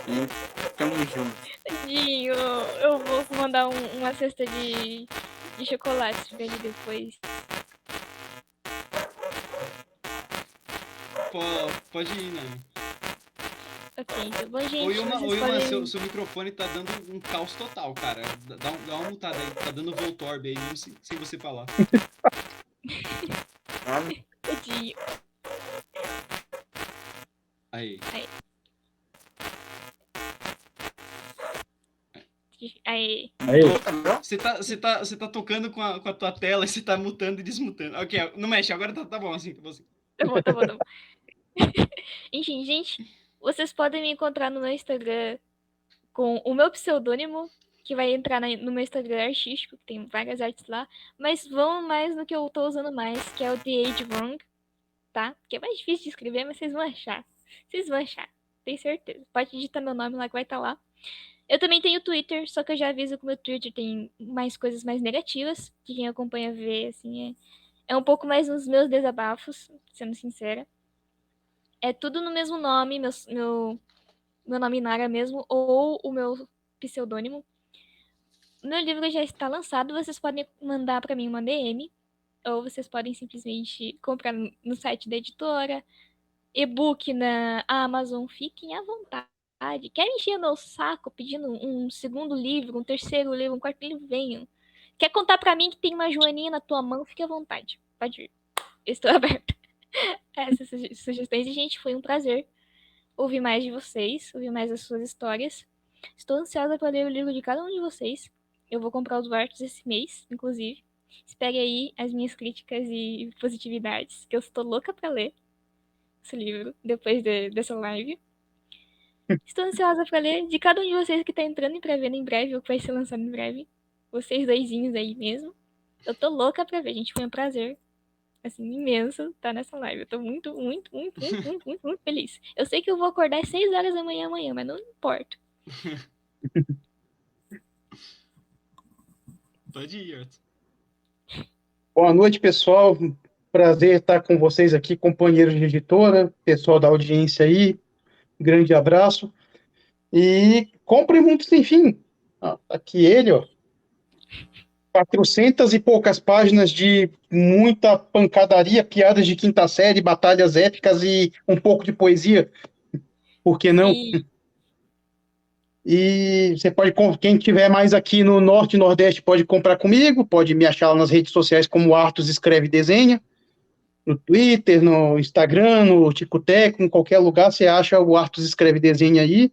E tamo junto. tadinho, eu vou mandar uma cesta de chocolates pra ele depois. Pode ir, né? Ok, então, bom, gente, Ô, Ioman, vocês podem... seu microfone tá dando um caos total, cara. Dá uma mutada aí. Tá dando Voltorb aí, mesmo sem você falar. Sabe? Tadinho. Aí. Aí. Aí, Você tá tocando com a tua tela e você tá mutando e desmutando. Ok, não mexe, agora tá bom assim, tá bom assim. Tá bom. Enfim, gente, vocês podem me encontrar no meu Instagram com o meu pseudônimo, que vai entrar no meu Instagram artístico, que tem várias artes lá, mas vão mais no que eu tô usando mais, que é o The Age Wrong, tá? Que é mais difícil de escrever, mas vocês vão achar. Vocês vão achar, tenho certeza. Pode digitar meu nome lá que vai estar lá. Eu também tenho Twitter, só que eu já aviso que o meu Twitter tem mais coisas mais negativas, que quem acompanha vê, assim, é um pouco mais nos meus desabafos, sendo sincera. É tudo no mesmo nome, meu nome Nara mesmo, ou o meu pseudônimo. Meu livro já está lançado, vocês podem mandar para mim uma DM, ou vocês podem simplesmente comprar no site da editora, e-book na Amazon, fiquem à vontade. Querem encher meu saco pedindo um segundo livro, um terceiro livro, um quarto livro? Venham. Quer contar pra mim que tem uma joaninha na tua mão? Fique à vontade. Pode ir. Estou aberta a essas sugestões. E, gente, foi um prazer ouvir mais de vocês, ouvir mais as suas histórias. Estou ansiosa para ler o livro de cada um de vocês. Eu vou comprar os Bartos esse mês, inclusive. Espere aí as minhas críticas e positividades, que eu estou louca para ler esse livro depois dessa live. Estou ansiosa para ler de cada um de vocês que tá entrando em pré-venda em breve, ou que vai ser lançado em breve. Vocês doisinhos aí mesmo. Eu tô louca pra ver, gente. Foi um prazer, assim, imenso estar nessa live. Eu tô muito, muito, muito, muito, muito, muito, muito feliz. Eu sei que eu vou acordar às 6 horas da manhã amanhã, mas não importa. Pode ir, Arthur. boa noite, pessoal. Prazer estar com vocês aqui, companheiros de editora, pessoal da audiência aí. Grande abraço. E compre Mundo Sem Fim. Aqui ele, ó. 400 e poucas páginas de muita pancadaria, piadas de quinta série, batalhas épicas e um pouco de poesia. Por que não? Sim. E você pode, quem tiver mais aqui no Norte e Nordeste, pode comprar comigo, pode me achar lá nas redes sociais como Arthus Escreve e Desenha, no Twitter, no Instagram, no Ticoteco, em qualquer lugar você acha o Arthus Escreve e Desenha aí.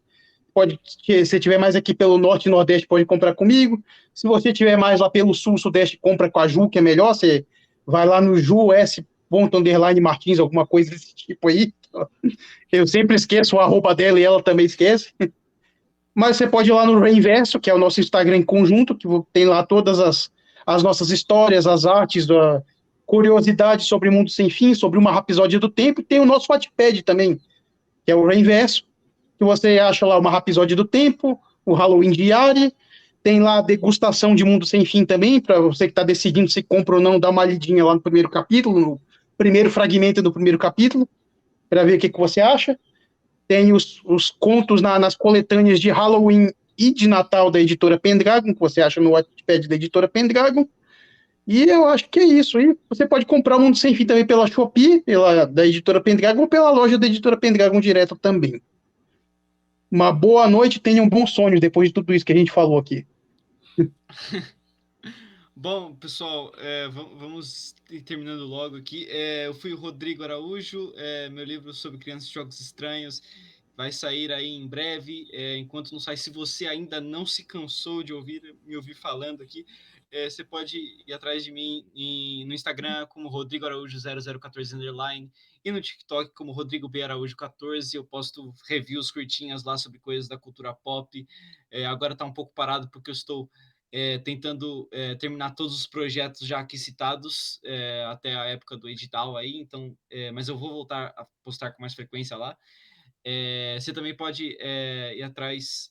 Pode, se você tiver mais aqui pelo Norte e Nordeste, pode comprar comigo. Se você tiver mais lá pelo Sul, Sudeste, compra com a Ju, que é melhor. Você vai lá no Ju S._Martins, alguma coisa desse tipo aí. Eu sempre esqueço o arroba dela e ela também esquece. Mas você pode ir lá no Reinverso, que é o nosso Instagram em conjunto, que tem lá todas as nossas histórias, as artes, curiosidades sobre o Mundo Sem Fim, sobre uma Rapisódia do Tempo. E tem o nosso Wattpad também, que é o Reinverso, que você acha lá uma Rapisódia do Tempo, o Halloween Diário, tem lá a degustação de Mundo Sem Fim também, para você que está decidindo se compra ou não, dá uma lidinha lá no primeiro capítulo, no primeiro fragmento do primeiro capítulo, para ver o que você acha. Tem os contos nas coletâneas de Halloween e de Natal da editora Pendragon, que você acha no Wattpad da editora Pendragon. E eu acho que é isso. E você pode comprar o Mundo Sem Fim também pela Shopee, da editora Pendragon, ou pela loja da editora Pendragon direto também. Uma boa noite, tenham bons sonhos depois de tudo isso que a gente falou aqui. Bom, pessoal, vamos terminando logo aqui. Eu fui o Rodrigo Araújo, meu livro sobre crianças e jogos estranhos vai sair aí em breve. Enquanto não sai, se você ainda não se cansou de me ouvir falando aqui, você pode ir atrás de mim no Instagram como Rodrigo Araújo 0014_ e no TikTok como Rodrigo B. Araújo 14. Eu posto reviews curtinhas lá sobre coisas da cultura pop. Agora está um pouco parado porque eu estou tentando terminar todos os projetos já aqui citados até a época do edital aí, então, mas eu vou voltar a postar com mais frequência lá. Você também pode ir atrás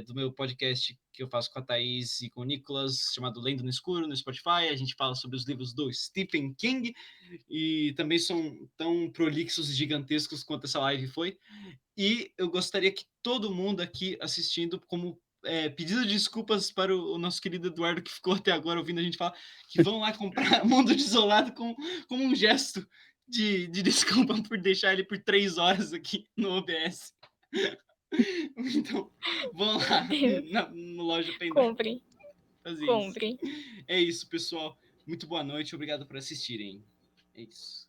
do meu podcast que eu faço com a Thaís e com o Nicolas, chamado Lendo no Escuro, no Spotify. A gente fala sobre os livros do Stephen King e também são tão prolixos e gigantescos quanto essa live foi. E eu gostaria que todo mundo aqui assistindo, como pedido de desculpas para o nosso querido Eduardo, que ficou até agora ouvindo a gente falar, que vão lá comprar Mundo Desolado como um gesto de desculpa por deixar ele por 3 horas aqui no OBS. Então, vão lá na loja Pendrive. Compre. Fazer Compre. isso. É isso, pessoal. Muito boa noite. Obrigado por assistirem. É isso.